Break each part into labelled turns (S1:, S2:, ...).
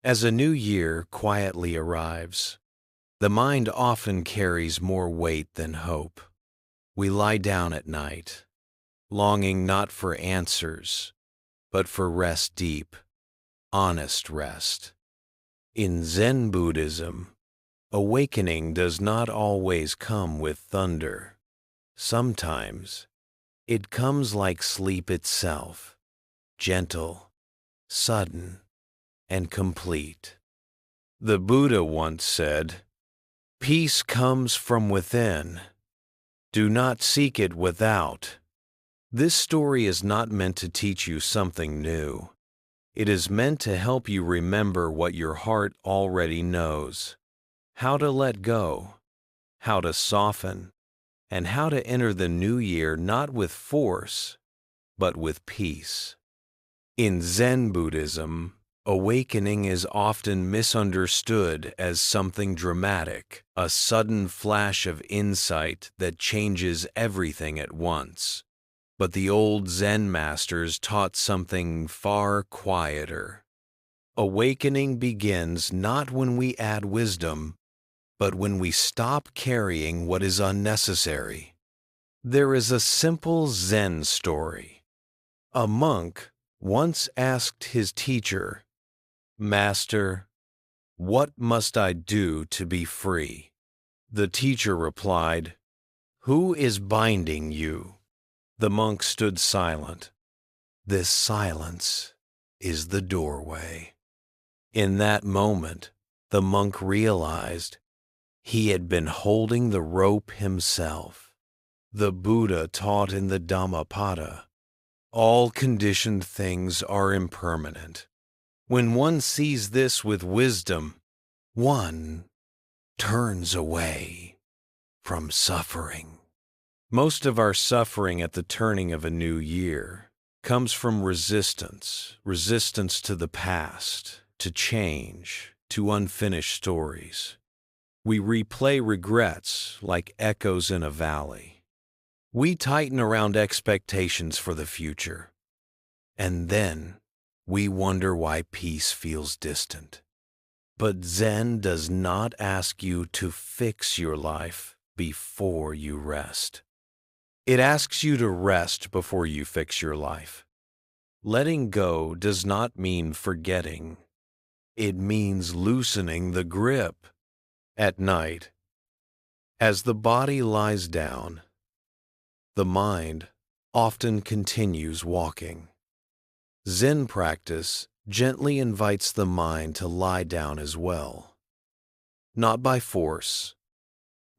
S1: As a new year quietly arrives, the mind often carries more weight than hope. We lie down at night, longing not for answers, but for rest deep, honest rest. In Zen Buddhism, awakening does not always come with thunder. Sometimes it comes like sleep itself, gentle, sudden, and complete. The Buddha once said, "Peace comes from within. Do not seek it without." This story is not meant to teach you something new. It is meant to help you remember what your heart already knows, how to let go, how to soften, and how to enter the new year not with force, but with peace. In Zen Buddhism, awakening is often misunderstood as something dramatic, a sudden flash of insight that changes everything at once. But the old Zen masters taught something far quieter. Awakening begins not when we add wisdom, but when we stop carrying what is unnecessary. There is a simple Zen story. A monk once asked his teacher, "Master, what must I do to be free?" The teacher replied, "Who is binding you?" The monk stood silent. This silence is the doorway. In that moment, the monk realized he had been holding the rope himself. The Buddha taught in the Dhammapada, all conditioned things are impermanent. When one sees this with wisdom, one turns away from suffering. Most of our suffering at the turning of a new year comes from resistance to the past, to change, to unfinished stories. We replay regrets like echoes in a valley. We tighten around expectations for the future, and then we wonder why peace feels distant. But Zen does not ask you to fix your life before you rest. It asks you to rest before you fix your life. Letting go does not mean forgetting. It means loosening the grip. At night, as the body lies down, the mind often continues walking. Zen practice gently invites the mind to lie down as well. Not by force,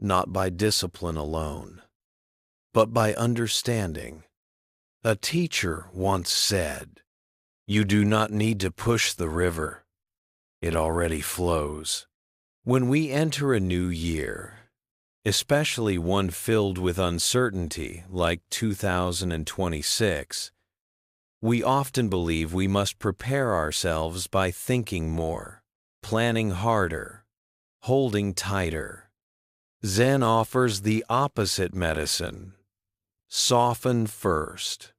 S1: not by discipline alone, but by understanding. A teacher once said, "You do not need to push the river. It already flows." When we enter a new year, especially one filled with uncertainty like 2026, we often believe we must prepare ourselves by thinking more, planning harder, holding tighter. Zen offers the opposite medicine. Soften first.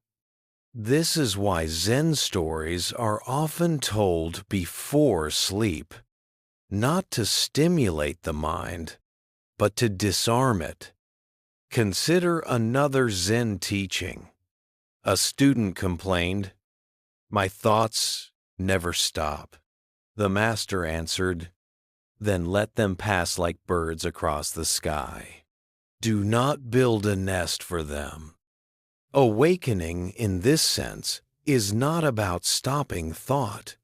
S1: This is why Zen stories are often told before sleep, not to stimulate the mind, but to disarm it. Consider another Zen teaching. A student complained, "My thoughts never stop." The master answered, "Then let them pass like birds across the sky. Do not build a nest for them." Awakening, in this sense, is not about stopping thought.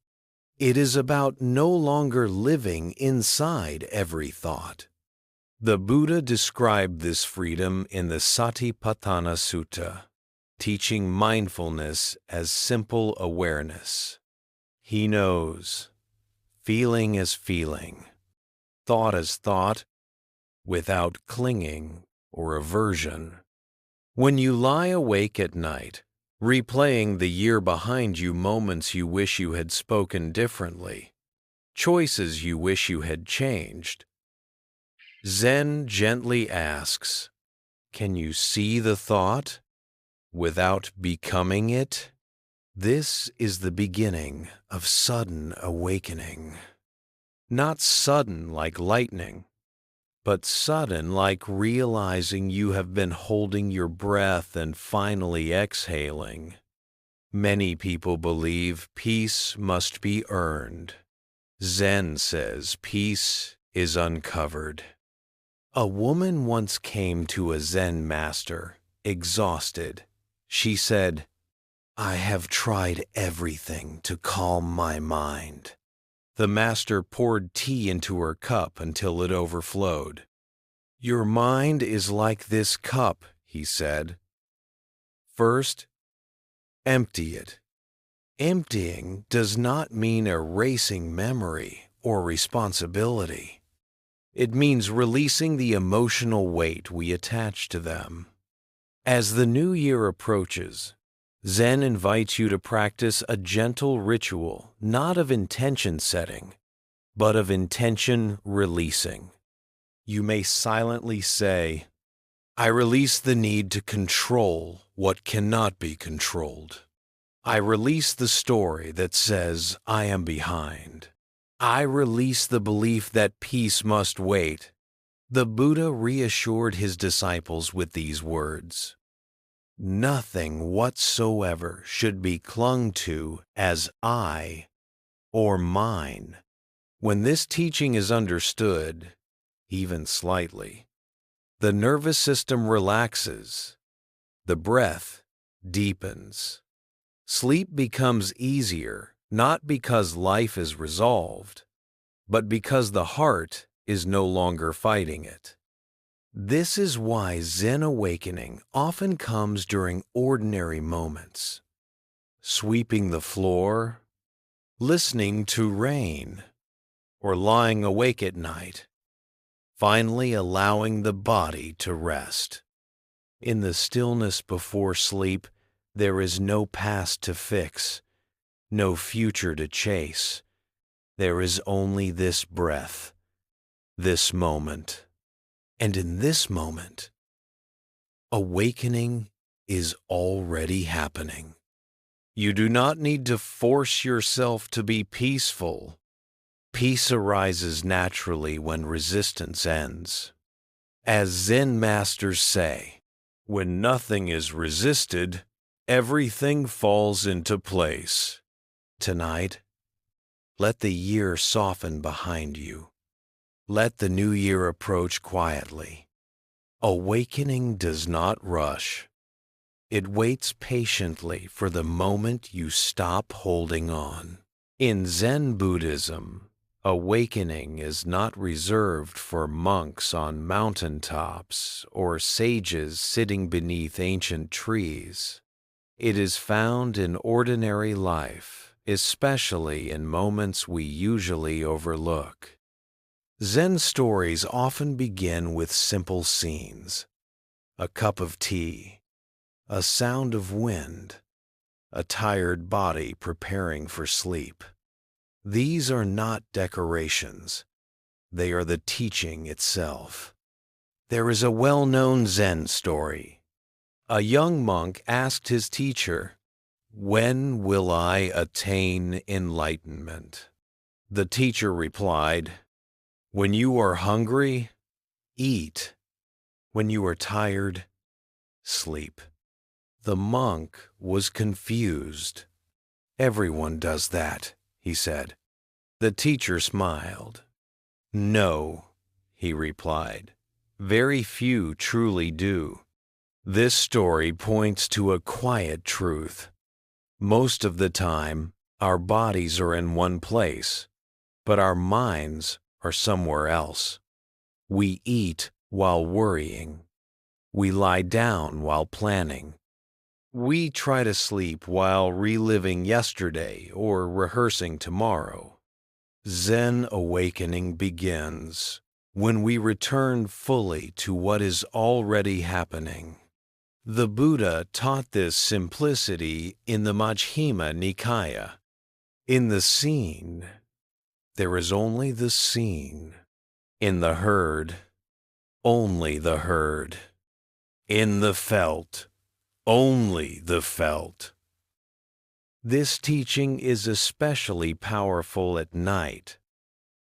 S1: It is about no longer living inside every thought. The Buddha described this freedom in the Satipatthana Sutta, teaching mindfulness as simple awareness. He knows, feeling is feeling, thought is thought, without clinging or aversion. When you lie awake at night, replaying the year behind you, moments you wish you had spoken differently, choices you wish you had changed, Zen gently asks, can you see the thought without becoming it? This is the beginning of sudden awakening. Not sudden like lightning, but sudden like realizing you have been holding your breath and finally exhaling. Many people believe peace must be earned. Zen says peace is uncovered. A woman once came to a Zen master, exhausted. She said, "I have tried everything to calm my mind." The master poured tea into her cup until it overflowed. "Your mind is like this cup," he said. "First, empty it." Emptying does not mean erasing memory or responsibility. It means releasing the emotional weight we attach to them. As the new year approaches, Zen invites you to practice a gentle ritual, not of intention setting, but of intention releasing. You may silently say, "I release the need to control what cannot be controlled. I release the story that says I am behind. I release the belief that peace must wait." The Buddha reassured his disciples with these words, "Nothing whatsoever should be clung to as I or mine." When this teaching is understood, even slightly, the nervous system relaxes, the breath deepens. Sleep becomes easier, not because life is resolved, but because the heart is no longer fighting it. This is why Zen awakening often comes during ordinary moments. Sweeping the floor, listening to rain, or lying awake at night. Finally allowing the body to rest. In the stillness before sleep, there is no past to fix, no future to chase. There is only this breath, this moment. And in this moment, awakening is already happening. You do not need to force yourself to be peaceful. Peace arises naturally when resistance ends. As Zen masters say, when nothing is resisted, everything falls into place. Tonight, let the year soften behind you. Let the new year approach quietly. Awakening does not rush. It waits patiently for the moment you stop holding on. In Zen Buddhism, awakening is not reserved for monks on mountaintops or sages sitting beneath ancient trees. It is found in ordinary life, especially in moments we usually overlook. Zen stories often begin with simple scenes: a cup of tea, a sound of wind, a tired body preparing for sleep. These are not decorations. They are the teaching itself. There is a well-known Zen story. A young monk asked his teacher, "When will I attain enlightenment?" The teacher replied, "When you are hungry, eat. When you are tired, sleep." The monk was confused. "Everyone does that," he said. The teacher smiled. "No," he replied, "very few truly do." This story points to a quiet truth. Most of the time, our bodies are in one place, but our minds are somewhere else. We eat while worrying. We lie down while planning. We try to sleep while reliving yesterday or rehearsing tomorrow. Zen awakening begins when we return fully to what is already happening. The Buddha taught this simplicity in the Majjhima Nikaya. In the seen, there is only the seen. In the heard, only the heard. In the felt, only the felt. This teaching is especially powerful at night,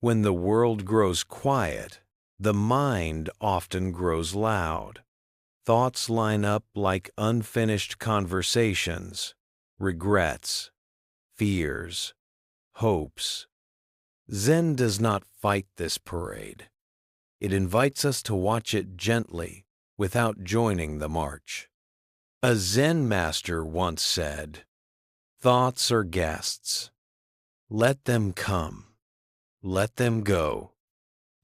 S1: When the world grows quiet, the mind often grows loud. Thoughts line up like unfinished conversations, regrets, fears, hopes. Zen does not fight this parade. It invites us to watch it gently without joining the march. A Zen master once said, "Thoughts are guests. Let them come. Let them go.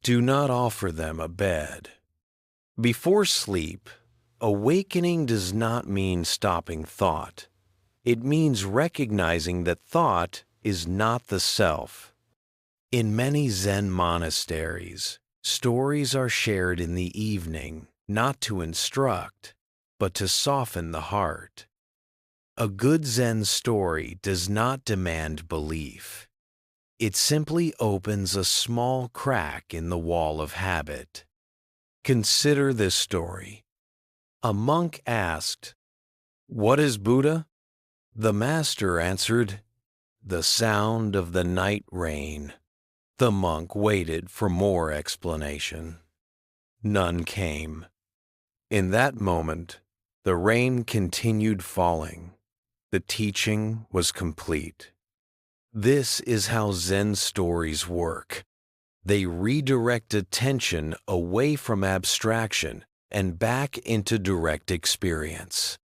S1: Do not offer them a bed." Before sleep, awakening does not mean stopping thought. It means recognizing that thought is not the self. In many Zen monasteries, stories are shared in the evening, not to instruct, but to soften the heart. A good Zen story does not demand belief. It simply opens a small crack in the wall of habit. Consider this story. A monk asked, "What is Buddha?" The master answered, "The sound of the night rain." The monk waited for more explanation. None came. In that moment, the rain continued falling. The teaching was complete. This is how Zen stories work. They redirect attention away from abstraction and back into direct experience.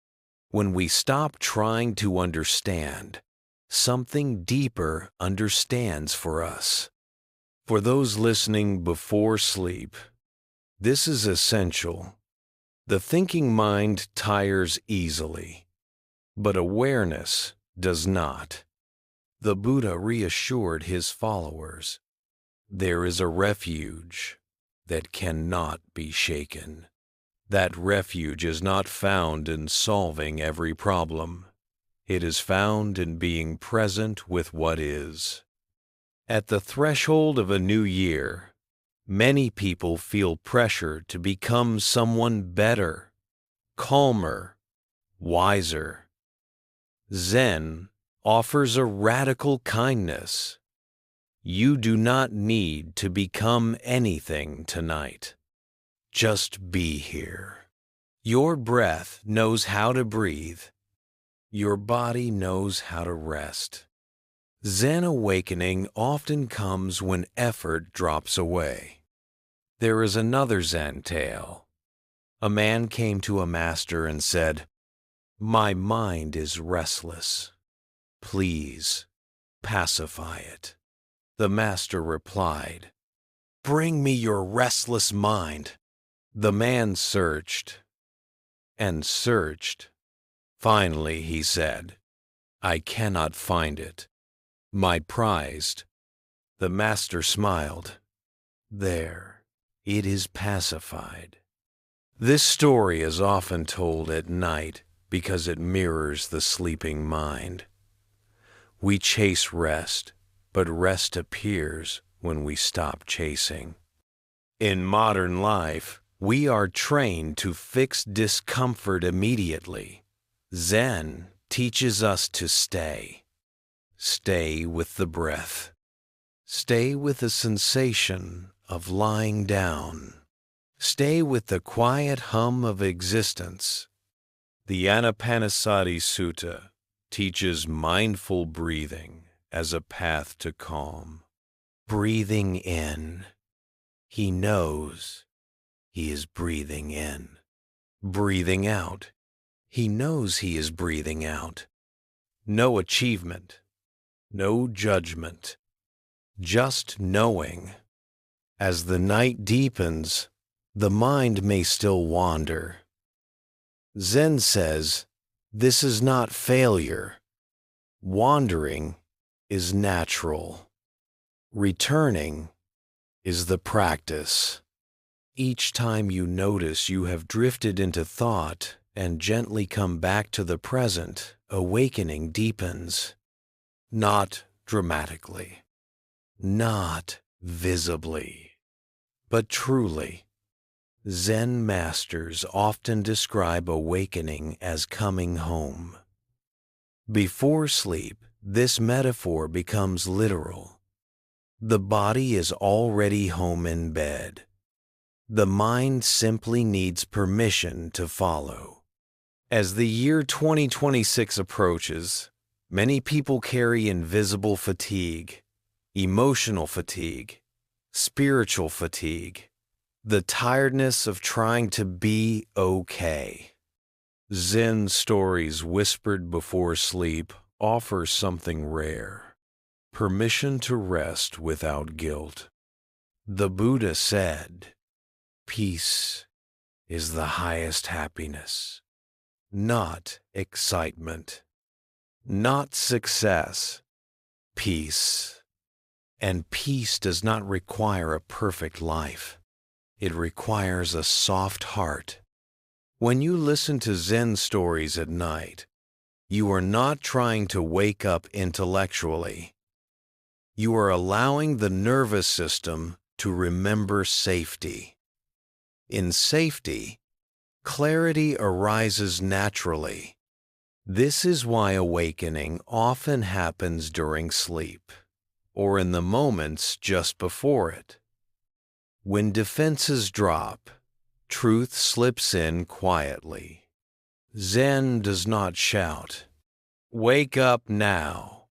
S1: When we stop trying to understand, something deeper understands for us. For those listening before sleep, this is essential. The thinking mind tires easily, but awareness does not. The Buddha reassured his followers, "There is a refuge that cannot be shaken." That refuge is not found in solving every problem. It is found in being present with what is. At the threshold of a new year, many people feel pressure to become someone better, calmer, wiser. Zen offers a radical kindness. You do not need to become anything tonight. Just be here. Your breath knows how to breathe. Your body knows how to rest. Zen awakening often comes when effort drops away. There is another Zen tale. A man came to a master and said, "My mind is restless. Please pacify it." The master replied, "Bring me your restless mind." The man searched and searched. Finally, he said, "I cannot find it. My prized." The master smiled. "There, it is pacified." This story is often told at night because it mirrors the sleeping mind. We chase rest, but rest appears when we stop chasing. In modern life, we are trained to fix discomfort immediately. Zen teaches us to stay. Stay with the breath. Stay with the sensation of lying down. Stay with the quiet hum of existence. The Anapanasati Sutta teaches mindful breathing as a path to calm. Breathing in, he knows he is breathing in. Breathing out, he knows he is breathing out. No achievement, no judgment, just knowing. As the night deepens, the mind may still wander. Zen says, this is not failure. Wandering is natural. Returning is the practice. Each time you notice you have drifted into thought and gently come back to the present, awakening deepens. Not dramatically, not visibly, but truly. Zen masters often describe awakening as coming home. Before sleep, this metaphor becomes literal. The body is already home in bed. The mind simply needs permission to follow. As the year 2026 approaches, many people carry invisible fatigue, emotional fatigue, spiritual fatigue, the tiredness of trying to be okay. Zen stories whispered before sleep offer something rare: permission to rest without guilt. The Buddha said, "Peace is the highest happiness, not excitement, not success, peace." And peace does not require a perfect life. It requires a soft heart. When you listen to Zen stories at night, you are not trying to wake up intellectually. You are allowing the nervous system to remember safety. In safety, clarity arises naturally. This is why awakening often happens during sleep, or in the moments just before it. When defenses drop, truth slips in quietly. Zen does not shout, "Wake up now."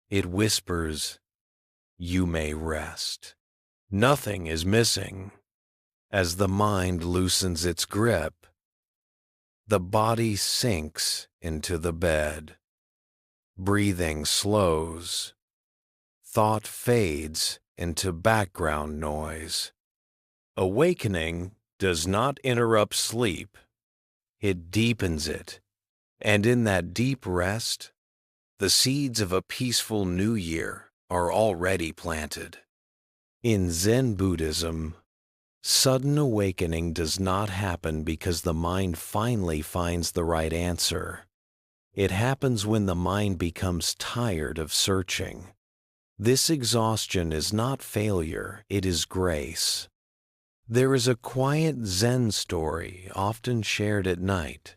S1: It whispers, "You may rest." Nothing is missing. As the mind loosens its grip, the body sinks into the bed. Breathing slows. Thought fades into background noise. Awakening does not interrupt sleep. It deepens it. And in that deep rest, the seeds of a peaceful new year are already planted. In Zen Buddhism, sudden awakening does not happen because the mind finally finds the right answer. It happens when the mind becomes tired of searching. This exhaustion is not failure, it is grace. There is a quiet Zen story often shared at night.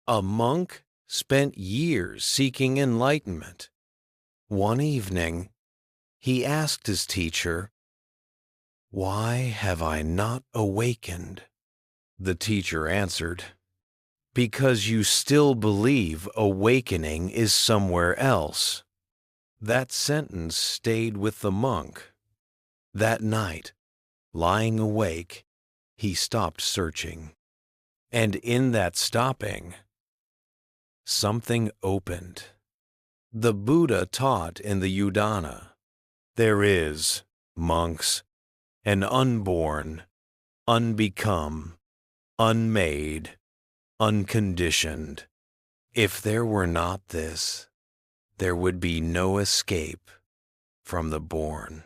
S1: A monk spent years seeking enlightenment. One evening, he asked his teacher, "Why have I not awakened?" The teacher answered, "Because you still believe awakening is somewhere else." That sentence stayed with the monk. That night, lying awake, he stopped searching. And in that stopping, something opened. The Buddha taught in the Udana, "There is, monks, an unborn, unbecome, unmade, unconditioned. If there were not this, there would be no escape from the born."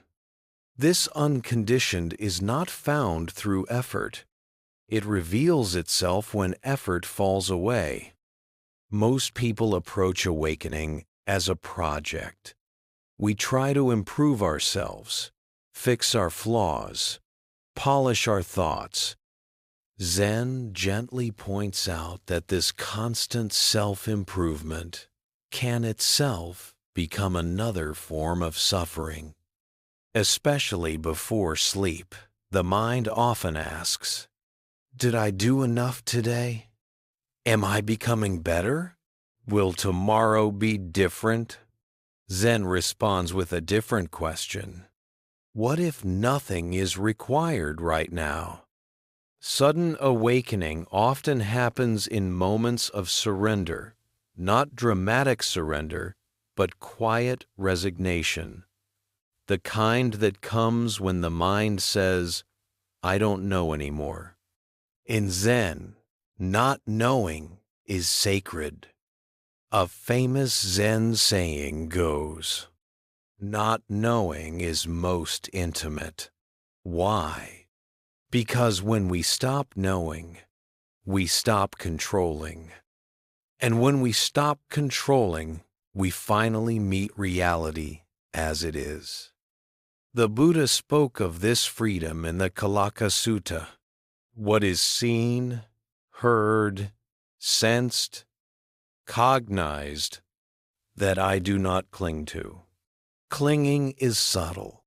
S1: This unconditioned is not found through effort. It reveals itself when effort falls away. Most people approach awakening as a project. We try to improve ourselves, fix our flaws, polish our thoughts. Zen gently points out that this constant self-improvement can itself become another form of suffering. Especially before sleep, the mind often asks, "Did I do enough today? Am I becoming better? Will tomorrow be different?" Zen responds with a different question. What if nothing is required right now? Sudden awakening often happens in moments of surrender, not dramatic surrender, but quiet resignation. The kind that comes when the mind says, "I don't know anymore." In Zen, not knowing is sacred. A famous Zen saying goes, "Not knowing is most intimate." Why? Because when we stop knowing, we stop controlling. And when we stop controlling, we finally meet reality as it is. The Buddha spoke of this freedom in the Kalaka Sutta. What is seen, heard, sensed, cognized, that I do not cling to. Clinging is subtle.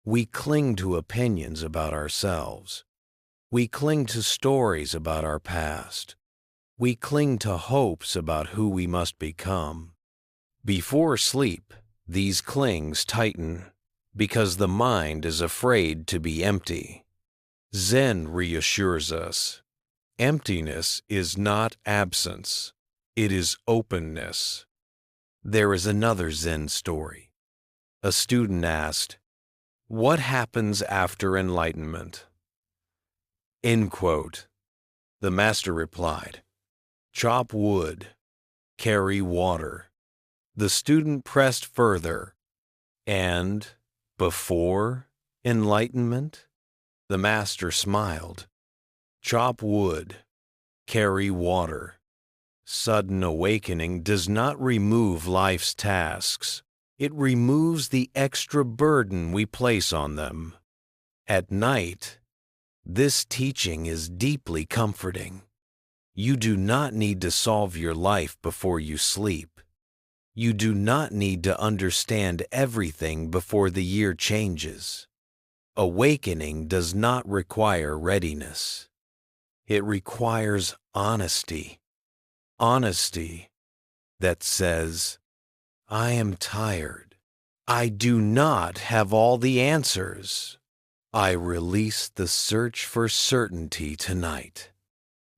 S1: We cling to opinions about ourselves. We cling to stories about our past. We cling to hopes about who we must become. Before sleep, these clings tighten because the mind is afraid to be empty. Zen reassures us. Emptiness is not absence. It is openness. There is another Zen story. A student asked, "What happens after enlightenment?" End quote. The master replied, "Chop wood, carry water." The student pressed further, "And before enlightenment?" The master smiled, "Chop wood, carry water." Sudden awakening does not remove life's tasks. It removes the extra burden we place on them. At night, this teaching is deeply comforting. You do not need to solve your life before you sleep. You do not need to understand everything before the year changes. Awakening does not require readiness. It requires honesty. Honesty that says, "I am tired. I do not have all the answers. I release the search for certainty tonight."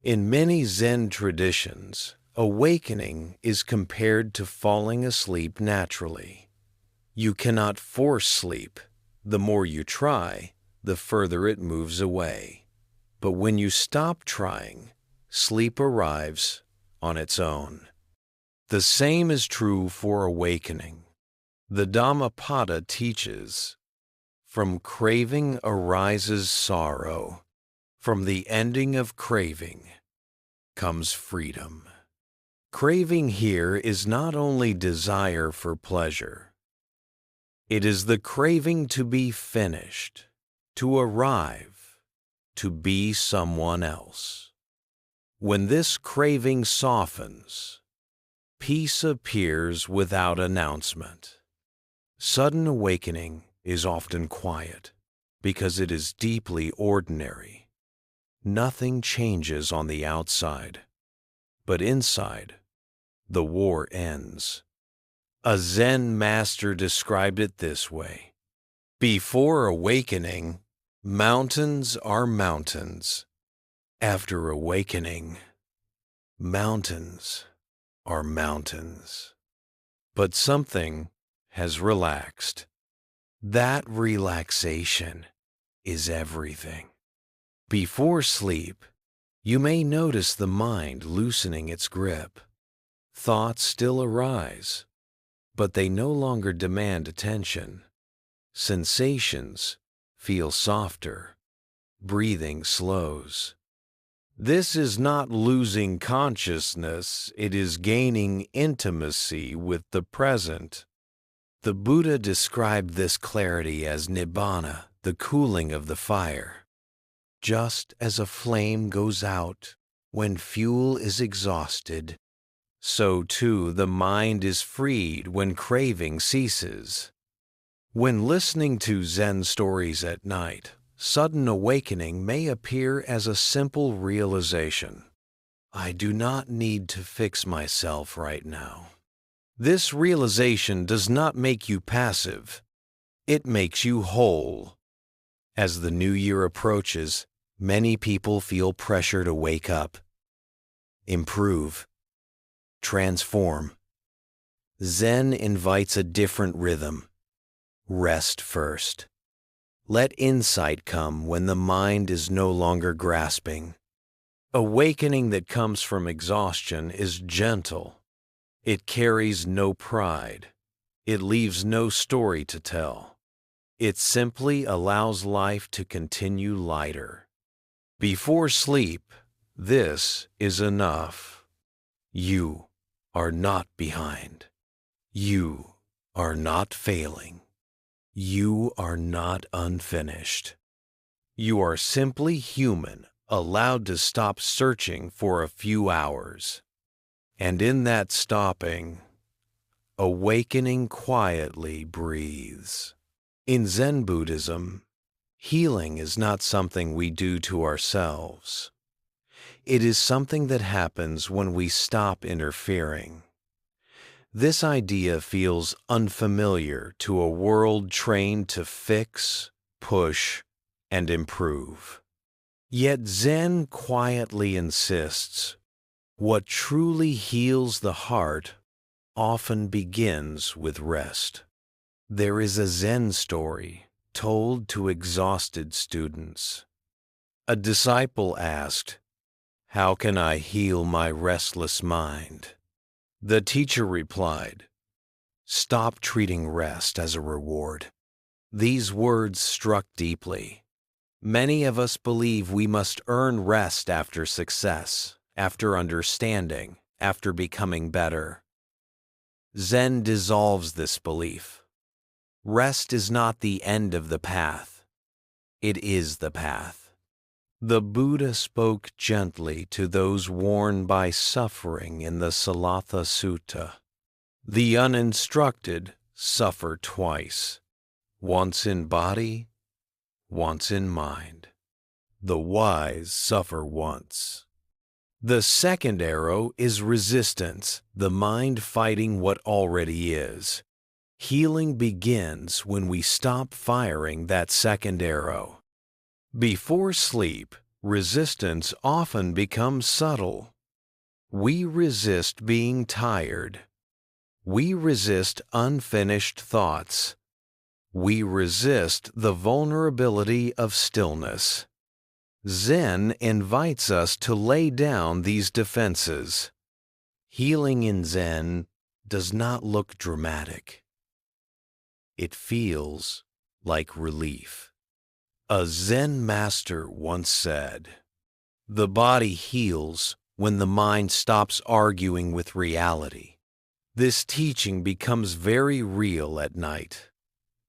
S1: In many Zen traditions, awakening is compared to falling asleep naturally. You cannot force sleep. The more you try, the further it moves away. But when you stop trying, sleep arrives on its own. The same is true for awakening. The Dhammapada teaches, "From craving arises sorrow. From the ending of craving comes freedom." Craving here is not only desire for pleasure. It is the craving to be finished, to arrive, to be someone else. When this craving softens, peace appears without announcement. Sudden awakening is often quiet because it is deeply ordinary. Nothing changes on the outside, but inside, the war ends. A Zen master described it this way: "Before awakening, mountains are mountains. After awakening, mountains are mountains." But something has relaxed. That relaxation is everything. Before sleep, you may notice the mind loosening its grip. Thoughts still arise, but they no longer demand attention. Sensations feel softer. Breathing slows. This is not losing consciousness, it is gaining intimacy with the present. The Buddha described this clarity as nibbana, the cooling of the fire. Just as a flame goes out when fuel is exhausted, so too the mind is freed when craving ceases. When listening to Zen stories at night, sudden awakening may appear as a simple realization. I do not need to fix myself right now. This realization does not make you passive. It makes you whole. As the new year approaches, many people feel pressure to wake up, improve, transform. Zen invites a different rhythm. Rest first. Let insight come when the mind is no longer grasping. Awakening that comes from exhaustion is gentle. It carries no pride. It leaves no story to tell. It simply allows life to continue lighter. Before sleep, this is enough. You are not behind. You are not failing. You are not unfinished. You are simply human, allowed to stop searching for a few hours. And in that stopping, awakening quietly breathes. In Zen Buddhism, healing is not something we do to ourselves. It is something that happens when we stop interfering. This idea feels unfamiliar to a world trained to fix, push, and improve. Yet Zen quietly insists, what truly heals the heart often begins with rest. There is a Zen story told to exhausted students. A disciple asked, "How can I heal my restless mind?" The teacher replied, "Stop treating rest as a reward." These words struck deeply. Many of us believe we must earn rest after success, after understanding, after becoming better. Zen dissolves this belief. Rest is not the end of the path. It is the path. The Buddha spoke gently to those worn by suffering in the Salatha Sutta. The uninstructed suffer twice, once in body, once in mind. The wise suffer once. The second arrow is resistance, the mind fighting what already is. Healing begins when we stop firing that second arrow. Before sleep, resistance often becomes subtle. We resist being tired. We resist unfinished thoughts. We resist the vulnerability of stillness. Zen invites us to lay down these defenses. Healing in Zen does not look dramatic. It feels like relief. A Zen master once said, "The body heals when the mind stops arguing with reality." This teaching becomes very real at night.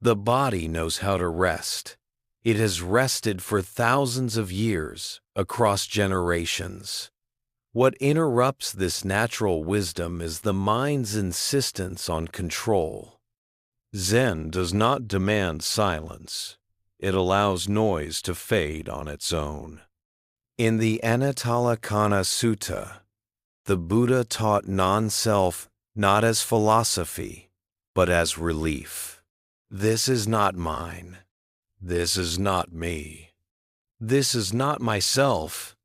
S1: The body knows how to rest. It has rested for thousands of years, across generations. What interrupts this natural wisdom is the mind's insistence on control. Zen does not demand silence. It allows noise to fade on its own. In the Anattalakkhana Sutta, the Buddha taught non-self not as philosophy, but as relief. This is not mine. This is not me. This is not myself.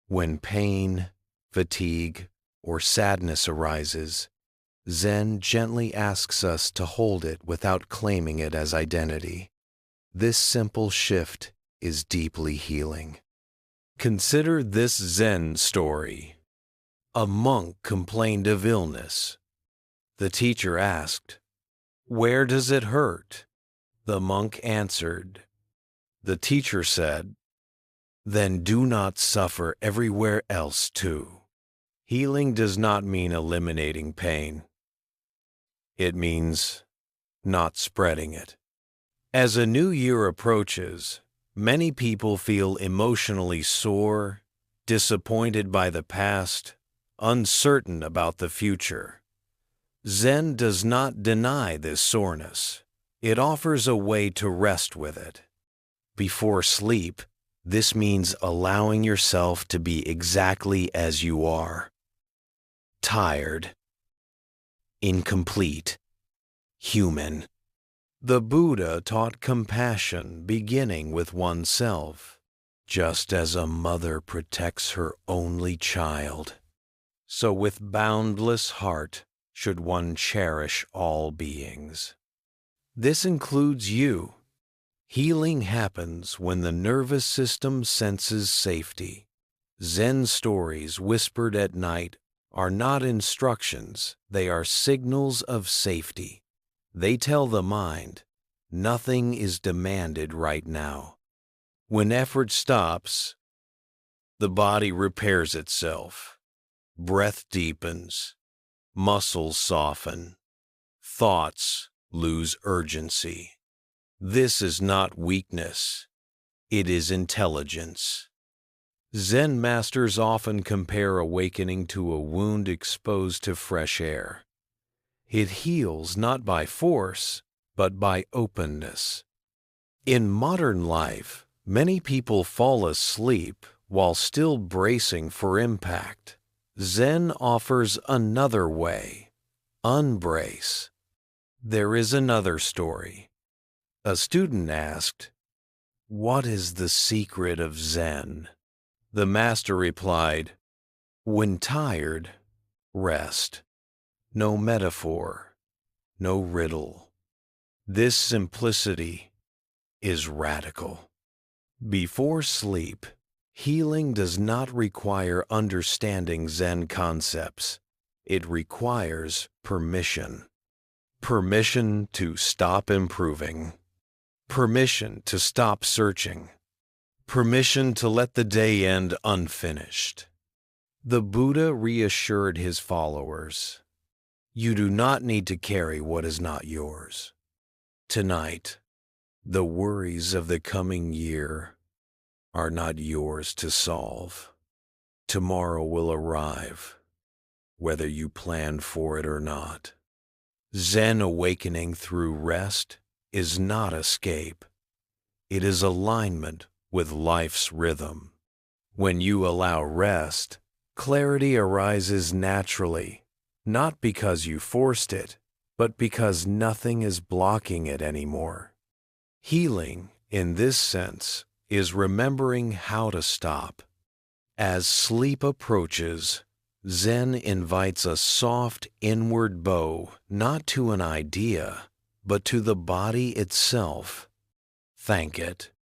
S1: When pain, fatigue, or sadness arises, Zen gently asks us to hold it without claiming it as identity. This simple shift is deeply healing. Consider this Zen story. A monk complained of illness. The teacher asked, "Where does it hurt?" The monk answered. The teacher said, "Then do not suffer everywhere else too." Healing does not mean eliminating pain. It means not spreading it. As a new year approaches, many people feel emotionally sore, disappointed by the past, uncertain about the future. Zen does not deny this soreness. It offers a way to rest with it. Before sleep, this means allowing yourself to be exactly as you are. Tired, incomplete, human. The Buddha taught compassion beginning with oneself. Just as a mother protects her only child, so with boundless heart should one cherish all beings. This includes you. Healing happens when the nervous system senses safety. Zen stories whispered at night are not instructions, they are signals of safety. They tell the mind, nothing is demanded right now. When effort stops, the body repairs itself. Breath deepens, muscles soften, thoughts lose urgency. This is not weakness, it is intelligence. Zen masters often compare awakening to a wound exposed to fresh air. It heals not by force, but by openness. In modern life, many people fall asleep while still bracing for impact. Zen offers another way. Unbrace. There is another story. A student asked, "What is the secret of Zen?" The master replied, "When tired, rest. No metaphor, no riddle. This simplicity is radical." Before sleep, healing does not require understanding Zen concepts. It requires permission. Permission to stop improving. Permission to stop searching. Permission to let the day end unfinished. The Buddha reassured his followers, "You do not need to carry what is not yours." Tonight, the worries of the coming year are not yours to solve. Tomorrow will arrive, whether you plan for it or not. Zen awakening through rest is not escape. It is alignment with life's rhythm. When you allow rest, clarity arises naturally, not because you forced it, but because nothing is blocking it anymore. Healing, in this sense, is remembering how to stop. As sleep approaches, Zen invites a soft inward bow not to an idea, but to the body itself. Thank it.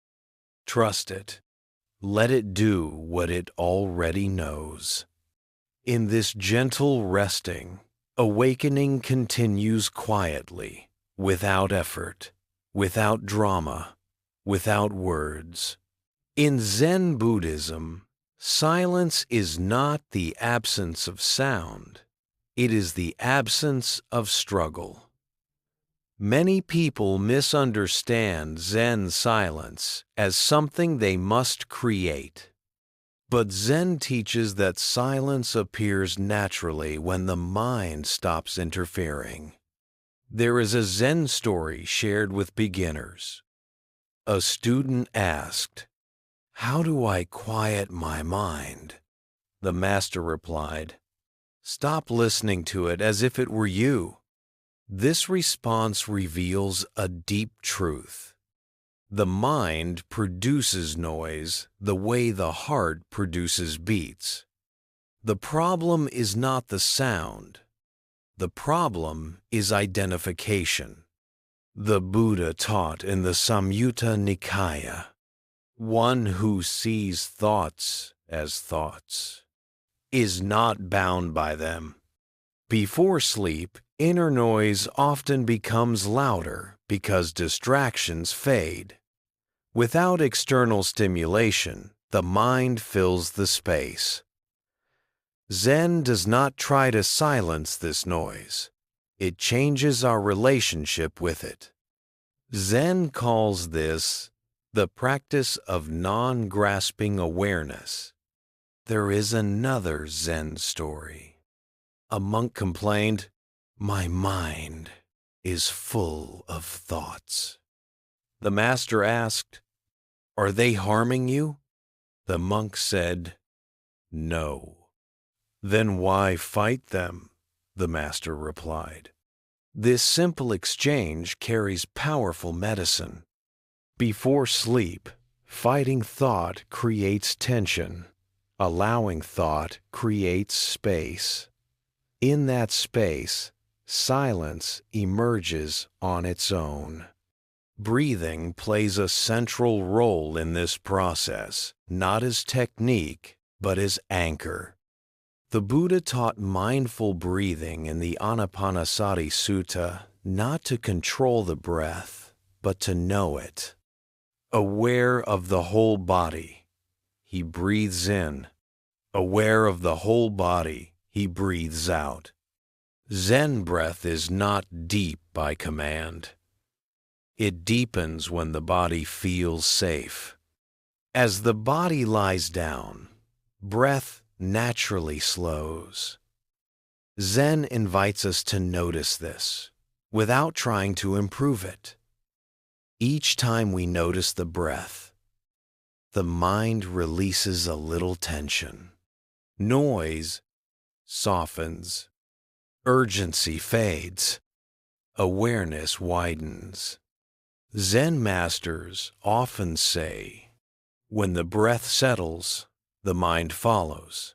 S1: Trust it. Let it do what it already knows. In this gentle resting, awakening continues quietly, without effort, without drama, without words. In Zen Buddhism, silence is not the absence of sound. It is the absence of struggle. Many people misunderstand Zen silence as something they must create. But Zen teaches that silence appears naturally when the mind stops interfering. There is a Zen story shared with beginners. A student asked, "How do I quiet my mind?" The master replied, "Stop listening to it as if it were you." This response reveals a deep truth. The mind produces noise the way the heart produces beats. The problem is not the sound. The problem is identification. The Buddha taught in the Samyutta Nikaya, "One who sees thoughts as thoughts is not bound by them." Before sleep, inner noise often becomes louder because distractions fade. Without external stimulation, the mind fills the space. Zen does not try to silence this noise. It changes our relationship with it. Zen calls this the practice of non-grasping awareness. There is another Zen story. A monk complained, "My mind is full of thoughts." The master asked, "Are they harming you?" The monk said, "No." "Then why fight them?" the master replied. This simple exchange carries powerful medicine. Before sleep, fighting thought creates tension. Allowing thought creates space. In that space, silence emerges on its own. Breathing plays a central role in this process, not as technique, but as anchor. The Buddha taught mindful breathing in the Anapanasati Sutta not to control the breath, but to know it. Aware of the whole body, he breathes in. Aware of the whole body, he breathes out. Zen breath is not deep by command. It deepens when the body feels safe. As the body lies down, breath naturally slows. Zen invites us to notice this without trying to improve it. Each time we notice the breath, the mind releases a little tension. Noise softens, urgency fades, awareness widens. Zen masters often say, when the breath settles, the mind follows.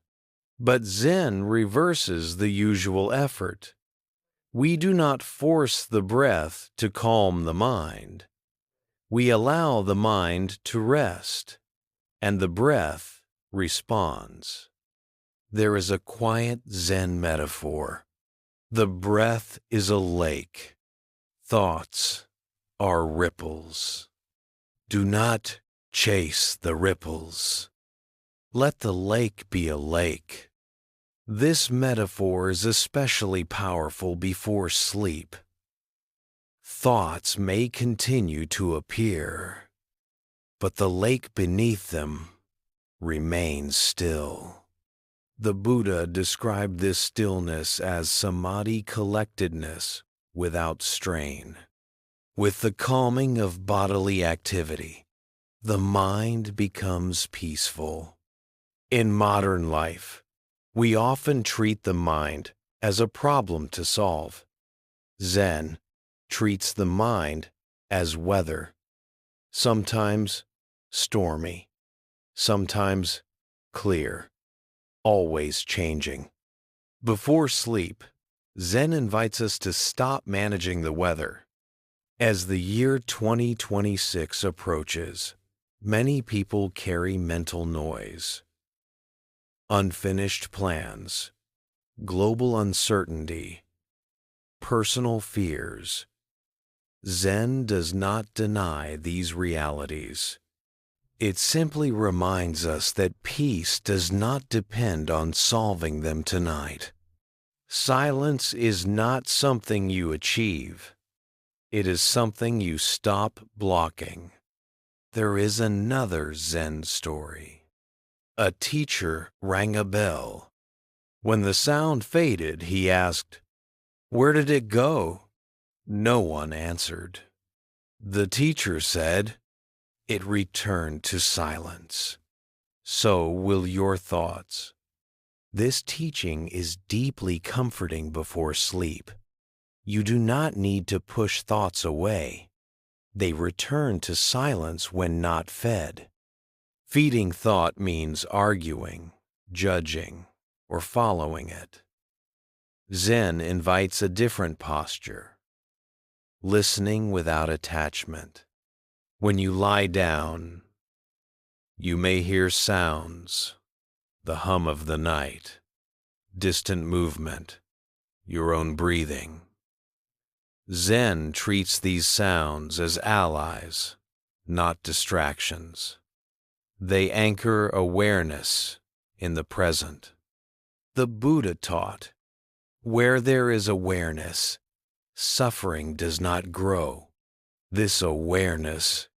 S1: But Zen reverses the usual effort. We do not force the breath to calm the mind. We allow the mind to rest, and the breath responds. There is a quiet Zen metaphor. The breath is a lake. Thoughts are ripples. Do not chase the ripples. Let the lake be a lake. This metaphor is especially powerful before sleep. Thoughts may continue to appear, but the lake beneath them remains still. The Buddha described this stillness as samadhi collectedness without strain. With the calming of bodily activity, the mind becomes peaceful. In modern life, we often treat the mind as a problem to solve. Zen treats the mind as weather, sometimes stormy, sometimes clear, always changing. Before sleep, Zen invites us to stop managing the weather. As the year 2026 approaches, many people carry mental noise. Unfinished plans, global uncertainty, personal fears. Zen does not deny these realities. It simply reminds us that peace does not depend on solving them tonight. Silence is not something you achieve. It is something you stop blocking. There is another Zen story. A teacher rang a bell. When the sound faded, he asked, "Where did it go?" No one answered. The teacher said, "It returned to silence. So will your thoughts." This teaching is deeply comforting before sleep. You do not need to push thoughts away. They return to silence when not fed. Feeding thought means arguing, judging, or following it. Zen invites a different posture. Listening without attachment. When you lie down, you may hear sounds, the hum of the night, distant movement, your own breathing. Zen treats these sounds as allies, not distractions. They anchor awareness in the present. The Buddha taught, where there is awareness, suffering does not grow. This awareness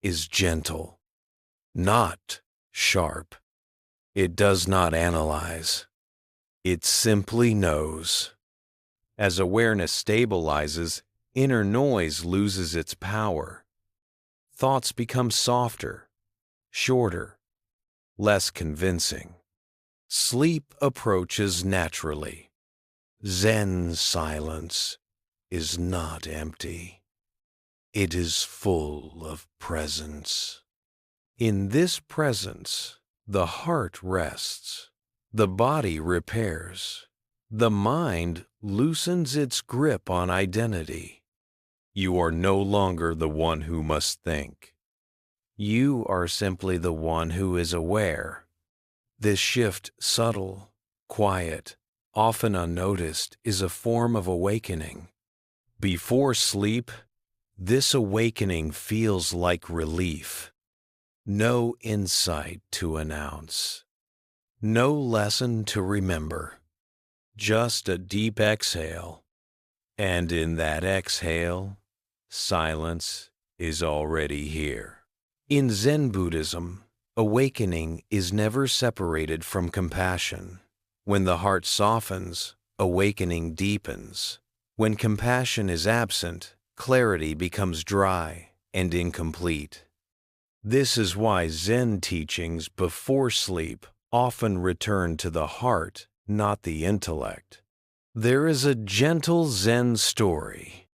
S1: is gentle, not sharp. It does not analyze. It simply knows. As awareness stabilizes, inner noise loses its power. Thoughts become softer, shorter, less convincing. Sleep approaches naturally. Zen silence is not empty. It is full of presence. In this presence, the heart rests, the body repairs, the mind loosens its grip on identity. You are no longer the one who must think. You are simply the one who is aware. This shift, subtle, quiet, often unnoticed, is a form of awakening. Before sleep, this awakening feels like relief. No insight to announce. No lesson to remember. Just a deep exhale. And in that exhale, silence is already here. In Zen Buddhism, awakening is never separated from compassion. When the heart softens, awakening deepens. When compassion is absent, clarity becomes dry. and incomplete. This is why Zen teachings before sleep often return to the heart, not the intellect. There is a gentle Zen story.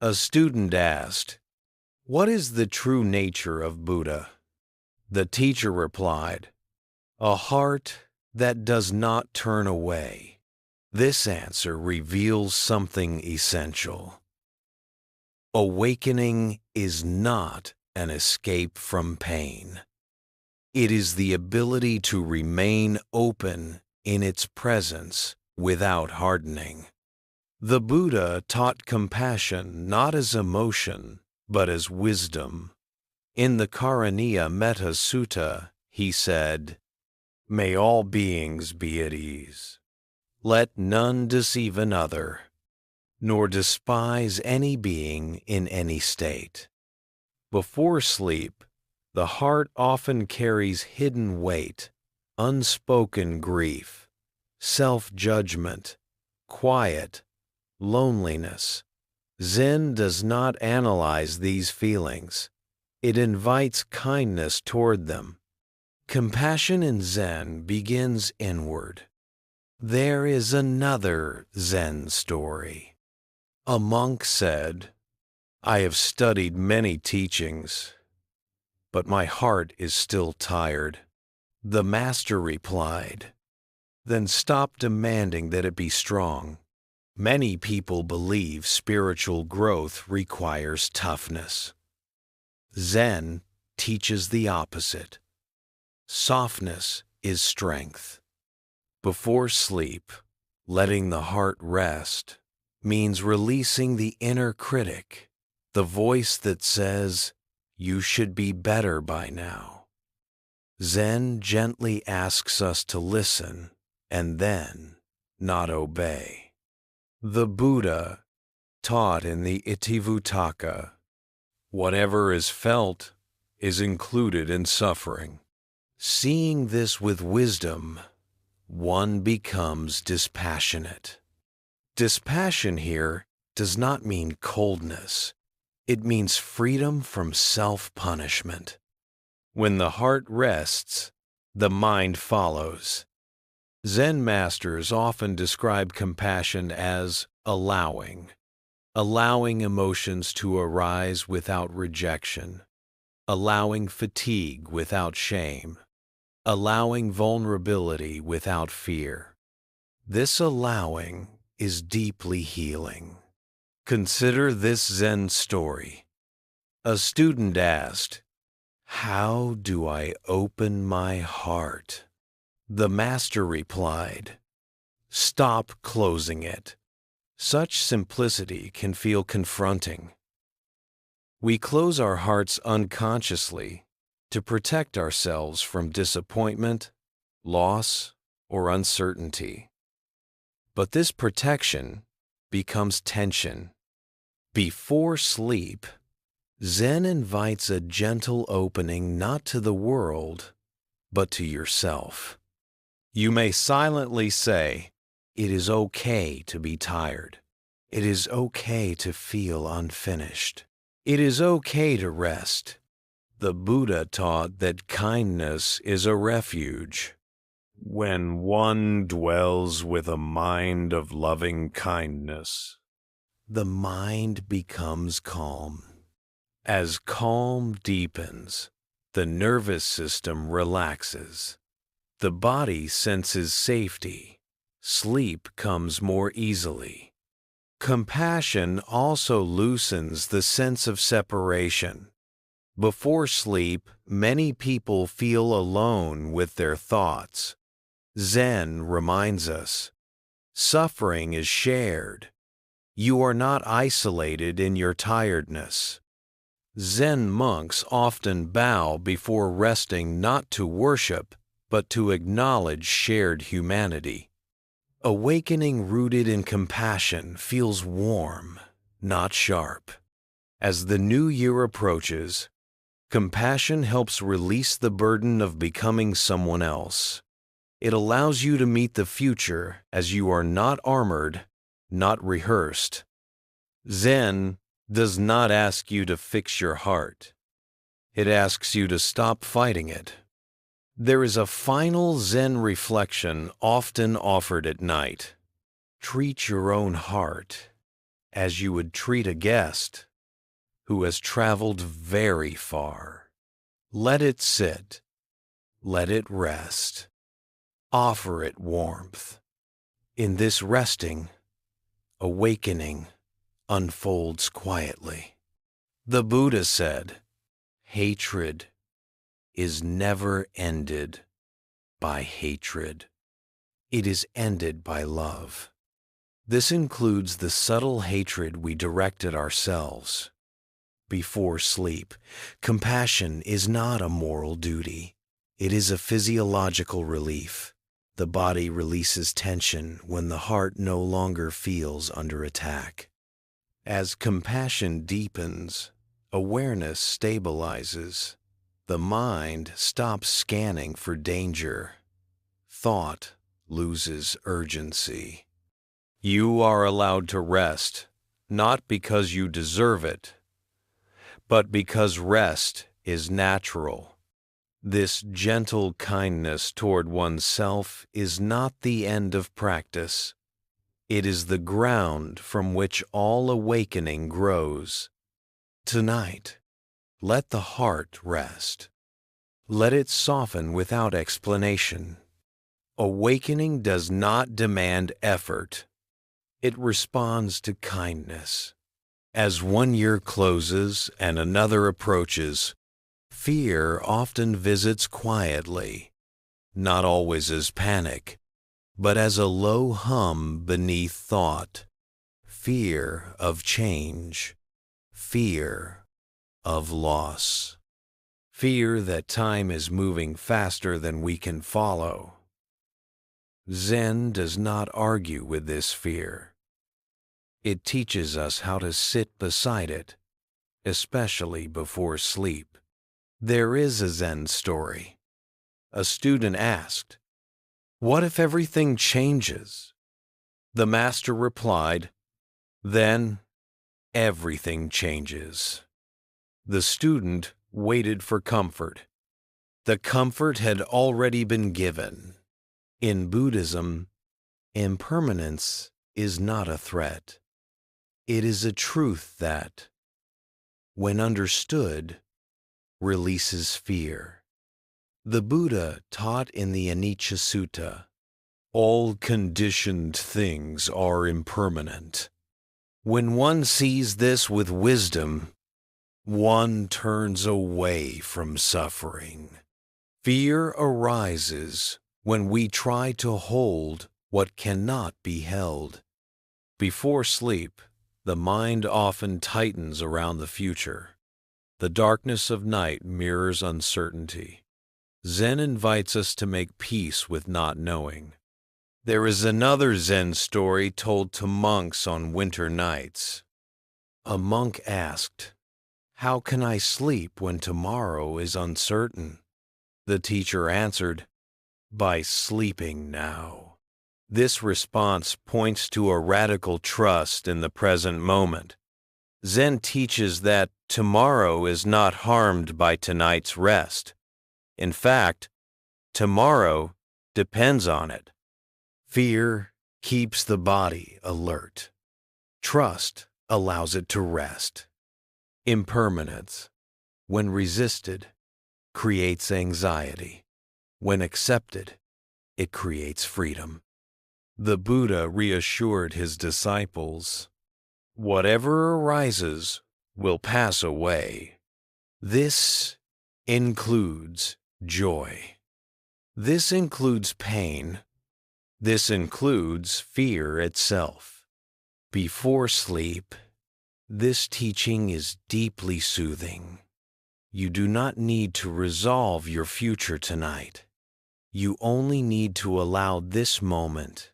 S1: A student asked, "What is the true nature of Buddha?" The teacher replied, "A heart that does not turn away." This answer reveals something essential. Awakening is not an escape from pain. It is the ability to remain open in its presence without hardening. The Buddha taught compassion not as emotion, but as wisdom. In the Karaniya Metta Sutta, he said, "May all beings be at ease. Let none deceive another, nor despise any being in any state." Before sleep, the heart often carries hidden weight, unspoken grief, self-judgment, quiet, loneliness. Zen does not analyze these feelings. It invites kindness toward them. Compassion in Zen begins inward. There is another Zen story. A monk said, "I have studied many teachings, but my heart is still tired." The master replied, "Then stop demanding that it be strong." Many people believe spiritual growth requires toughness. Zen teaches the opposite. Softness is strength. Before sleep, letting the heart rest means releasing the inner critic, the voice that says, "You should be better by now." Zen gently asks us to listen and then not obey. The Buddha taught in the Itivuttaka, "Whatever is felt is included in suffering." Seeing this with wisdom, one becomes dispassionate. Dispassion here does not mean coldness. It means freedom from self-punishment. When the heart rests, the mind follows. Zen masters often describe compassion as allowing emotions to arise without rejection, allowing fatigue without shame, allowing vulnerability without fear. This allowing is deeply healing. Consider this Zen story. A student asked, "How do I open my heart?" The master replied, "Stop closing it." Such simplicity can feel confronting. We close our hearts unconsciously to protect ourselves from disappointment, loss, or uncertainty. But this protection becomes tension. Before sleep, Zen invites a gentle opening not to the world, but to yourself. You may silently say, "It is okay to be tired. It is okay to feel unfinished. It is okay to rest." The Buddha taught that kindness is a refuge. When one dwells with a mind of loving kindness, the mind becomes calm. As calm deepens, the nervous system relaxes. The body senses safety. Sleep comes more easily. Compassion also loosens the sense of separation. Before sleep, many people feel alone with their thoughts. Zen reminds us, suffering is shared. You are not isolated in your tiredness. Zen monks often bow before resting not to worship, but to acknowledge shared humanity. Awakening rooted in compassion feels warm, not sharp. As the new year approaches, compassion helps release the burden of becoming someone else. It allows you to meet the future as you are not armored, not rehearsed. Zen does not ask you to fix your heart. It asks you to stop fighting it. There is a final Zen reflection often offered at night. Treat your own heart as you would treat a guest who has traveled very far. Let it sit. Let it rest. Offer it warmth. In this resting, awakening unfolds quietly. The Buddha said, hatred is never ended by hatred. It is ended by love. This includes the subtle hatred we direct at ourselves. Before sleep, compassion is not a moral duty. It is a physiological relief. The body releases tension when the heart no longer feels under attack. As compassion deepens, awareness stabilizes. The mind stops scanning for danger. Thought loses urgency. You are allowed to rest, not because you deserve it, but because rest is natural. This gentle kindness toward oneself is not the end of practice. It is the ground from which all awakening grows. Tonight, let the heart rest. Let it soften without explanation. Awakening does not demand effort. It responds to kindness. As one year closes and another approaches, fear often visits quietly, not always as panic, but as a low hum beneath thought. Fear of change, fear of loss, fear that time is moving faster than we can follow. Zen does not argue with this fear. It teaches us how to sit beside it, especially before sleep. There is a Zen story. A student asked, "What if everything changes?" The master replied, "Then everything changes." The student waited for comfort. The comfort had already been given. In Buddhism, impermanence is not a threat. It is a truth that, when understood, releases fear. The Buddha taught in the Anicca Sutta, all conditioned things are impermanent. When one sees this with wisdom, one turns away from suffering. Fear arises when we try to hold what cannot be held. Before sleep, the mind often tightens around the future. The darkness of night mirrors uncertainty. Zen invites us to make peace with not knowing. There is another Zen story told to monks on winter nights. A monk asked, "How can I sleep when tomorrow is uncertain?" The teacher answered, "By sleeping now." This response points to a radical trust in the present moment. Zen teaches that tomorrow is not harmed by tonight's rest. In fact, tomorrow depends on it. Fear keeps the body alert. Trust allows it to rest. Impermanence, when resisted, creates anxiety. When accepted, it creates freedom. The Buddha reassured his disciples, "Whatever arises will pass away." This includes joy. This includes pain. This includes fear itself. Before sleep, this teaching is deeply soothing. You do not need to resolve your future tonight. You only need to allow this moment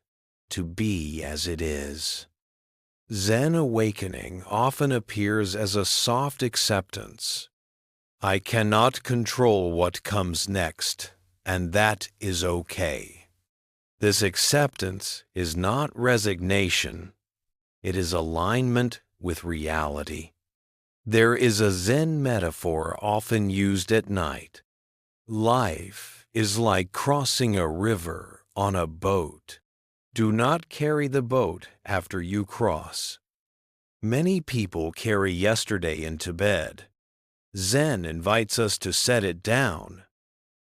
S1: to be as it is. Zen awakening often appears as a soft acceptance. I cannot control what comes next, and that is okay. This acceptance is not resignation. It is alignment with reality. There is a Zen metaphor often used at night. Life is like crossing a river on a boat. Do not carry the boat after you cross. Many people carry yesterday into bed. Zen invites us to set it down.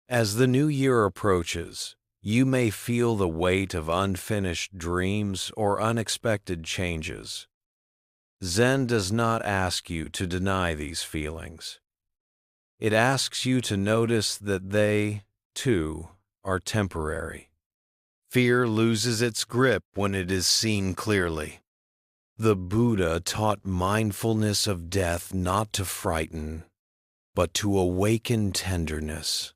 S1: As the new year approaches, you may feel the weight of unfinished dreams or unexpected changes. Zen does not ask you to deny these feelings. It asks you to notice that they, too, are temporary. Fear loses its grip when it is seen clearly. The Buddha taught mindfulness of death not to frighten, but to awaken tenderness.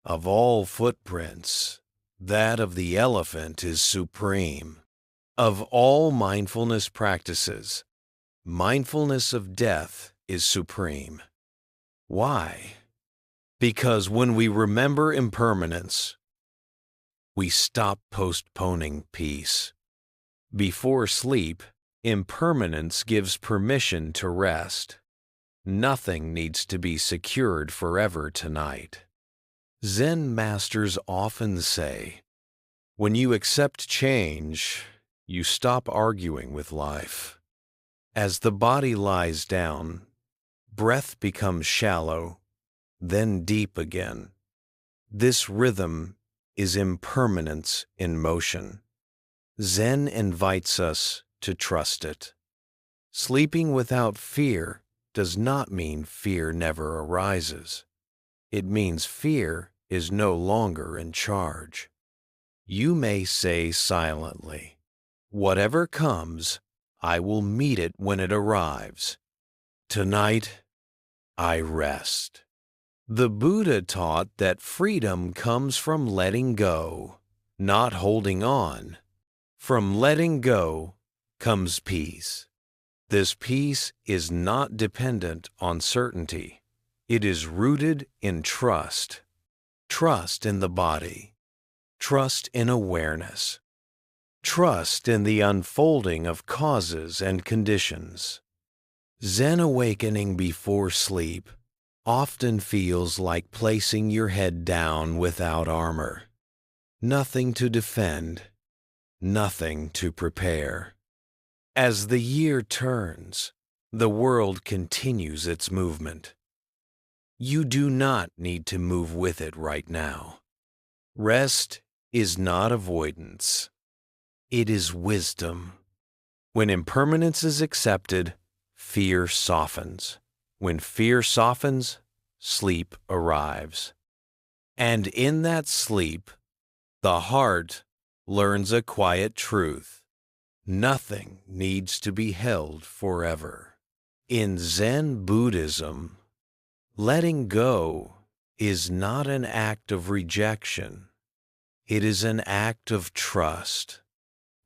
S1: Of all footprints, that of the elephant is supreme. Of all mindfulness practices, mindfulness of death is supreme. Why? Because when we remember impermanence, we stop postponing peace. Before sleep, impermanence gives permission to rest. Nothing needs to be secured forever tonight. Zen masters often say, when you accept change, you stop arguing with life. As the body lies down, breath becomes shallow, then deep again. This rhythm is impermanence in motion. Zen invites us to trust it. Sleeping without fear does not mean fear never arises. It means fear is no longer in charge. You may say silently, "Whatever comes, I will meet it when it arrives. Tonight, I rest." The Buddha taught that freedom comes from letting go, not holding on. From letting go comes peace. This peace is not dependent on certainty. It is rooted in trust. Trust in the body. Trust in awareness. Trust in the unfolding of causes and conditions. Zen awakening before sleep often feels like placing your head down without armor. Nothing to defend, nothing to prepare. As the year turns, the world continues its movement. You do not need to move with it right now. Rest is not avoidance. It is wisdom. When impermanence is accepted, fear softens. When fear softens, sleep arrives. And in that sleep, the heart learns a quiet truth. Nothing needs to be held forever. In Zen Buddhism, letting go is not an act of rejection. It is an act of trust.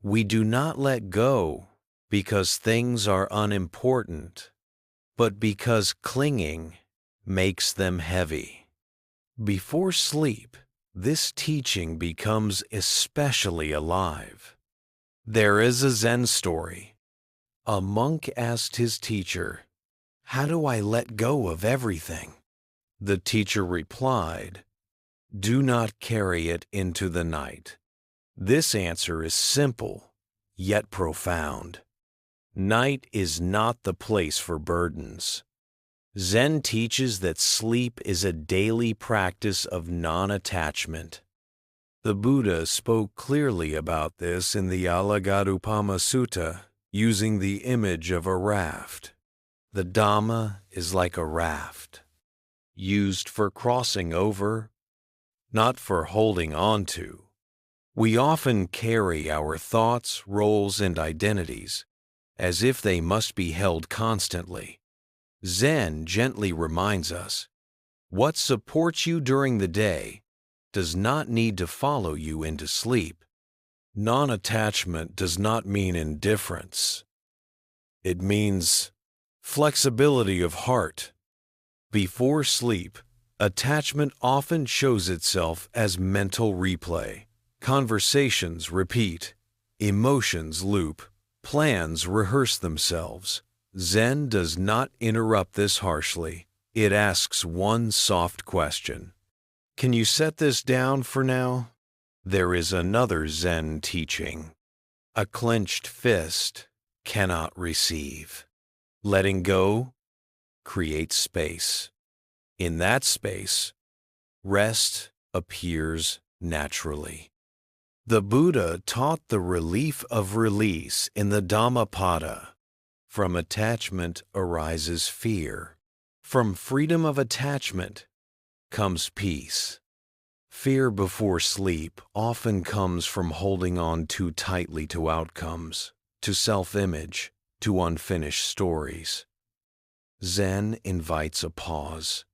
S1: We do not let go because things are unimportant, but because clinging makes them heavy. Before sleep, this teaching becomes especially alive. There is a Zen story. A monk asked his teacher, "How do I let go of everything?" The teacher replied, "Do not carry it into the night." This answer is simple, yet profound. Night is not the place for burdens. Zen teaches that sleep is a daily practice of non-attachment. The Buddha spoke clearly about this in the Alagaddupama Sutta, using the image of a raft. The Dhamma is like a raft, used for crossing over, not for holding on to. We often carry our thoughts, roles, and identities as if they must be held constantly. Zen gently reminds us, what supports you during the day does not need to follow you into sleep. Non-attachment does not mean indifference. It means flexibility of heart. Before sleep, attachment often shows itself as mental replay. Conversations repeat, emotions loop, plans rehearse themselves. Zen does not interrupt this harshly. It asks one soft question. Can you set this down for now? There is another Zen teaching. A clenched fist cannot receive. Letting go creates space. In that space, rest appears naturally. The Buddha taught the relief of release in the Dhammapada. From attachment arises fear. From freedom of attachment comes peace. Fear before sleep often comes from holding on too tightly to outcomes, to self-image, to unfinished stories. Zen invites a pause.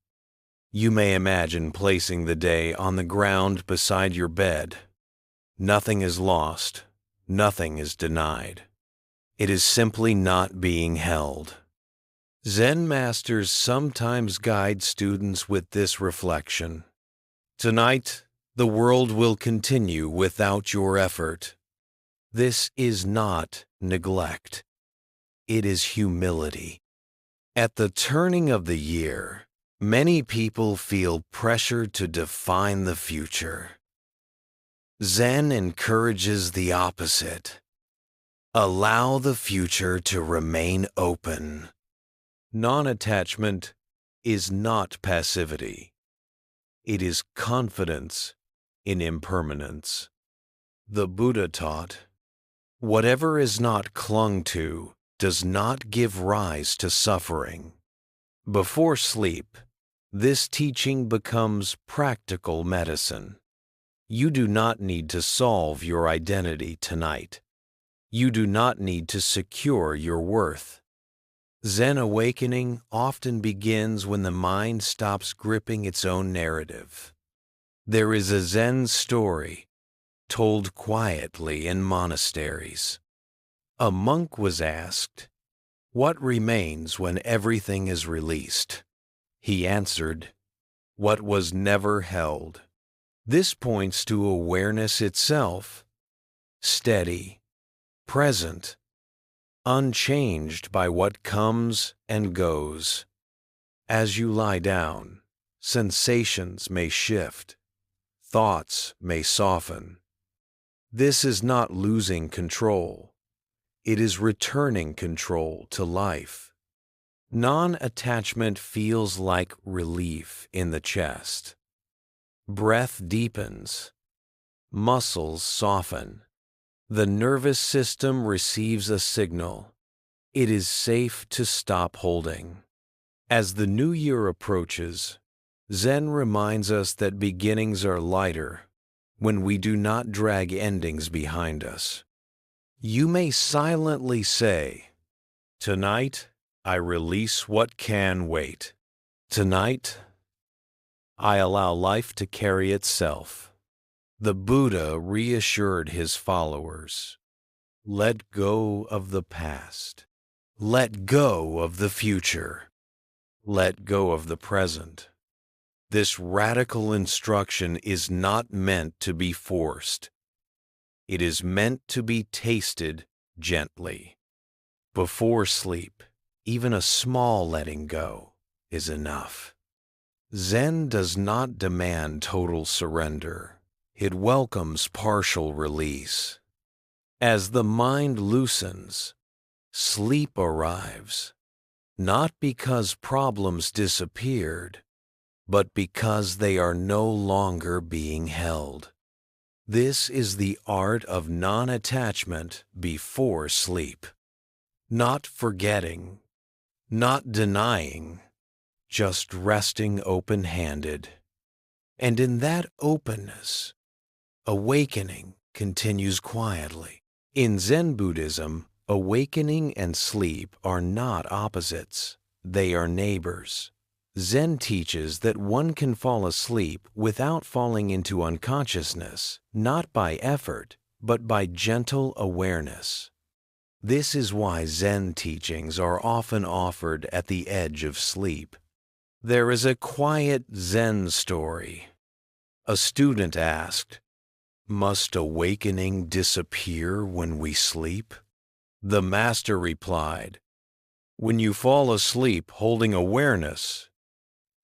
S1: You may imagine placing the day on the ground beside your bed. Nothing is lost. Nothing is denied. It is simply not being held. Zen masters sometimes guide students with this reflection. Tonight, the world will continue without your effort. This is not neglect. It is humility. At the turning of the year, many people feel pressure to define the future. Zen encourages the opposite. Allow the future to remain open. Non-attachment is not passivity. It is confidence in impermanence. The Buddha taught, whatever is not clung to does not give rise to suffering. Before sleep, this teaching becomes practical medicine. You do not need to solve your identity tonight. You do not need to secure your worth. Zen awakening often begins when the mind stops gripping its own narrative. There is a Zen story told quietly in monasteries. A monk was asked, "What remains when everything is released?" He answered, "What was never held." This points to awareness itself, steady, present, unchanged by what comes and goes. As you lie down, sensations may shift, thoughts may soften. This is not losing control. It is returning control to life. Non-attachment feels like relief in the chest. Breath deepens. Muscles soften. The nervous system receives a signal. It is safe to stop holding. As the new year approaches, Zen reminds us that beginnings are lighter when we do not drag endings behind us. You may silently say, "Tonight, I release what can wait. Tonight, I allow life to carry itself." The Buddha reassured his followers, let go of the past. Let go of the future. Let go of the present. This radical instruction is not meant to be forced. It is meant to be tasted gently. Before sleep, even a small letting go is enough. Zen does not demand total surrender. It welcomes partial release. As the mind loosens, sleep arrives, not because problems disappeared, but because they are no longer being held. This is the art of non-attachment before sleep. Not forgetting, not denying, just resting open-handed. And in that openness, awakening continues quietly. In Zen Buddhism, awakening and sleep are not opposites. They are neighbors. Zen teaches that one can fall asleep without falling into unconsciousness, not by effort, but by gentle awareness. This is why Zen teachings are often offered at the edge of sleep. There is a quiet Zen story. A student asked, "Must awakening disappear when we sleep?" The master replied, When you fall asleep holding awareness,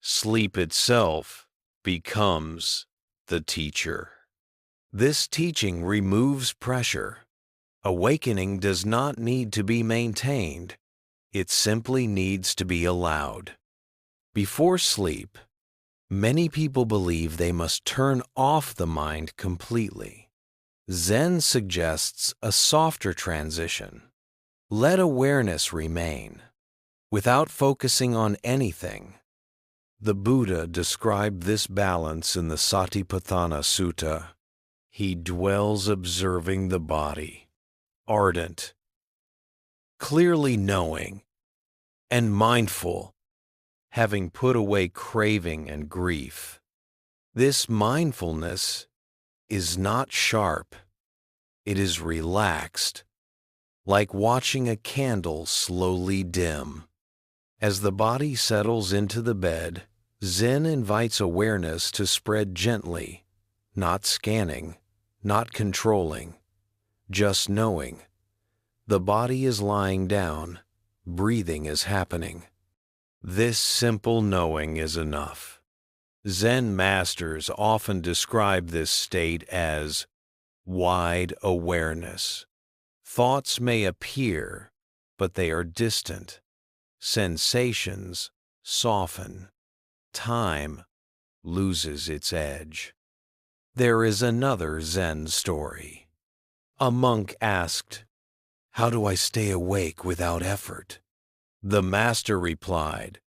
S1: sleep itself becomes the teacher. This teaching removes pressure. Awakening does not need to be maintained. It simply needs to be allowed. Before sleep, many people believe they must turn off the mind completely. Zen suggests a softer transition. Let awareness remain, without focusing on anything. The Buddha described this balance in the Satipatthana Sutta. He dwells observing the body, ardent, clearly knowing, and mindful, having put away craving and grief. This mindfulness is not sharp, it is relaxed, like watching a candle slowly dim. As the body settles into the bed, Zen invites awareness to spread gently, not scanning, not controlling, just knowing. The body is lying down, breathing is happening. This simple knowing is enough. Zen masters often describe this state as wide awareness. Thoughts may appear, but they are distant. Sensations soften. Time loses its edge. There is another Zen story. A monk asked, "How do I stay awake without effort?" The master replied,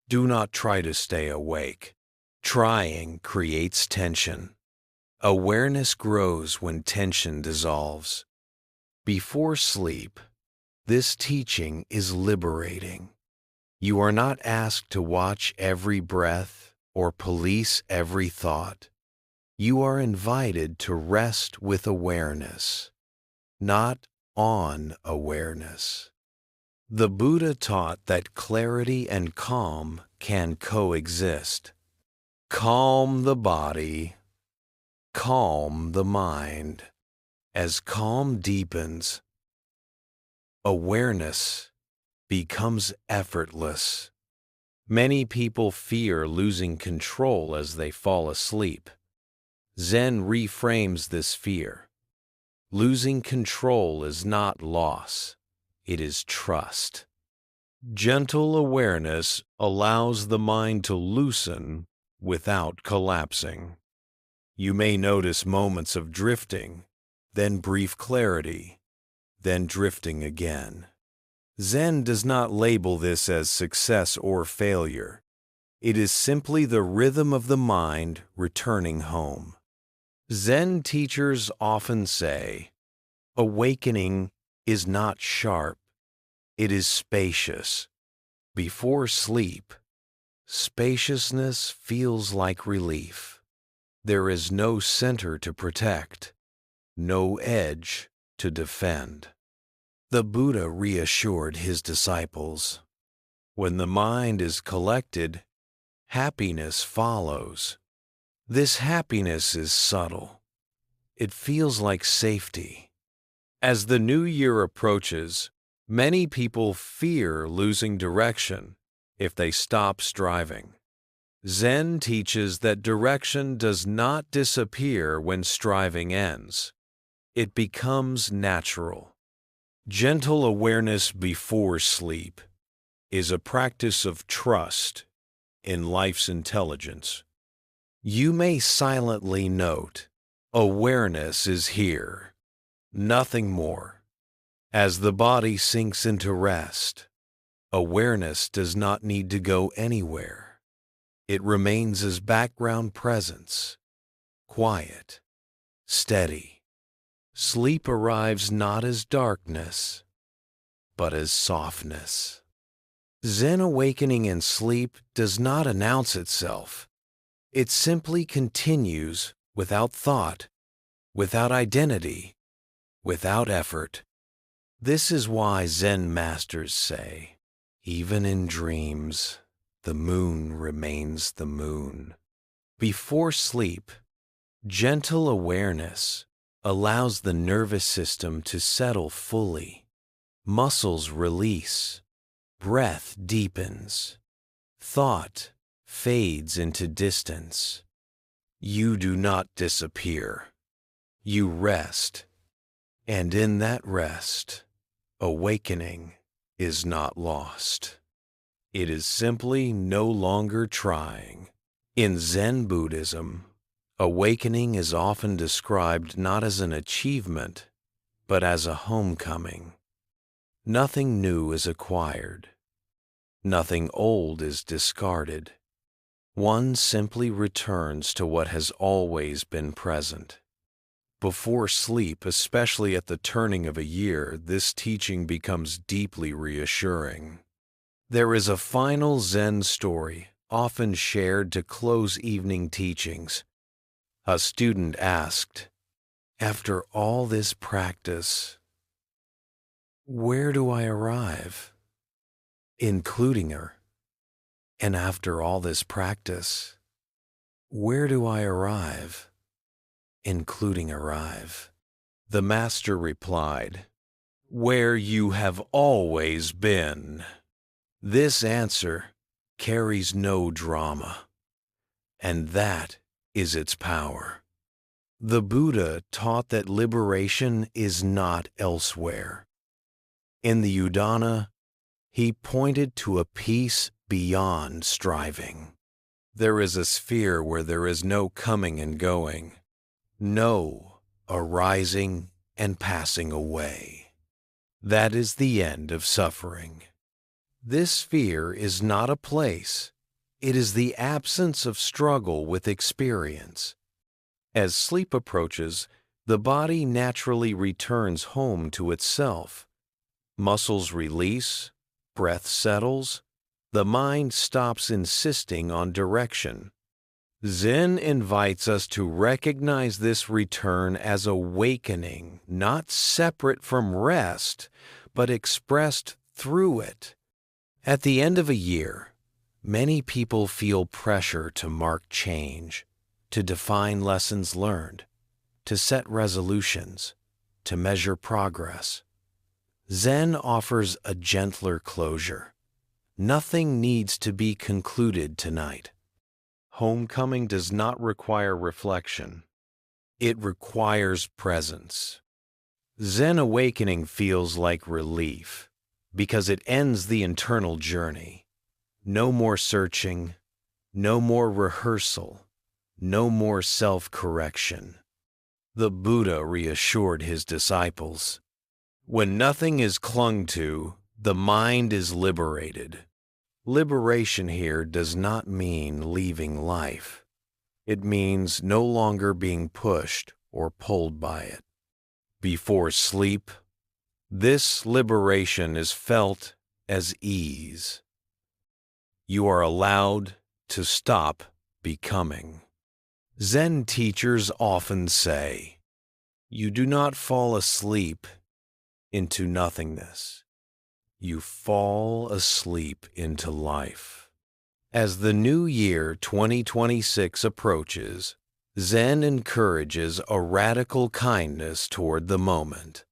S1: "Do not try to stay awake. Trying creates tension. Awareness grows when tension dissolves." Before sleep, this teaching is liberating. You are not asked to watch every breath or police every thought. You are invited to rest with awareness, not on awareness. The Buddha taught that clarity and calm can coexist. Calm the body, calm the mind. As calm deepens, awareness becomes effortless. Many people fear losing control as they fall asleep. Zen reframes this fear. Losing control is not loss, it is trust. Gentle awareness allows the mind to loosen without collapsing. You may notice moments of drifting, then brief clarity, then drifting again. Zen does not label this as success or failure. It is simply the rhythm of the mind returning home. Zen teachers often say, awakening is not sharp, it is spacious. Before sleep, spaciousness feels like relief. There is no center to protect, no edge to defend. The Buddha reassured his disciples, when the mind is collected, happiness follows. This happiness is subtle. It feels like safety. As the new year approaches, many people fear losing direction if they stop striving. Zen teaches that direction does not disappear when striving ends. It becomes natural. Gentle awareness before sleep is a practice of trust in life's intelligence. You may silently note, awareness is here, nothing more. As the body sinks into rest, awareness does not need to go anywhere. It remains as background presence, quiet, steady. Sleep arrives not as darkness, but as softness. Zen awakening in sleep does not announce itself. It simply continues without thought, without identity, without effort. This is why Zen masters say, even in dreams, the moon remains the moon. Before sleep, gentle awareness allows the nervous system to settle fully. Muscles release, Breath deepens. Thought fades into distance. You do not disappear. You rest. And in that rest, awakening is not lost. It is simply no longer trying. In Zen Buddhism, awakening is often described not as an achievement, but as a homecoming. Nothing new is acquired. Nothing old is discarded. One simply returns to what has always been present. Before sleep, especially at the turning of a year, this teaching becomes deeply reassuring. There is a final Zen story, often shared to close evening teachings. A student asked, "After all this practice, where do I arrive?" Including her. And after all this practice, where do I arrive? Including arrive. The master replied, "Where you have always been." This answer carries no drama, and that is its power. The Buddha taught that liberation is not elsewhere. In the Udana, he pointed to a peace beyond striving. There is a sphere where there is no coming and going, no arising and passing away. That is the end of suffering. This sphere is not a place. It is the absence of struggle with experience. As sleep approaches, the body naturally returns home to itself. Muscles release, breath settles, the mind stops insisting on direction. Zen invites us to recognize this return as awakening, not separate from rest, but expressed through it. At the end of a year, many people feel pressure to mark change, to define lessons learned, to set resolutions, to measure progress. Zen offers a gentler closure. Nothing needs to be concluded tonight. Homecoming does not require reflection. It requires presence. Zen awakening feels like relief because it ends the internal journey. No more searching, no more rehearsal, no more self-correction. The Buddha reassured his disciples, "When nothing is clung to, the mind is liberated." Liberation here does not mean leaving life. It means no longer being pushed or pulled by it. Before sleep, this liberation is felt as ease. You are allowed to stop becoming. Zen teachers often say, "You do not fall asleep into nothingness. You fall asleep into life." As the new year 2026 approaches, Zen encourages a radical kindness toward the moment.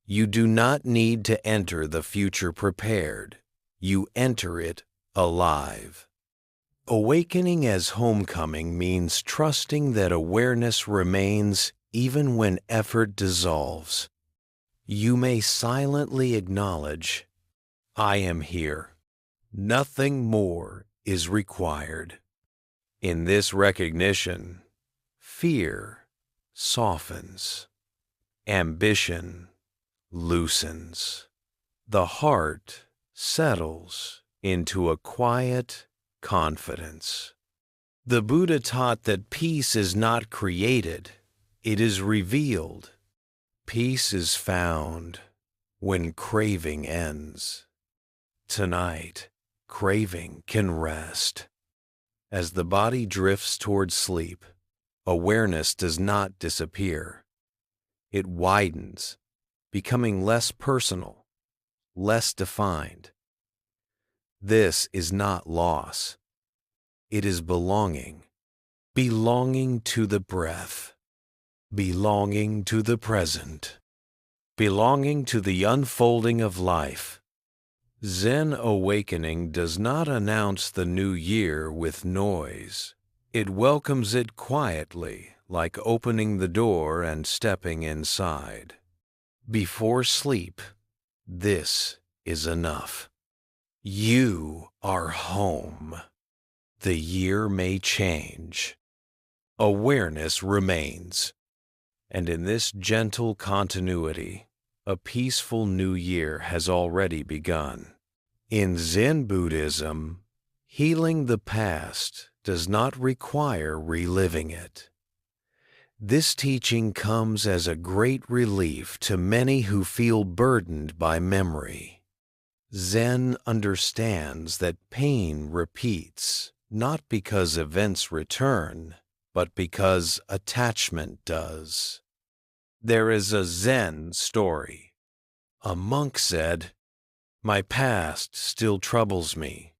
S1: You do not need to enter the future prepared. You enter it alive. Awakening as homecoming means trusting that awareness remains even when effort dissolves. You may silently acknowledge, "I am here. Nothing more is required." In this recognition, fear softens. Ambition loosens. The heart settles into a quiet confidence. The Buddha taught that peace is not created, it is revealed. Peace is found when craving ends. Tonight, craving can rest. As the body drifts toward sleep, awareness does not disappear. It widens, becoming less personal, less defined. This is not loss. It is belonging. Belonging to the breath. Belonging to the present. Belonging to the unfolding of life. Zen awakening does not announce the new year with noise. It welcomes it quietly, like opening the door and stepping inside. Before sleep, this is enough. You are home. The year may change. Awareness remains. And in this gentle continuity, a peaceful new year has already begun. In Zen Buddhism, healing the past does not require reliving it. This teaching comes as a great relief to many who feel burdened by memory. Zen understands that pain repeats, not because events return, but because attachment does. There is a Zen story. A monk said, "My past still troubles me."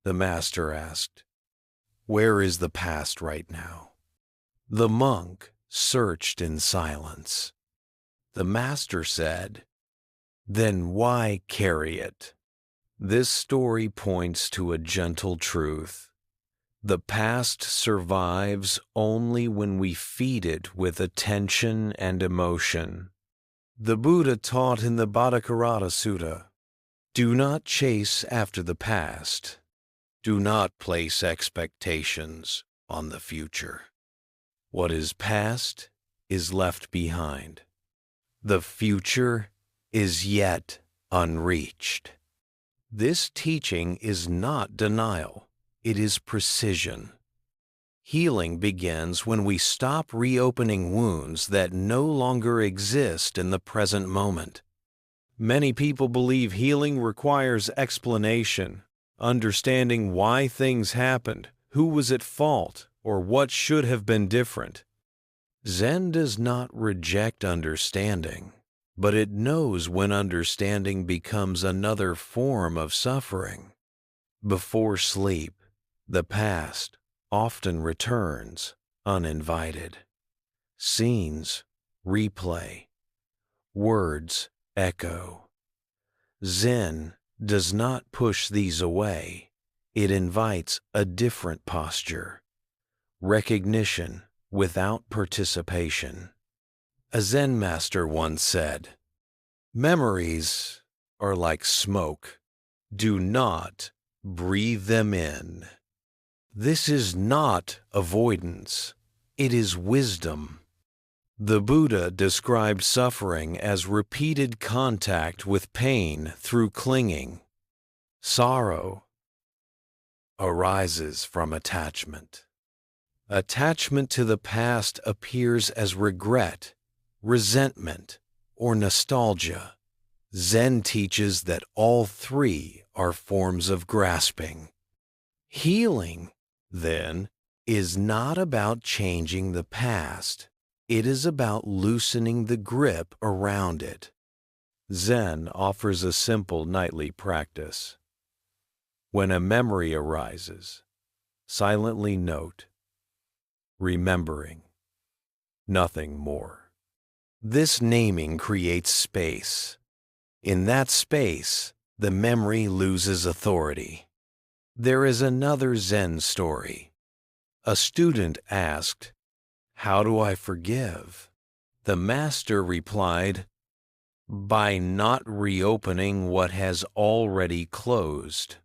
S1: The master asked, "Where is the past right now?" The monk searched in silence. The master said, "Then why carry it?" This story points to a gentle truth. The past survives only when we feed it with attention and emotion. The Buddha taught in the Bhattacharya Sutta, "Do not chase after the past. Do not place expectations on the future. What is past is left behind. The future is yet unreached." This teaching is not denial. It is precision. Healing begins when we stop reopening wounds that no longer exist in the present moment. Many people believe healing requires explanation, understanding why things happened, who was at fault, or what should have been different. Zen does not reject understanding, but it knows when understanding becomes another form of suffering. Before sleep, the past often returns uninvited. Scenes replay. Words echo. Zen does not push these away. It invites a different posture. Recognition without participation. A Zen master once said, "Memories are like smoke. Do not breathe them in." This is not avoidance. It is wisdom. The Buddha described suffering as repeated contact with pain through clinging. Sorrow arises from attachment. Attachment to the past appears as regret, resentment, or nostalgia. Zen teaches that all three are forms of grasping. Healing, then, is not about changing the past. It is about loosening the grip around it. Zen offers a simple nightly practice. When a memory arises, silently note, remembering, nothing more. This naming creates space. In that space, the memory loses authority. There is another Zen story. A student asked, "How do I forgive?" The master replied, "By not reopening what has already closed."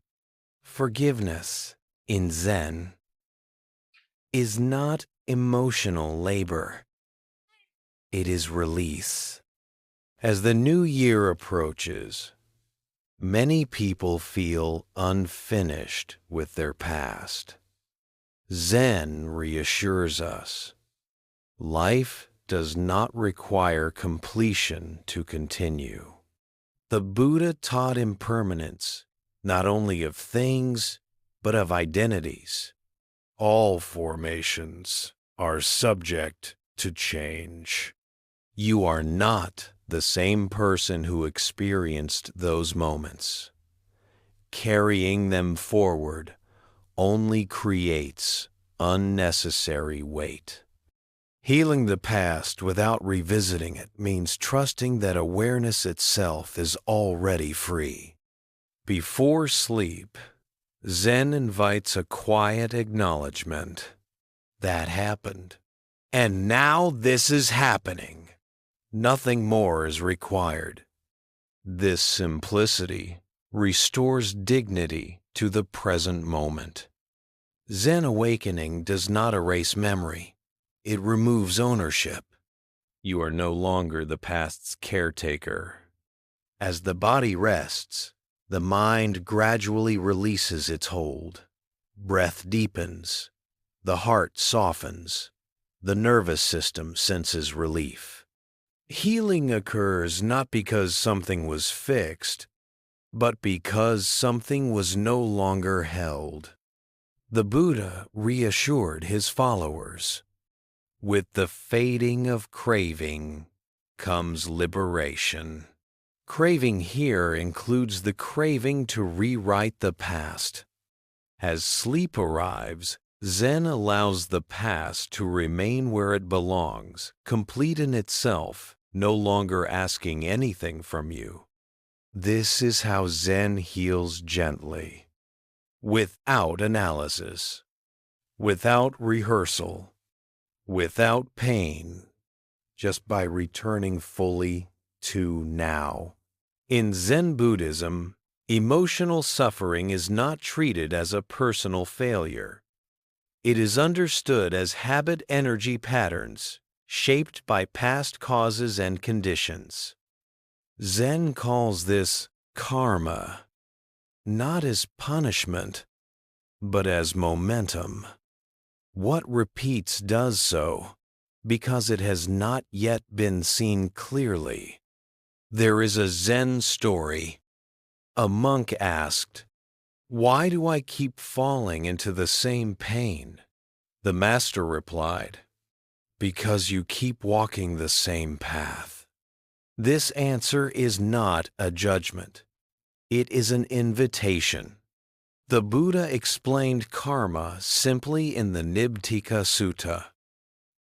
S1: Forgiveness, in Zen, is not emotional labor. It is release. As the new year approaches, many people feel unfinished with their past. Zen reassures us, life does not require completion to continue. The Buddha taught impermanence, not only of things, but of identities. All formations are subject to change. You are not the same person who experienced those moments. Carrying them forward only creates unnecessary weight. Healing the past without revisiting it means trusting that awareness itself is already free. Before sleep, Zen invites a quiet acknowledgement. That happened. And now this is happening. Nothing more is required. This simplicity restores dignity to the present moment. Zen awakening does not erase memory. It removes ownership. You are no longer the past's caretaker. As the body rests, the mind gradually releases its hold. Breath deepens. The heart softens. The nervous system senses relief. Healing occurs not because something was fixed, but because something was no longer held. The Buddha reassured his followers. With the fading of craving comes liberation. Craving here includes the craving to rewrite the past. As sleep arrives, Zen allows the past to remain where it belongs, complete in itself, no longer asking anything from you. This is how Zen heals gently, without analysis, without rehearsal, without pain, just by returning fully to now. In Zen Buddhism, emotional suffering is not treated as a personal failure. It is understood as habit energy patterns shaped by past causes and conditions. Zen calls this karma, not as punishment, but as momentum. What repeats does so because it has not yet been seen clearly. There is a Zen story. A monk asked, "Why do I keep falling into the same pain?" The master replied, "Because you keep walking the same path." This answer is not a judgment. It is an invitation. The Buddha explained karma simply in the Nibtika Sutta.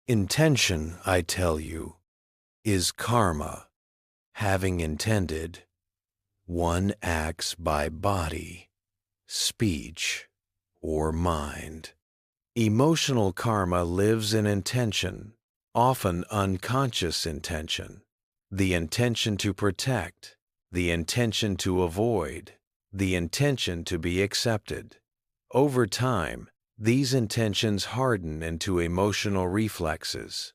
S1: Intention, I tell you, is karma. Having intended, one acts by body, speech, or mind. Emotional karma lives in intention, often unconscious intention. The intention to protect, the intention to avoid, the intention to be accepted. Over time, these intentions harden into emotional reflexes.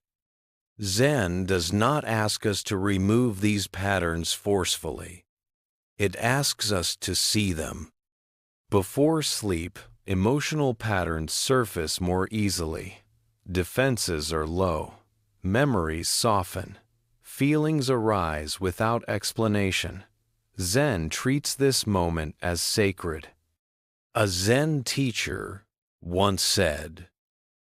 S1: Zen does not ask us to remove these patterns forcefully. It asks us to see them. Before sleep, emotional patterns surface more easily. Defenses are low. Memories soften. Feelings arise without explanation. Zen treats this moment as sacred. A Zen teacher once said,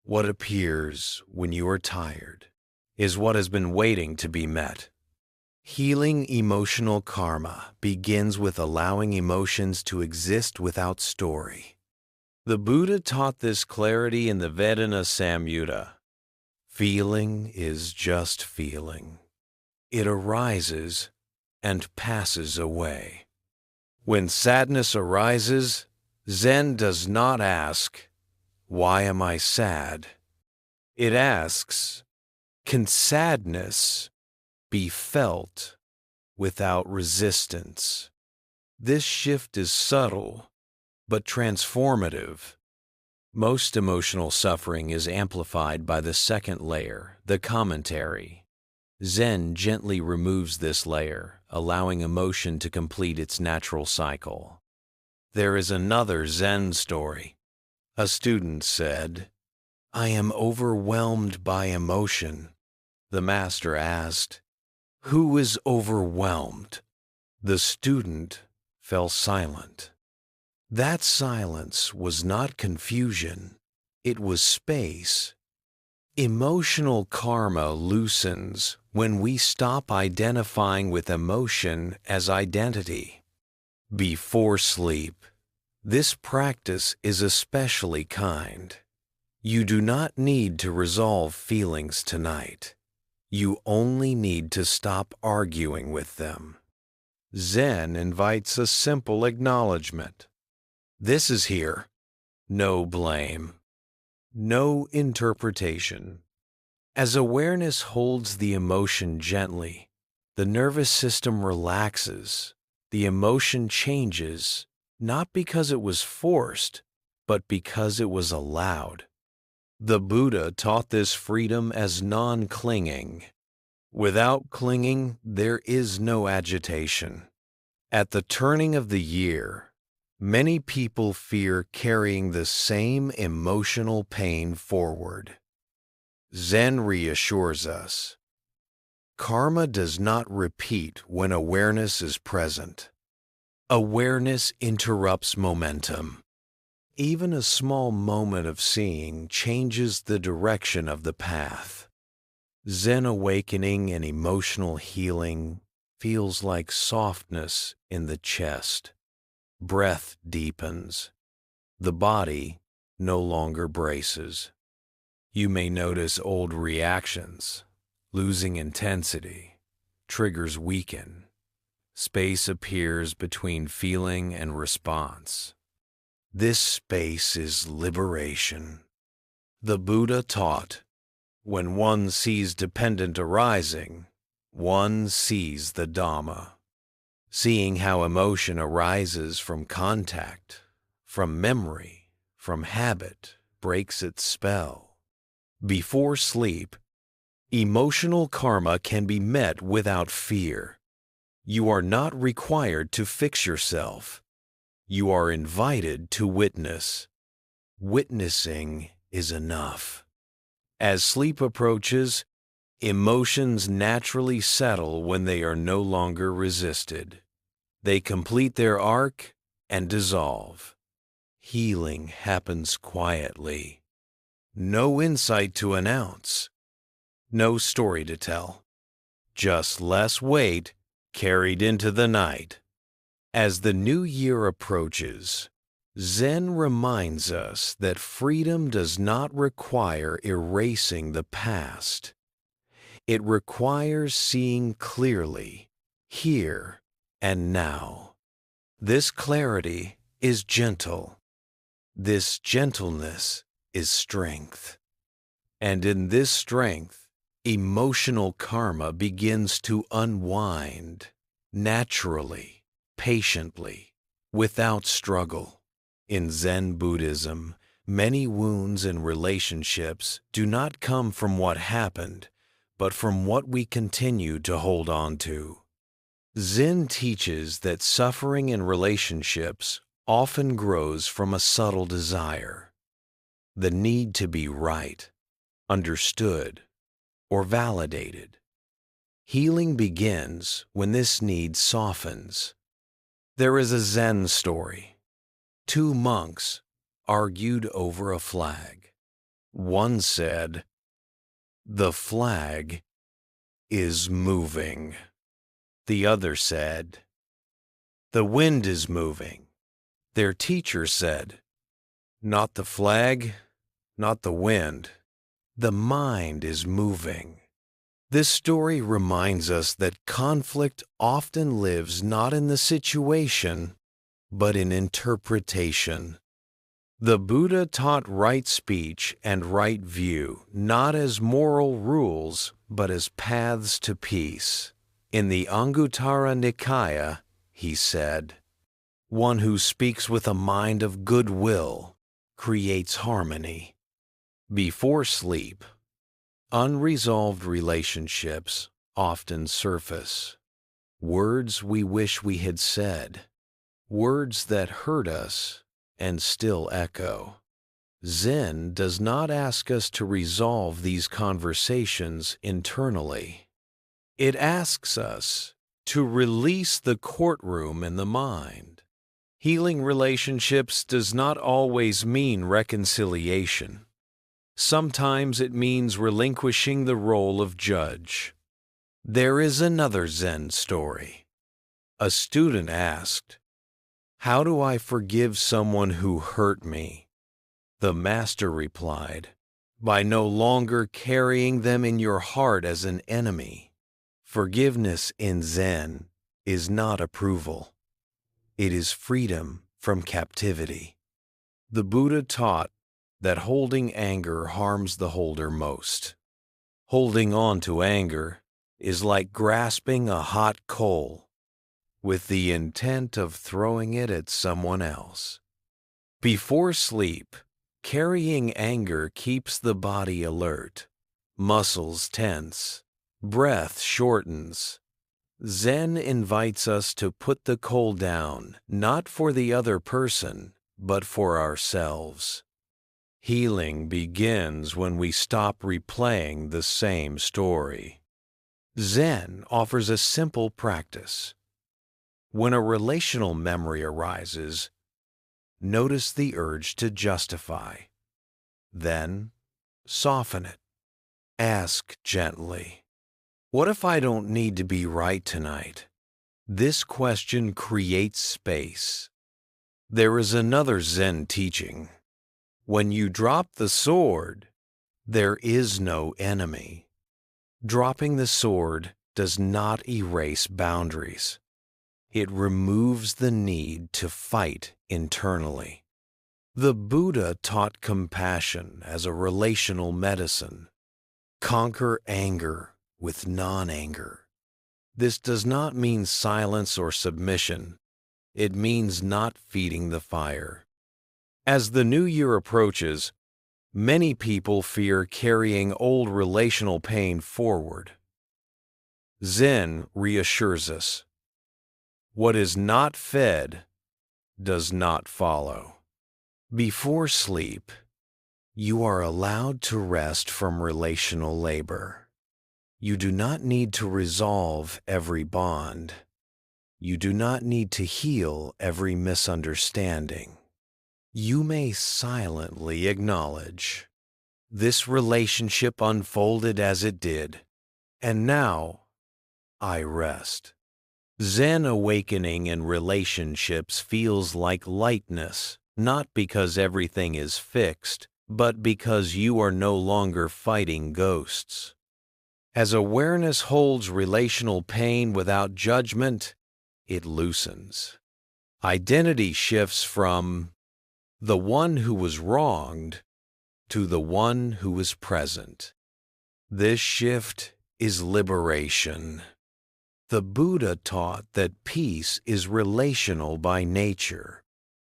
S1: "What appears when you are tired is what has been waiting to be met." Healing emotional karma begins with allowing emotions to exist without story. The Buddha taught this clarity in the Vedana Samyutta. Feeling is just feeling. It arises and passes away. When sadness arises, Zen does not ask, "Why am I sad?" It asks, "Can sadness be felt without resistance?" This shift is subtle, but transformative. Most emotional suffering is amplified by the second layer, the commentary. Zen gently removes this layer, allowing emotion to complete its natural cycle. There is another Zen story. A student said, "I am overwhelmed by emotion." The master asked, "Who is overwhelmed?" The student fell silent. That silence was not confusion, it was space. Emotional karma loosens when we stop identifying with emotion as identity. Before sleep, this practice is especially kind. You do not need to resolve feelings tonight. You only need to stop arguing with them. Zen invites a simple acknowledgement. This is here. No blame. No interpretation. As awareness holds the emotion gently, the nervous system relaxes. The emotion changes, not because it was forced, but because it was allowed. The Buddha taught this freedom as non-clinging. Without clinging, there is no agitation. At the turning of the year, many people fear carrying the same emotional pain forward. Zen reassures us. Karma does not repeat when awareness is present. Awareness interrupts momentum. Even a small moment of seeing changes the direction of the path. Zen awakening and emotional healing feels like softness in the chest. Breath deepens. The body no longer braces. You may notice old reactions, losing intensity, triggers weaken. Space appears between feeling and response. This space is liberation. The Buddha taught, when one sees dependent arising, one sees the Dhamma. Seeing how emotion arises from contact, from memory, from habit, breaks its spell. Before sleep, emotional karma can be met without fear. You are not required to fix yourself. You are invited to witness. Witnessing is enough. As sleep approaches, emotions naturally settle when they are no longer resisted. They complete their arc and dissolve. Healing happens quietly. No insight to announce. No story to tell. Just less weight carried into the night. As the new year approaches, Zen reminds us that freedom does not require erasing the past. It requires seeing clearly, here and now. This clarity is gentle. This gentleness is strength. And in this strength, emotional karma begins to unwind, naturally, patiently, without struggle. In Zen Buddhism, many wounds in relationships do not come from what happened, but from what we continue to hold on to. Zen teaches that suffering in relationships often grows from a subtle desire, the need to be right, understood, or validated. Healing begins when this need softens. There is a Zen story. Two monks argued over a flag. One said, "The flag is moving." The other said, "The wind is moving." Their teacher said, "Not the flag, not the wind. The mind is moving." This story reminds us that conflict often lives not in the situation, but in interpretation. The Buddha taught right speech and right view not as moral rules, but as paths to peace. In the Anguttara Nikaya, he said, "One who speaks with a mind of goodwill creates harmony." Before sleep, unresolved relationships often surface. Words we wish we had said, words that hurt us and still echo. Zen does not ask us to resolve these conversations internally. It asks us to release the courtroom in the mind. Healing relationships does not always mean reconciliation. Sometimes it means relinquishing the role of judge. There is another Zen story. A student asked, "How do I forgive someone who hurt me?" The master replied, "By no longer carrying them in your heart as an enemy." Forgiveness in Zen is not approval. It is freedom from captivity. The Buddha taught that holding anger harms the holder most. Holding on to anger is like grasping a hot coal with the intent of throwing it at someone else. Before sleep, carrying anger keeps the body alert, muscles tense, breath shortens. Zen invites us to put the coal down, not for the other person, but for ourselves. Healing begins when we stop replaying the same story. Zen offers a simple practice. When a relational memory arises, notice the urge to justify. Then, soften it. Ask gently, "What if I don't need to be right tonight?" This question creates space. There is another Zen teaching. When you drop the sword, there is no enemy. Dropping the sword does not erase boundaries. It removes the need to fight internally. The Buddha taught compassion as a relational medicine. Conquer anger with non-anger. This does not mean silence or submission. It means not feeding the fire. As the new year approaches, many people fear carrying old relational pain forward. Zen reassures us. What is not fed does not follow. Before sleep, you are allowed to rest from relational labor. You do not need to resolve every bond. You do not need to heal every misunderstanding. You may silently acknowledge, this relationship unfolded as it did, and now I rest. Zen awakening in relationships feels like lightness, not because everything is fixed, but because you are no longer fighting ghosts. As awareness holds relational pain without judgment, it loosens. Identity shifts from the one who was wronged to the one who is present. This shift is liberation. The Buddha taught that peace is relational by nature.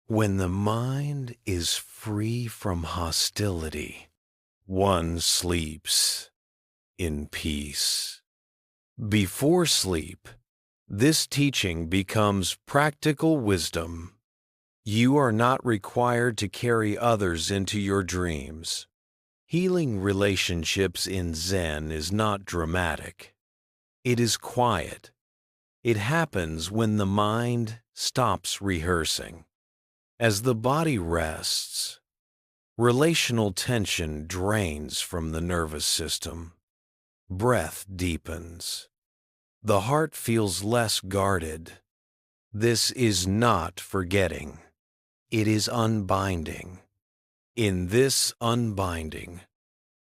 S1: When the mind is free from hostility, one sleeps in peace. Before sleep, this teaching becomes practical wisdom. You are not required to carry others into your dreams. Healing relationships in Zen is not dramatic. It is quiet. It happens when the mind stops rehearsing. As the body rests, relational tension drains from the nervous system. Breath deepens. The heart feels less guarded. This is not forgetting. It is unbinding. In this unbinding,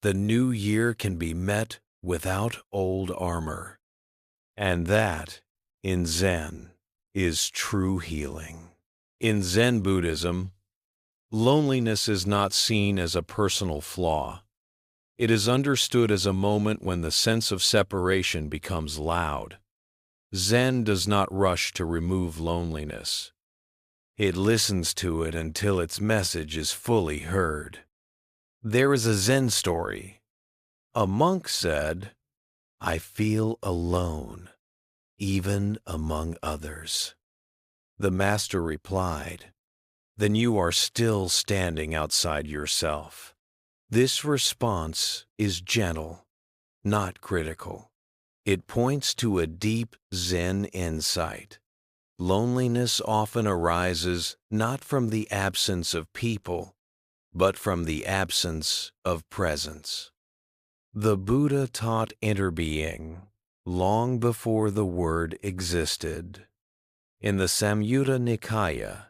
S1: the new year can be met without old armor. And that, in Zen, is true healing. In Zen Buddhism, loneliness is not seen as a personal flaw. It is understood as a moment when the sense of separation becomes loud. Zen does not rush to remove loneliness. It listens to it until its message is fully heard. There is a Zen story. A monk said, "I feel alone, even among others." The master replied, "Then you are still standing outside yourself." This response is gentle, not critical. It points to a deep Zen insight. Loneliness often arises not from the absence of people, but from the absence of presence. The Buddha taught interbeing long before the word existed. In the Samyutta Nikaya,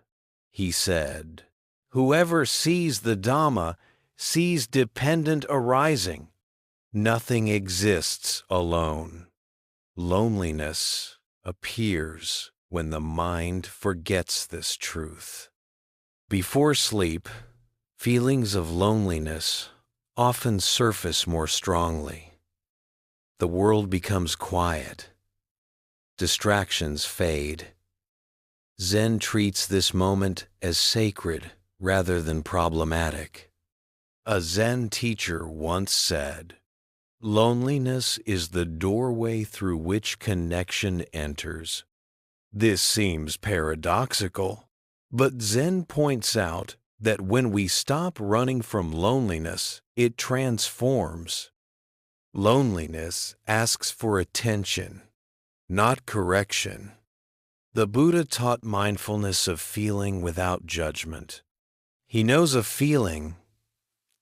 S1: he said, "Whoever sees the Dhamma sees dependent arising. Nothing exists alone." Loneliness, appears when the mind forgets this truth. Before sleep, feelings of loneliness often surface more strongly. The world becomes quiet. Distractions fade. Zen treats this moment as sacred rather than problematic. A Zen teacher once said, "Loneliness is the doorway through which connection enters." This seems paradoxical, but Zen points out that when we stop running from loneliness, it transforms. Loneliness asks for attention, not correction. The Buddha taught mindfulness of feeling without judgment. He knows a feeling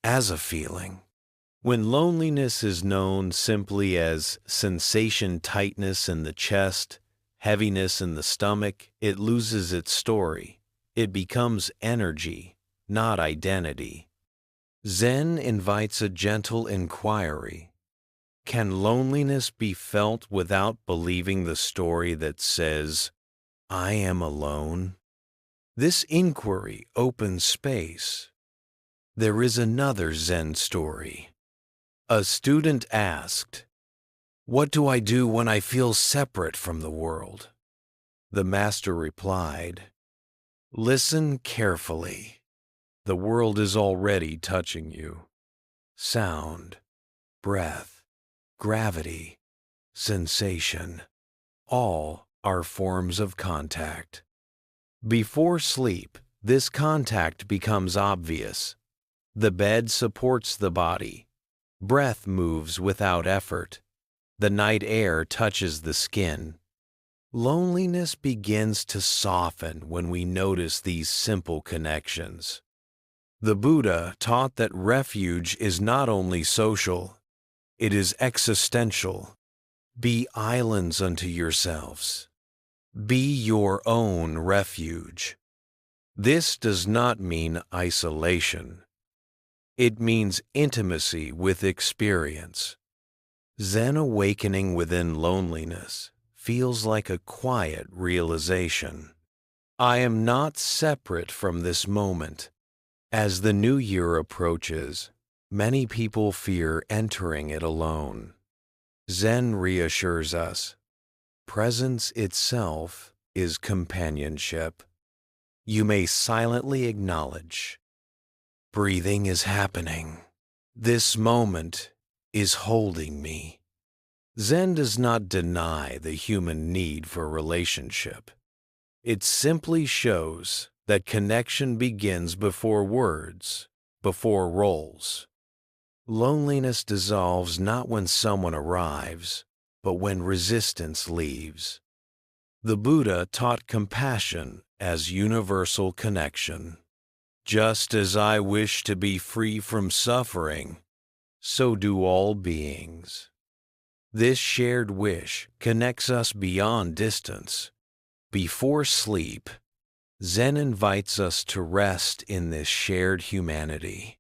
S1: as a feeling. When loneliness is known simply as sensation tightness in the chest, heaviness in the stomach, it loses its story. It becomes energy, not identity. Zen invites a gentle inquiry. Can loneliness be felt without believing the story that says, "I am alone"? This inquiry opens space. There is another Zen story. A student asked, "What do I do when I feel separate from the world?" The master replied, "Listen carefully. The world is already touching you. Sound, breath, gravity, sensation, all are forms of contact. Before sleep, this contact becomes obvious. The bed supports the body. Breath moves without effort. The night air touches the skin. Loneliness begins to soften when we notice these simple connections. The Buddha taught that refuge is not only social, it is existential. Be islands unto yourselves. Be your own refuge. This does not mean isolation. It means intimacy with experience. Zen awakening within loneliness feels like a quiet realization. I am not separate from this moment. As the new year approaches, many people fear entering it alone. Zen reassures us, presence itself is companionship. You may silently acknowledge, breathing is happening. This moment is holding me. Zen does not deny the human need for relationship. It simply shows that connection begins before words, before roles. Loneliness dissolves not when someone arrives, but when resistance leaves. The Buddha taught compassion as universal connection. Just as I wish to be free from suffering, so do all beings. This shared wish connects us beyond distance. Before sleep, Zen invites us to rest in this shared humanity.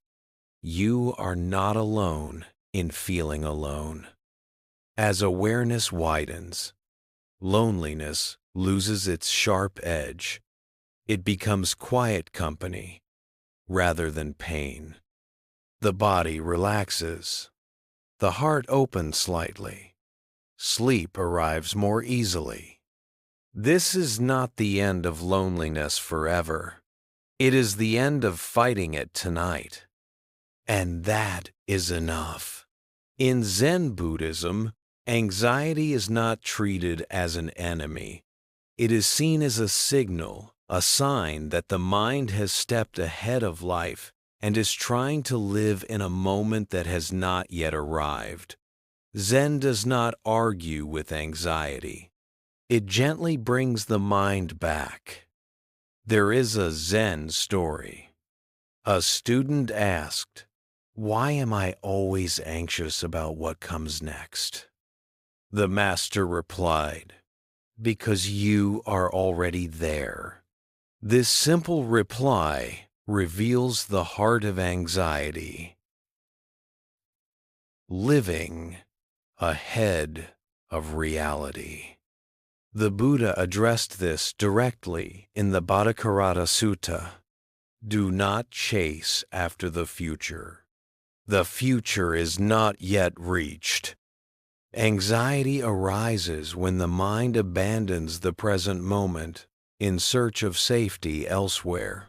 S1: You are not alone in feeling alone. As awareness widens, loneliness loses its sharp edge. It becomes quiet company rather than pain. The body relaxes. The heart opens slightly. Sleep arrives more easily. This is not the end of loneliness forever. It is the end of fighting it tonight. And that is enough. In Zen Buddhism, anxiety is not treated as an enemy. It is seen as a signal, a sign that the mind has stepped ahead of life and is trying to live in a moment that has not yet arrived. Zen does not argue with anxiety. It gently brings the mind back. There is a Zen story. A student asked, "Why am I always anxious about what comes next?" The master replied, "Because you are already there." This simple reply reveals the heart of anxiety. Living ahead of reality. The Buddha addressed this directly in the Bhattacharya Sutta. Do not chase after the future. The future is not yet reached. Anxiety arises when the mind abandons the present moment in search of safety elsewhere.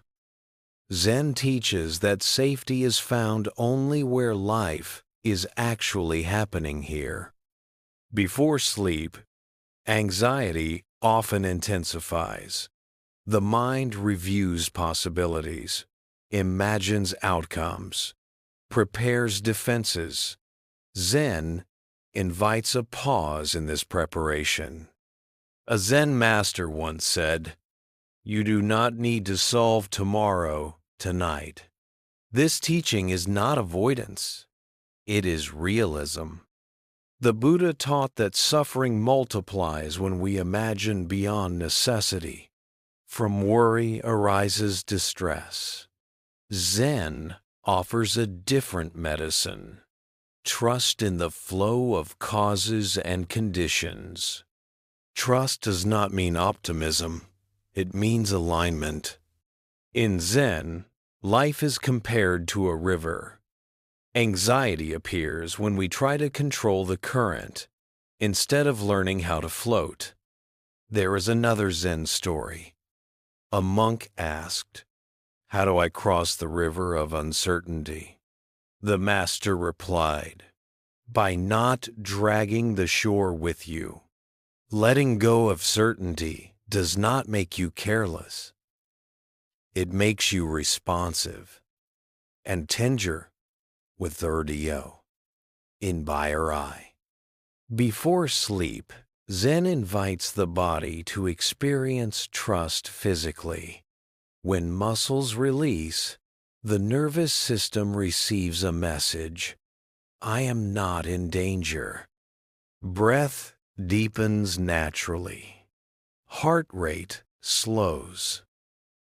S1: Zen teaches that safety is found only where life is actually happening here. Before sleep, anxiety often intensifies. The mind reviews possibilities, imagines outcomes, prepares defenses. Zen invites a pause in this preparation. A Zen master once said, "You do not need to solve tomorrow tonight." This teaching is not avoidance. It is realism. The Buddha taught that suffering multiplies when we imagine beyond necessity. From worry arises distress. Zen offers a different medicine. Trust in the flow of causes and conditions. Trust does not mean optimism. It means alignment. In Zen, life is compared to a river. Anxiety appears when we try to control the current instead of learning how to float. There is another Zen story. A monk asked, "How do I cross the river of uncertainty?" The master replied, "By not dragging the shore with you." Letting go of certainty does not make you careless. It makes you responsive. And tender with third eo in Bayer eye. Before sleep, Zen invites the body to experience trust physically. When muscles release, the nervous system receives a message: I am not in danger. Breath deepens naturally. Heart rate slows.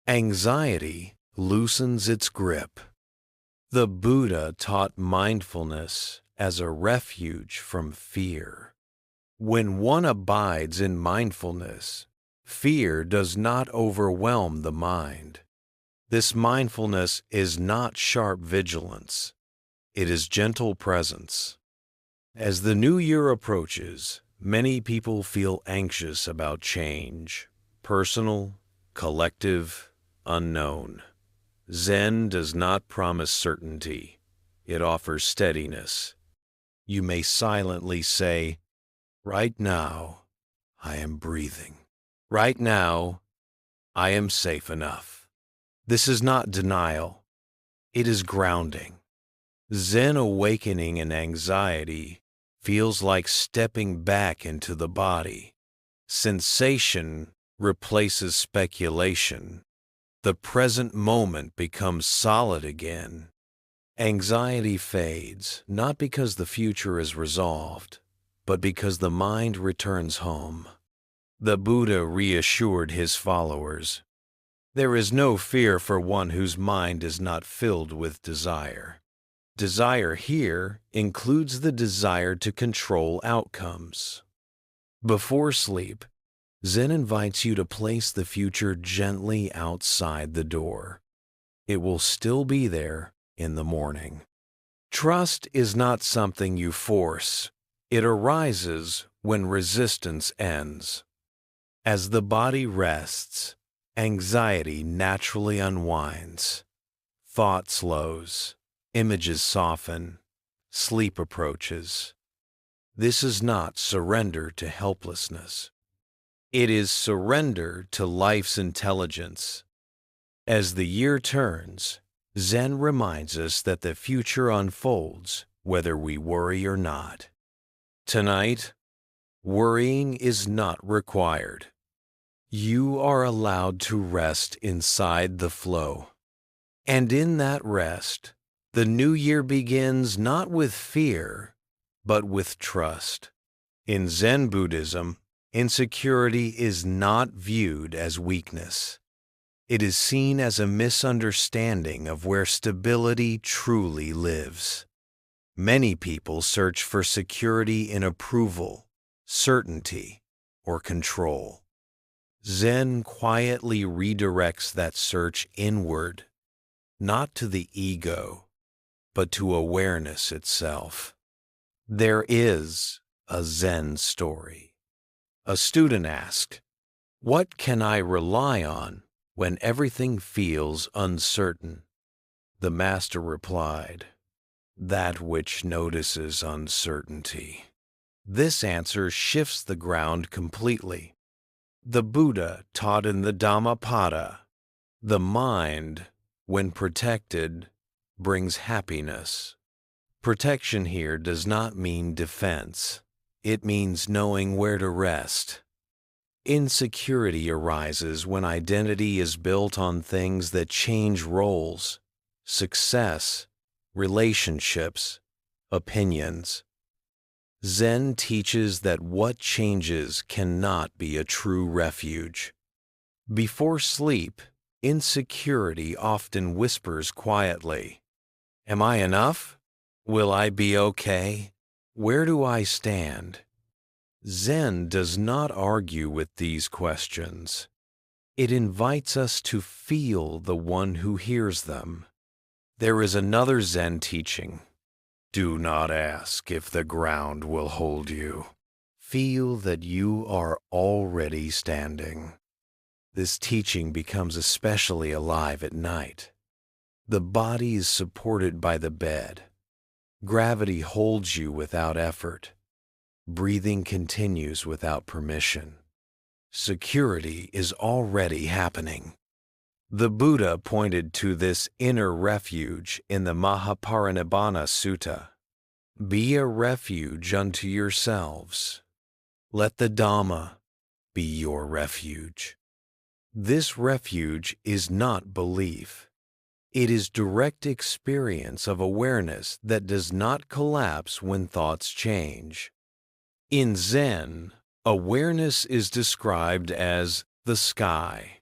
S1: Anxiety loosens its grip. The Buddha taught mindfulness as a refuge from fear. When one abides in mindfulness, fear does not overwhelm the mind. This mindfulness is not sharp vigilance. It is gentle presence. As the new year approaches, many people feel anxious about change, personal, collective, unknown. Zen does not promise certainty. It offers steadiness. You may silently say, "Right now, I am breathing. Right now, I am safe enough." This is not denial. It is grounding. Zen awakening in anxiety feels like stepping back into the body. Sensation replaces speculation. The present moment becomes solid again. Anxiety fades, not because the future is resolved, but because the mind returns home. The Buddha reassured his followers, "There is no fear for one whose mind is not filled with desire." Desire here includes the desire to control outcomes. Before sleep, Zen invites you to place the future gently outside the door. It will still be there in the morning. Trust is not something you force. It arises when resistance ends. As the body rests, anxiety naturally unwinds. Thought slows. Images soften. Sleep approaches. This is not surrender to helplessness. It is surrender to life's intelligence. As the year turns, Zen reminds us that the future unfolds whether we worry or not. Tonight, worrying is not required. You are allowed to rest inside the flow. And in that rest, the new year begins not with fear, but with trust. In Zen Buddhism, insecurity is not viewed as weakness. It is seen as a misunderstanding of where stability truly lives. Many people search for security in approval, certainty, or control. Zen quietly redirects that search inward, not to the ego, but to awareness itself. There is a Zen story. A student asked, "What can I rely on when everything feels uncertain?" The master replied, "That which notices uncertainty." This answer shifts the ground completely. The Buddha taught in the Dhammapada, the mind, when protected, brings happiness. Protection here does not mean defense. It means knowing where to rest. Insecurity arises when identity is built on things that change roles, success, relationships, opinions. Zen teaches that what changes cannot be a true refuge. Before sleep, insecurity often whispers quietly, "Am I enough? Will I be okay? Where do I stand?" Zen does not argue with these questions. It invites us to feel the one who hears them. There is another Zen teaching. Do not ask if the ground will hold you. Feel that you are already standing. This teaching becomes especially alive at night. The body is supported by the bed. Gravity holds you without effort. Breathing continues without permission. Security is already happening. The Buddha pointed to this inner refuge in the Mahaparinibbana Sutta. Be a refuge unto yourselves. Let the Dhamma be your refuge. This refuge is not belief. It is direct experience of awareness that does not collapse when thoughts change. In Zen, awareness is described as the sky.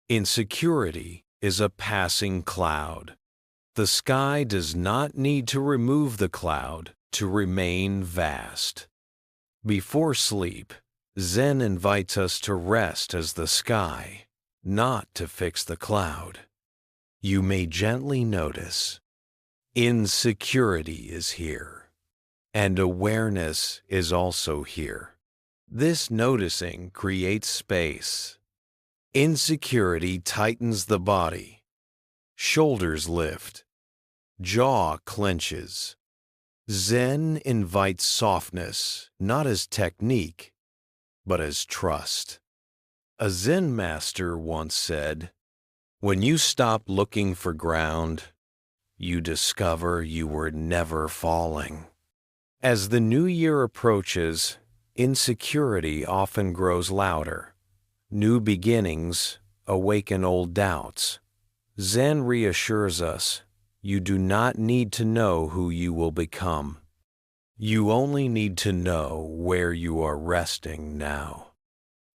S1: Insecurity is a passing cloud. The sky does not need to remove the cloud to remain vast. Before sleep, Zen invites us to rest as the sky, not to fix the cloud. You may gently notice, insecurity is here, and awareness is also here. This noticing creates space. Insecurity tightens the body. Shoulders lift. Jaw clenches. Zen invites softness, not as technique, but as trust. A Zen master once said, "When you stop looking for ground, you discover you were never falling." As the new year approaches, insecurity often grows louder. New beginnings awaken old doubts. Zen reassures us, you do not need to know who you will become. You only need to know where you are resting now.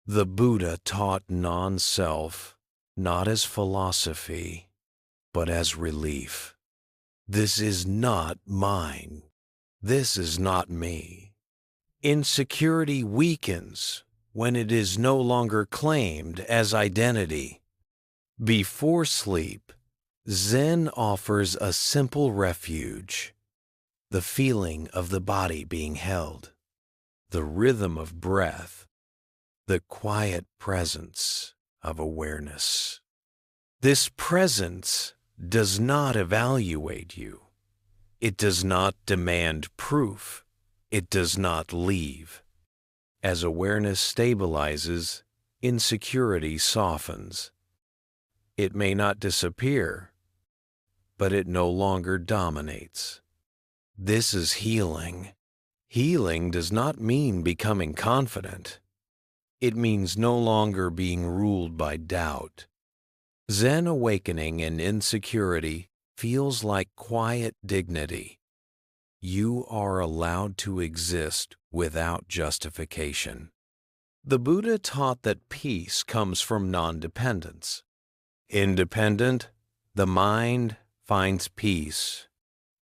S1: The Buddha taught non-self, not as philosophy, but as relief. This is not mine. This is not me. Insecurity weakens when it is no longer claimed as identity. Before sleep, Zen offers a simple refuge, the feeling of the body being held, the rhythm of breath, the quiet presence of awareness. This presence does not evaluate you. It does not demand proof. It does not leave. As awareness stabilizes, insecurity softens. It may not disappear, but it no longer dominates. This is healing. Healing does not mean becoming confident. It means no longer being ruled by doubt. Zen awakening in insecurity feels like quiet dignity. You are allowed to exist without justification. The Buddha taught that peace comes from non-dependence. Independent, the mind finds peace.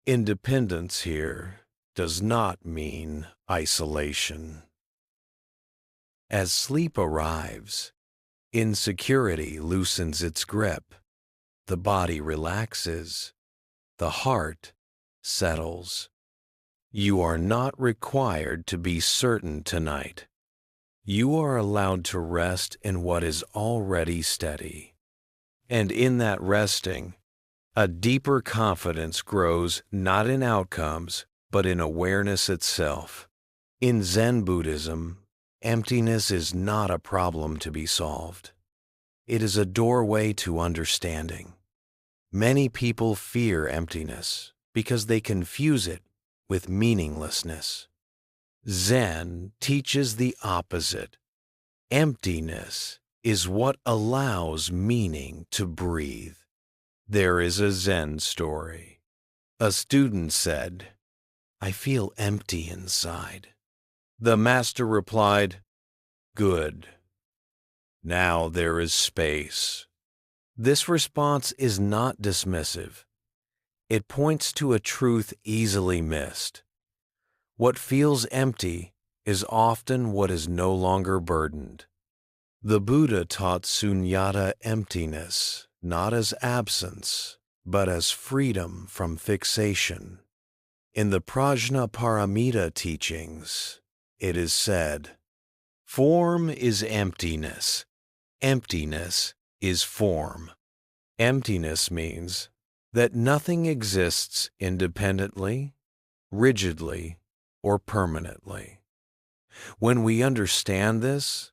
S1: Independence here does not mean isolation. As sleep arrives, insecurity loosens its grip, the body relaxes, the heart settles. You are not required to be certain tonight. You are allowed to rest in what is already steady. And in that resting, a deeper confidence grows not in outcomes, but in awareness itself. In Zen Buddhism, emptiness is not a problem to be solved. It is a doorway to understanding. Many people fear emptiness because they confuse it with meaninglessness. Zen teaches the opposite. Emptiness is what allows meaning to breathe. There is a Zen story. A student said, "I feel empty inside." The master replied, "Good. Now there is space." This response is not dismissive. It points to a truth easily missed. What feels empty is often what is no longer burdened. The Buddha taught sunyata emptiness, not as absence, but as freedom from fixation. In the Prajnaparamita teachings, it is said, "Form is emptiness. Emptiness is form." Emptiness means that nothing exists independently, rigidly, or permanently. When we understand this,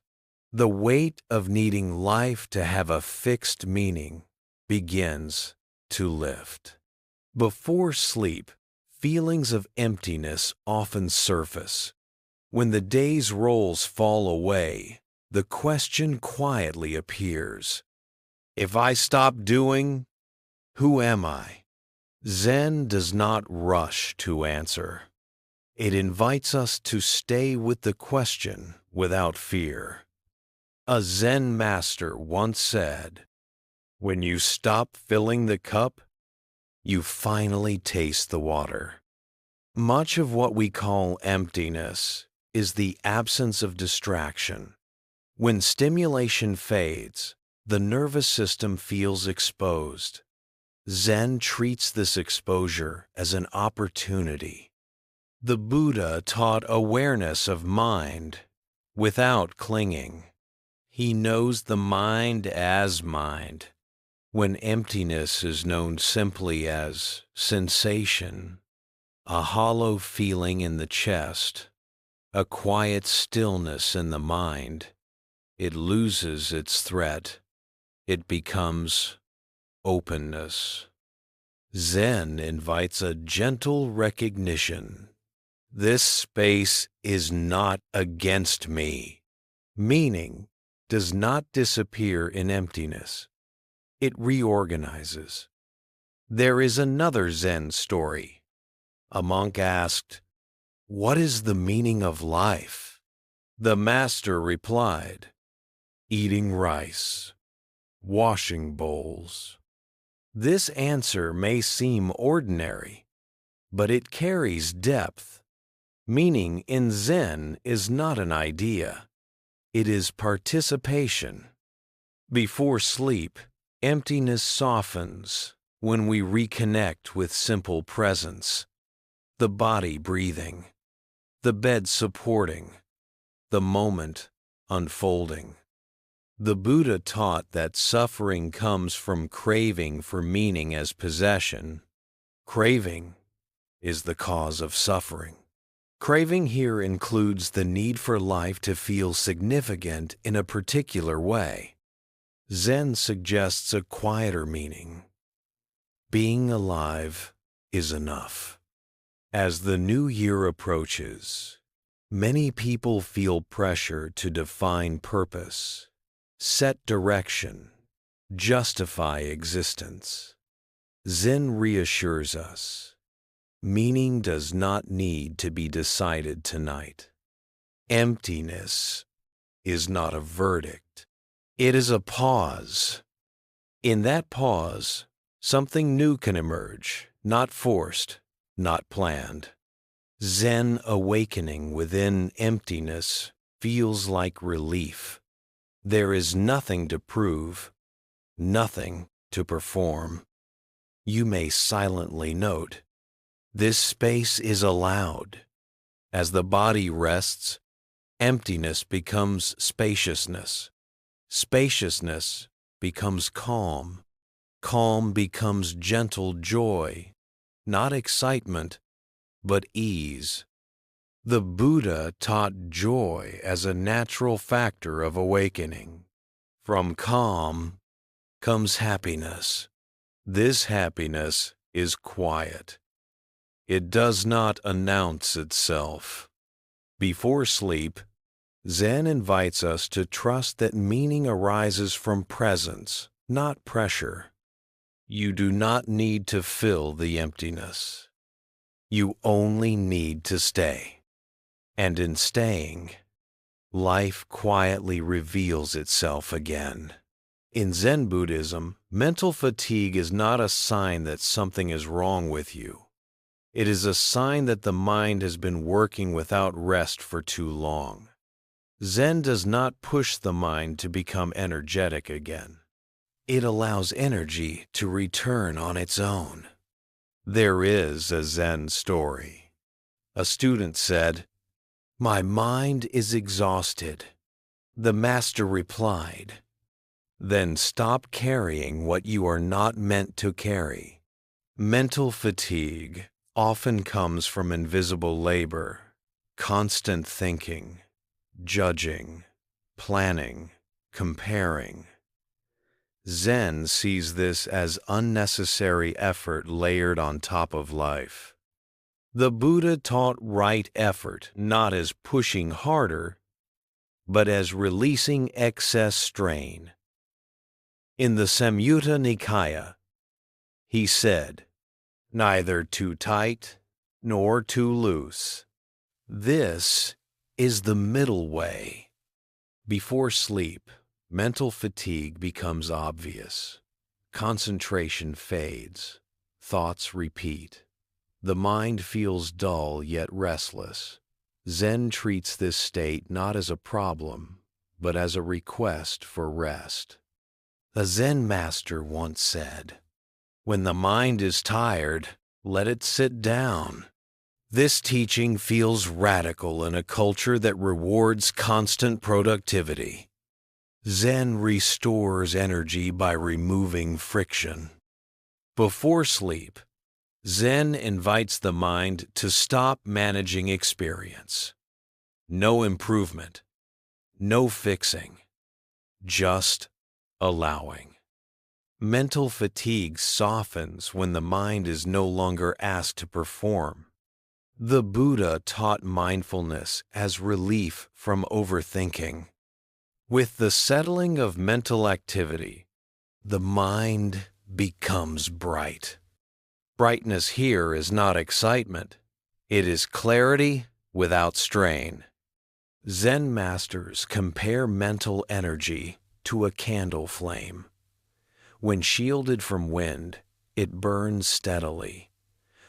S1: the weight of needing life to have a fixed meaning begins to lift. Before sleep, feelings of emptiness often surface. When the day's roles fall away, the question quietly appears, if I stop doing, who am I? Zen does not rush to answer. It invites us to stay with the question without fear. A Zen master once said, "When you stop filling the cup, you finally taste the water." Much of what we call emptiness is the absence of distraction. When stimulation fades, the nervous system feels exposed. Zen treats this exposure as an opportunity. The Buddha taught awareness of mind without clinging. He knows the mind as mind. When emptiness is known simply as sensation, a hollow feeling in the chest, a quiet stillness in the mind, it loses its threat. It becomes openness. Zen invites a gentle recognition. This space is not against me. Meaning does not disappear in emptiness. It reorganizes. There is another Zen story. A monk asked, "What is the meaning of life?" The master replied, "Eating rice, washing bowls." This answer may seem ordinary, but it carries depth. Meaning in Zen is not an idea. It is participation. Before sleep, emptiness softens when we reconnect with simple presence. The body breathing, the bed supporting, the moment unfolding. The Buddha taught that suffering comes from craving for meaning as possession. Craving is the cause of suffering. Craving here includes the need for life to feel significant in a particular way. Zen suggests a quieter meaning. Being alive is enough. As the new year approaches, many people feel pressure to define purpose, set direction, justify existence. Zen reassures us, meaning does not need to be decided tonight. Emptiness is not a verdict. It is a pause. In that pause, something new can emerge, not forced, not planned. Zen awakening within emptiness feels like relief. There is nothing to prove, nothing to perform. You may silently note, this space is allowed. As the body rests, emptiness becomes spaciousness. Spaciousness becomes calm. Calm becomes gentle joy, not excitement, but ease. The Buddha taught joy as a natural factor of awakening. From calm comes happiness. This happiness is quiet. It does not announce itself. Before sleep, Zen invites us to trust that meaning arises from presence, not pressure. You do not need to fill the emptiness. You only need to stay. And in staying, life quietly reveals itself again. In Zen Buddhism, mental fatigue is not a sign that something is wrong with you. It is a sign that the mind has been working without rest for too long. Zen does not push the mind to become energetic again. It allows energy to return on its own. There is a Zen story. A student said, "My mind is exhausted." The master replied, "Then stop carrying what you are not meant to carry." Mental fatigue often comes from invisible labor, constant thinking, judging, planning, comparing. Zen sees this as unnecessary effort layered on top of life. The Buddha taught right effort not as pushing harder, but as releasing excess strain. In the Samyutta Nikaya, he said, "Neither too tight nor too loose. This is the middle way." Before sleep, mental fatigue becomes obvious. Concentration fades. Thoughts repeat. The mind feels dull yet restless. Zen treats this state not as a problem, but as a request for rest. A Zen master once said, "When the mind is tired, let it sit down." This teaching feels radical in a culture that rewards constant productivity. Zen restores energy by removing friction. Before sleep, Zen invites the mind to stop managing experience. No improvement, no fixing, just allowing. Mental fatigue softens when the mind is no longer asked to perform. The Buddha taught mindfulness as relief from overthinking. With the settling of mental activity, the mind becomes bright. Brightness here is not excitement. It is clarity without strain. Zen masters compare mental energy to a candle flame. When shielded from wind, it burns steadily.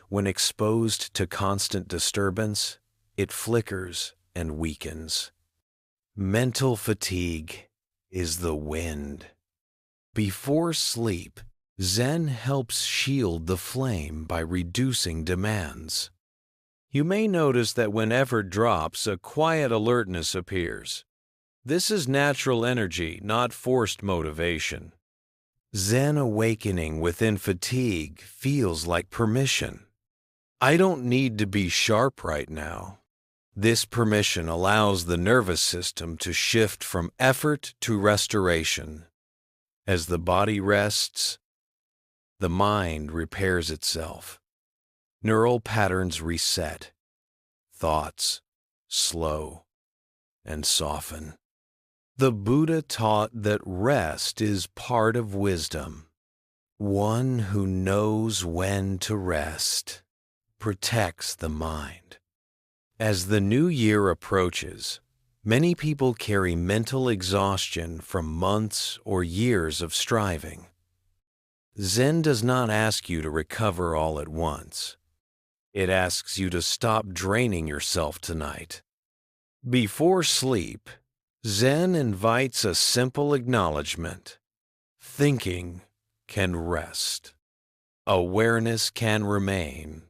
S1: When exposed to constant disturbance, it flickers and weakens. Mental fatigue is the wind. Before sleep, Zen helps shield the flame by reducing demands. You may notice that when effort drops, a quiet alertness appears. This is natural energy, not forced motivation. Zen awakening within fatigue feels like permission. I don't need to be sharp right now. This permission allows the nervous system to shift from effort to restoration. As the body rests, the mind repairs itself. Neural patterns reset. Thoughts slow and soften. The Buddha taught that rest is part of wisdom. One who knows when to rest protects the mind. As the new year approaches, many people carry mental exhaustion from months or years of striving. Zen does not ask you to recover all at once. It asks you to stop draining yourself tonight. Before sleep, Zen invites a simple acknowledgement. Thinking can rest. Awareness can remain.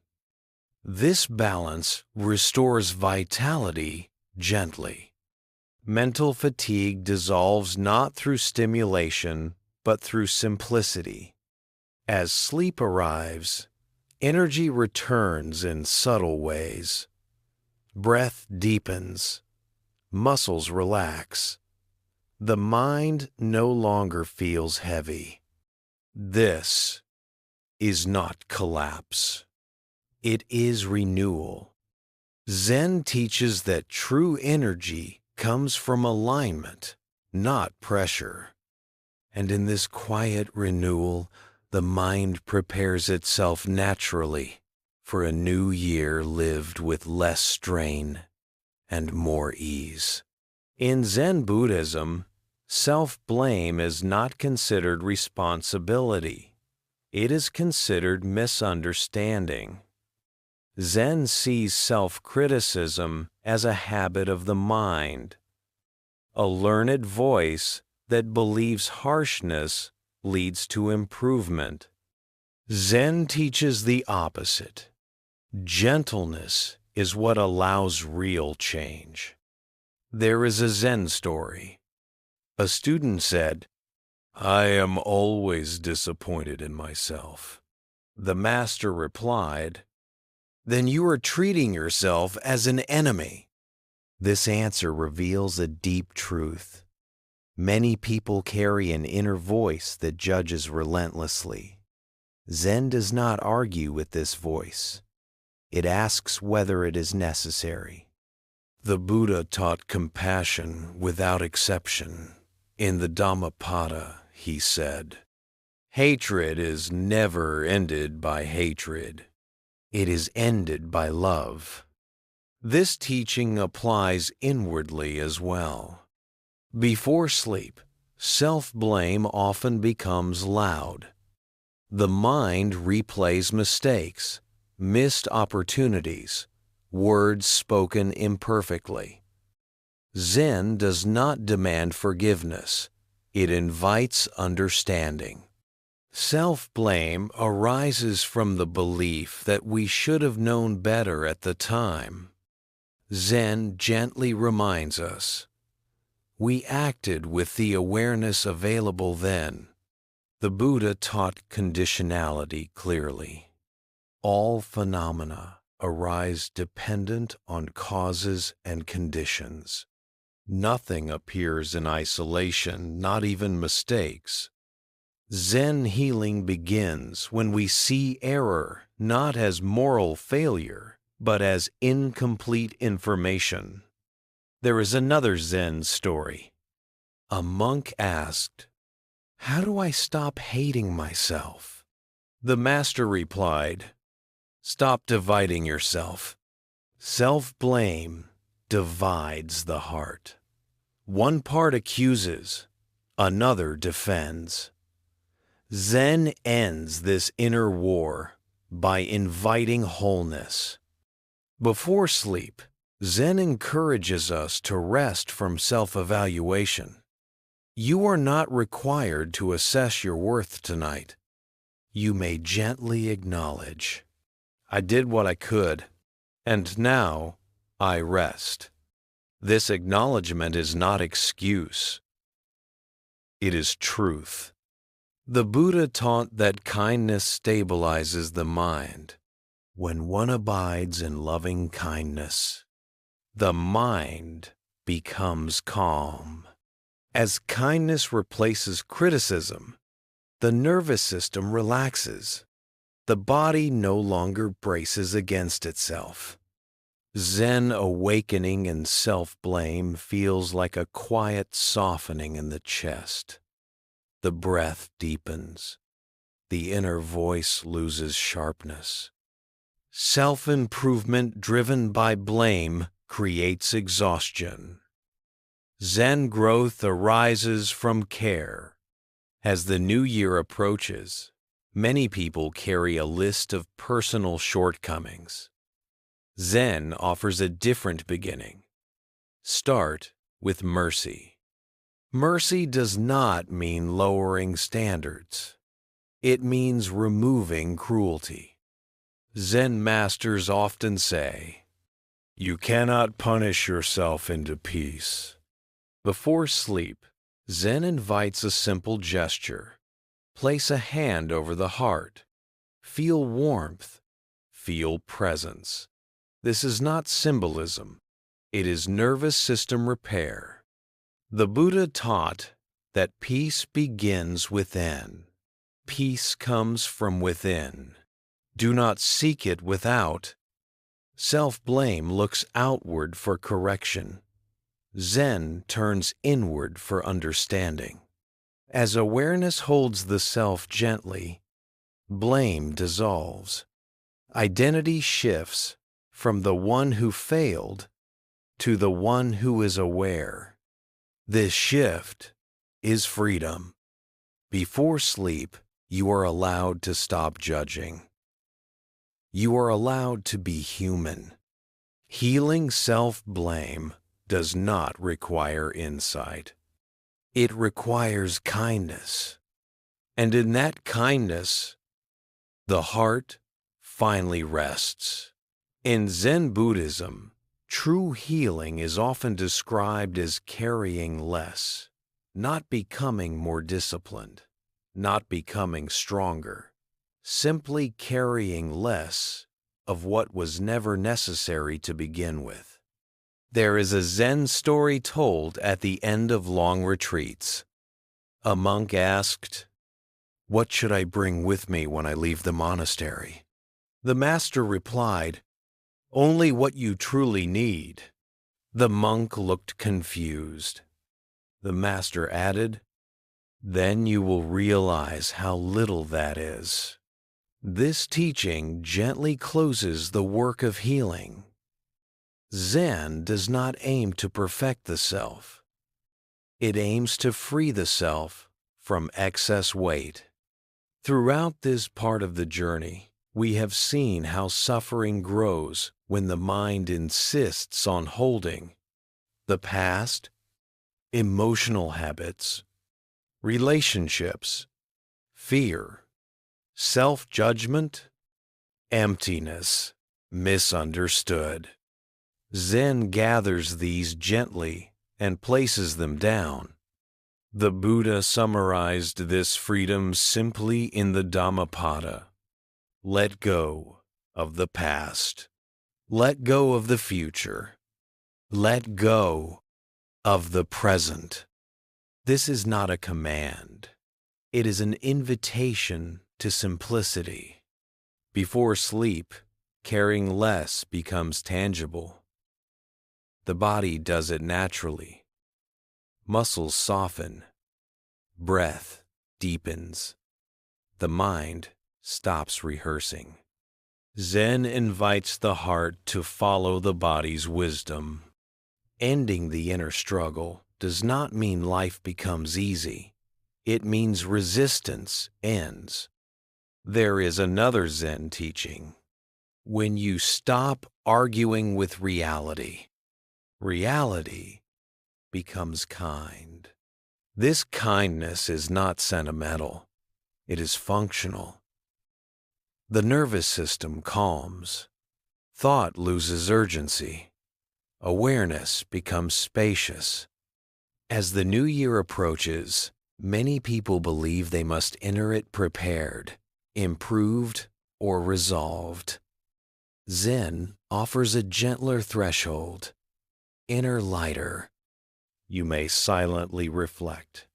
S1: This balance restores vitality gently. Mental fatigue dissolves not through stimulation, but through simplicity. As sleep arrives, energy returns in subtle ways. Breath deepens, muscles relax. The mind no longer feels heavy. This is not collapse. It is renewal. Zen teaches that true energy comes from alignment, not pressure. And in this quiet renewal, the mind prepares itself naturally for a new year lived with less strain and more ease. In Zen Buddhism, self-blame is not considered responsibility. It is considered misunderstanding. Zen sees self-criticism as a habit of the mind, a learned voice that believes harshness leads to improvement. Zen teaches the opposite. Gentleness is what allows real change. There is a Zen story. A student said, "I am always disappointed in myself." The master replied, "Then you are treating yourself as an enemy." This answer reveals a deep truth. Many people carry an inner voice that judges relentlessly. Zen does not argue with this voice. It asks whether it is necessary. The Buddha taught compassion without exception. In the Dhammapada, he said, "Hatred is never ended by hatred. It is ended by love." This teaching applies inwardly as well. Before sleep, self-blame often becomes loud. The mind replays mistakes, missed opportunities, words spoken imperfectly. Zen does not demand forgiveness. It invites understanding. Self-blame arises from the belief that we should have known better at the time. Zen gently reminds us, we acted with the awareness available then. The Buddha taught conditionality clearly. All phenomena arise dependent on causes and conditions. Nothing appears in isolation, not even mistakes. Zen healing begins when we see error not as moral failure, but as incomplete information. There is another Zen story. A monk asked, "How do I stop hating myself?" The master replied, "Stop dividing yourself. Self-blame divides the heart. One part accuses, another defends. Zen ends this inner war by inviting wholeness. Before sleep, Zen encourages us to rest from self-evaluation. You are not required to assess your worth tonight. You may gently acknowledge, "I did what I could, and now I rest." This acknowledgement is not excuse. It is truth. The Buddha taught that kindness stabilizes the mind. When one abides in loving kindness, the mind becomes calm. As kindness replaces criticism, the nervous system relaxes. The body no longer braces against itself. Zen awakening in self-blame feels like a quiet softening in the chest. The breath deepens. The inner voice loses sharpness. Self-improvement driven by blame creates exhaustion. Zen growth arises from care. As the new year approaches, many people carry a list of personal shortcomings. Zen offers a different beginning. Start with mercy. Mercy does not mean lowering standards. It means removing cruelty. Zen masters often say, "You cannot punish yourself into peace." Before sleep, Zen invites a simple gesture. Place a hand over the heart. Feel warmth. Feel presence. This is not symbolism. It is nervous system repair. The Buddha taught that peace begins within. Peace comes from within. Do not seek it without. Self-blame looks outward for correction. Zen turns inward for understanding. As awareness holds the self gently, blame dissolves. Identity shifts from the one who failed to the one who is aware. This shift is freedom. Before sleep, you are allowed to stop judging. You are allowed to be human. Healing self-blame does not require insight. It requires kindness. And in that kindness, the heart finally rests. In Zen Buddhism, true healing is often described as carrying less, not becoming more disciplined, not becoming stronger, simply carrying less of what was never necessary to begin with. There is a Zen story told at the end of long retreats. A monk asked, "What should I bring with me when I leave the monastery?" The master replied, "Only what you truly need." The monk looked confused. The master added, "Then you will realize how little that is." This teaching gently closes the work of healing. Zen does not aim to perfect the self. It aims to free the self from excess weight. Throughout this part of the journey, we have seen how suffering grows when the mind insists on holding the past, emotional habits, relationships, fear, self-judgment, emptiness, misunderstood. Zen gathers these gently and places them down. The Buddha summarized this freedom simply in the Dhammapada. Let go of the past. Let go of the future. Let go of the present. This is not a command. It is an invitation to simplicity. Before sleep, caring less becomes tangible. The body does it naturally. Muscles soften. Breath deepens. The mind stops rehearsing. Zen invites the heart to follow the body's wisdom. Ending the inner struggle does not mean life becomes easy. It means resistance ends. There is another Zen teaching. When you stop arguing with reality, reality becomes kind. This kindness is not sentimental. It is functional. The nervous system calms. Thought loses urgency. Awareness becomes spacious. As the new year approaches, many people believe they must enter it prepared, improved, or resolved. Zen offers a gentler threshold. Inner lighter. You may silently reflect.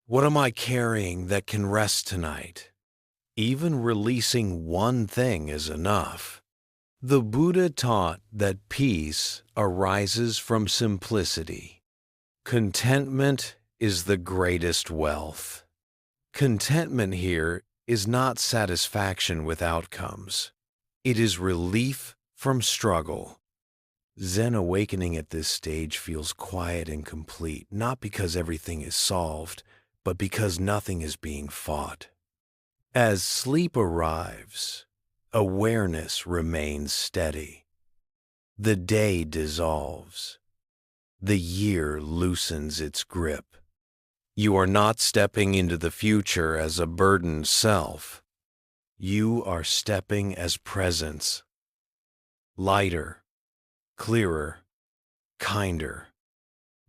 S1: What am I carrying that can rest tonight? Even releasing one thing is enough. The Buddha taught that peace arises from simplicity. Contentment is the greatest wealth. Contentment here is not satisfaction with outcomes. It is relief from struggle. Zen awakening at this stage feels quiet and complete, not because everything is solved, but because nothing is being fought. As sleep arrives, awareness remains steady. The day dissolves. the year loosens its grip. You are not stepping into the future as a burdened self. You are stepping as presence, lighter, clearer, kinder.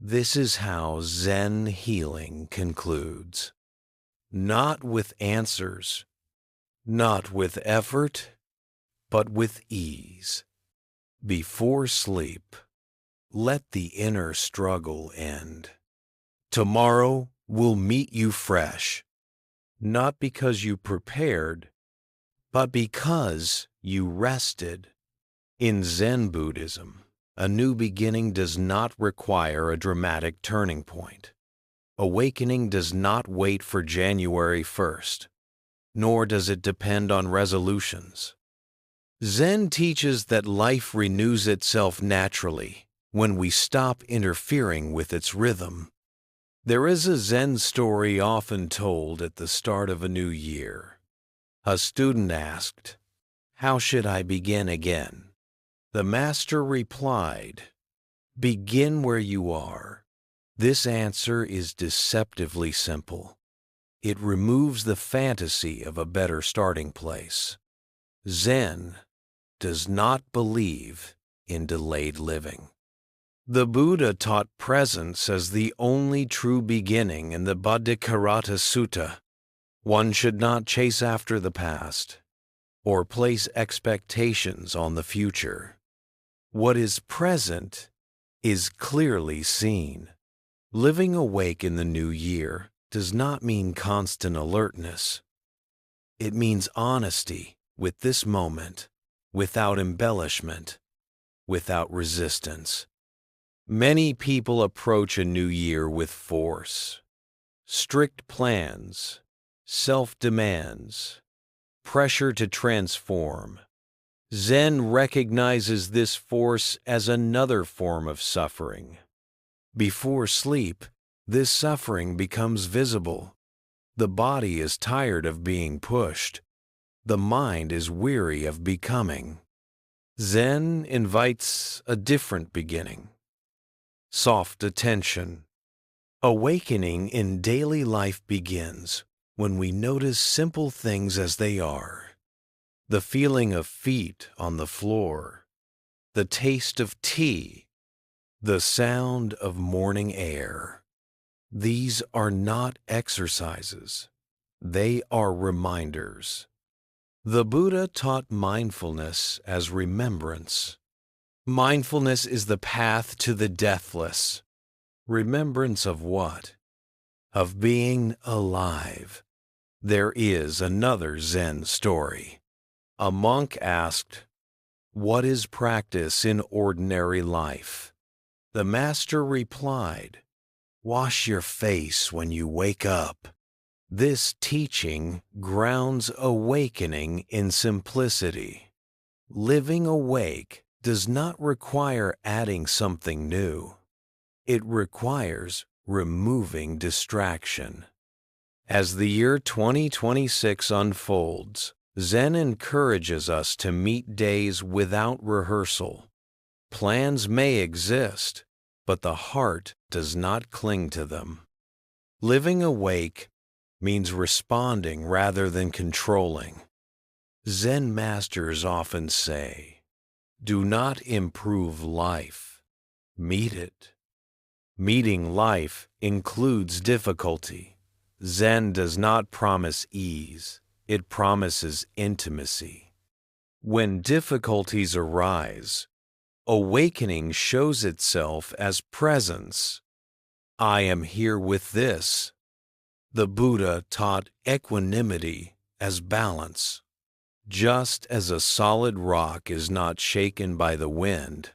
S1: This is how Zen healing concludes. Not with answers, not with effort, but with ease. Before sleep, let the inner struggle end. Tomorrow will meet you fresh, not because you prepared, but because you rested. In Zen Buddhism, a new beginning does not require a dramatic turning point. Awakening does not wait for January 1st, nor does it depend on resolutions. Zen teaches that life renews itself naturally when we stop interfering with its rhythm. There is a Zen story often told at the start of a new year. A student asked, "How should I begin again?" The master replied, "Begin where you are." This answer is deceptively simple. It removes the fantasy of a better starting place. Zen does not believe in delayed living. The Buddha taught presence as the only true beginning in the Bodhidharma Sutta. One should not chase after the past or place expectations on the future. What is present is clearly seen. Living awake in the new year does not mean constant alertness. It means honesty with this moment, without embellishment, without resistance. Many people approach a new year with force, strict plans, self-demands, pressure to transform. Zen recognizes this force as another form of suffering. Before sleep, this suffering becomes visible. The body is tired of being pushed. The mind is weary of becoming. Zen invites a different beginning. Soft attention. Awakening in daily life begins when we notice simple things as they are. The feeling of feet on the floor, the taste of tea, the sound of morning air. These are not exercises. They are reminders. The Buddha taught mindfulness as remembrance. Mindfulness is the path to the deathless. Remembrance of what? Of being alive. There is another Zen story. A monk asked, "What is practice in ordinary life?" The master replied, "Wash your face when you wake up." This teaching grounds awakening in simplicity. Living awake does not require adding something new. It requires removing distraction. As the year 2026 unfolds, Zen encourages us to meet days without rehearsal. Plans may exist, but the heart does not cling to them. Living awake means responding rather than controlling. Zen masters often say, "Do not improve life, meet it." Meeting life includes difficulty. Zen does not promise ease, it promises intimacy. When difficulties arise, awakening shows itself as presence. I am here with this. The Buddha taught equanimity as balance. Just as a solid rock is not shaken by the wind,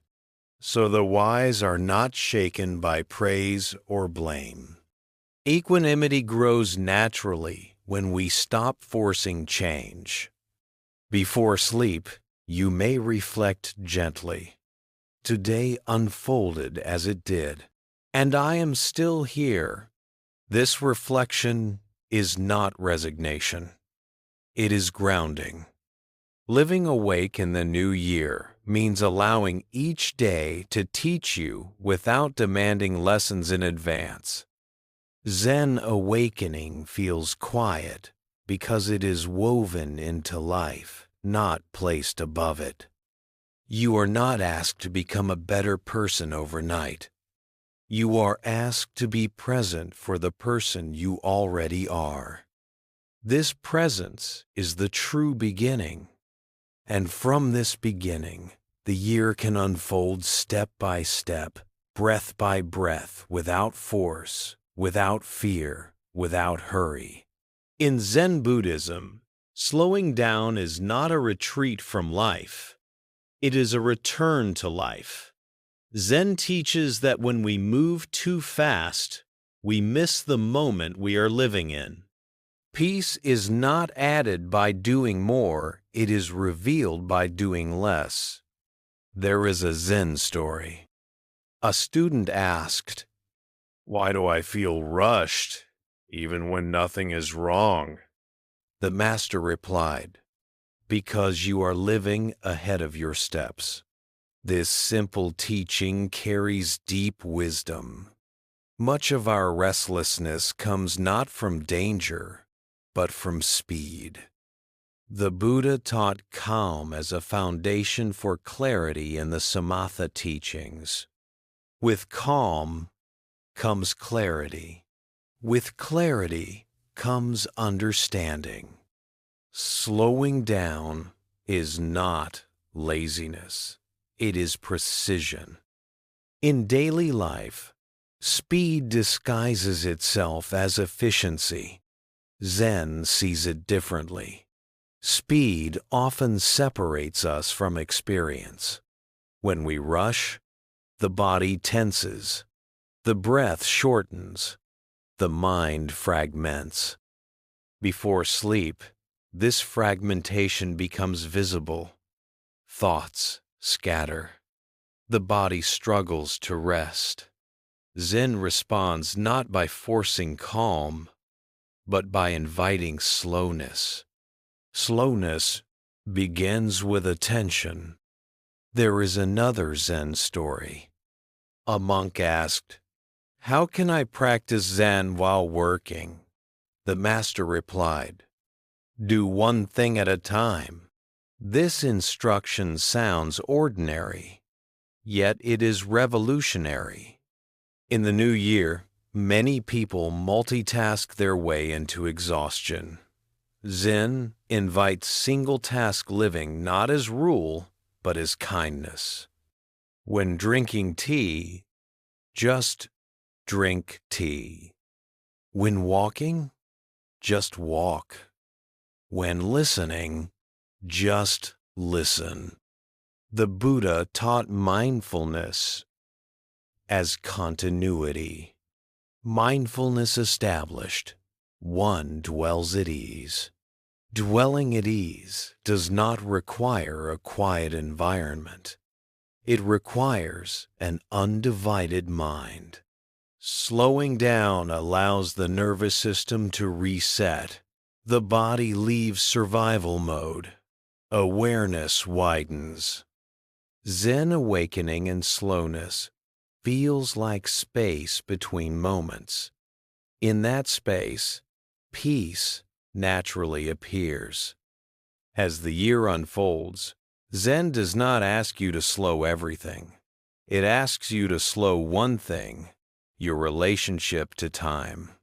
S1: so the wise are not shaken by praise or blame. Equanimity grows naturally when we stop forcing change. Before sleep, you may reflect gently. Today unfolded as it did, and I am still here. This reflection is not resignation. It is grounding. Living awake in the new year means allowing each day to teach you without demanding lessons in advance. Zen awakening feels quiet because it is woven into life, not placed above it. You are not asked to become a better person overnight. You are asked to be present for the person you already are. This presence is the true beginning, and from this beginning, the year can unfold step by step, breath by breath, without force, without fear, without hurry. In Zen Buddhism, slowing down is not a retreat from life. It is a return to life. Zen teaches that when we move too fast, we miss the moment we are living in. Peace is not added by doing more, it is revealed by doing less. There is a Zen story. A student asked, "Why do I feel rushed, even when nothing is wrong?" The master replied, "Because you are living ahead of your steps." This simple teaching carries deep wisdom. Much of our restlessness comes not from danger, but from speed. The Buddha taught calm as a foundation for clarity in the Samatha teachings. With calm comes clarity. With clarity comes understanding. Slowing down is not laziness. It is precision. In daily life, speed disguises itself as efficiency. Zen sees it differently. Speed often separates us from experience. When we rush, the body tenses, the breath shortens, the mind fragments. Before sleep, this fragmentation becomes visible. Thoughts scatter. The body struggles to rest. Zen responds not by forcing calm, but by inviting slowness. Slowness begins with attention. There is another Zen story. A monk asked, "How can I practice Zen while working?" The master replied, "Do one thing at a time." This instruction sounds ordinary, yet it is revolutionary. In the new year, many people multitask their way into exhaustion. Zen invites single-task living not as rule, but as kindness. When drinking tea, just drink tea. When walking, just walk. When listening, just listen. The Buddha taught mindfulness as continuity. Mindfulness established, one dwells at ease. Dwelling at ease does not require a quiet environment. It requires an undivided mind. Slowing down allows the nervous system to reset. The body leaves survival mode. Awareness widens. Zen awakening and slowness feels like space between moments. In that space, peace naturally appears. As the year unfolds, Zen does not ask you to slow everything. It asks you to slow one thing, your relationship to time.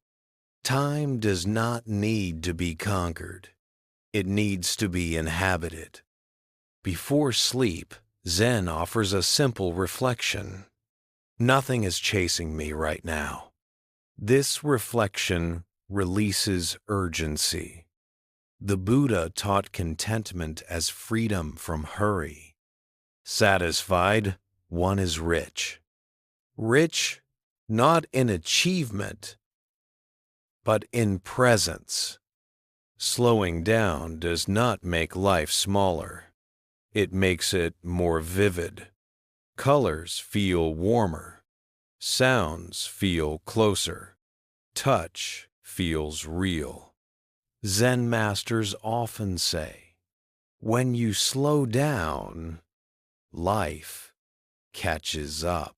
S1: Time does not need to be conquered. It needs to be inhabited. Before sleep, Zen offers a simple reflection. Nothing is chasing me right now. This reflection releases urgency. The Buddha taught contentment as freedom from hurry. Satisfied, one is rich. Rich, not in achievement, but in presence. Slowing down does not make life smaller. It makes it more vivid. Colors feel warmer. Sounds feel closer. Touch feels real. Zen masters often say, when you slow down, life catches up.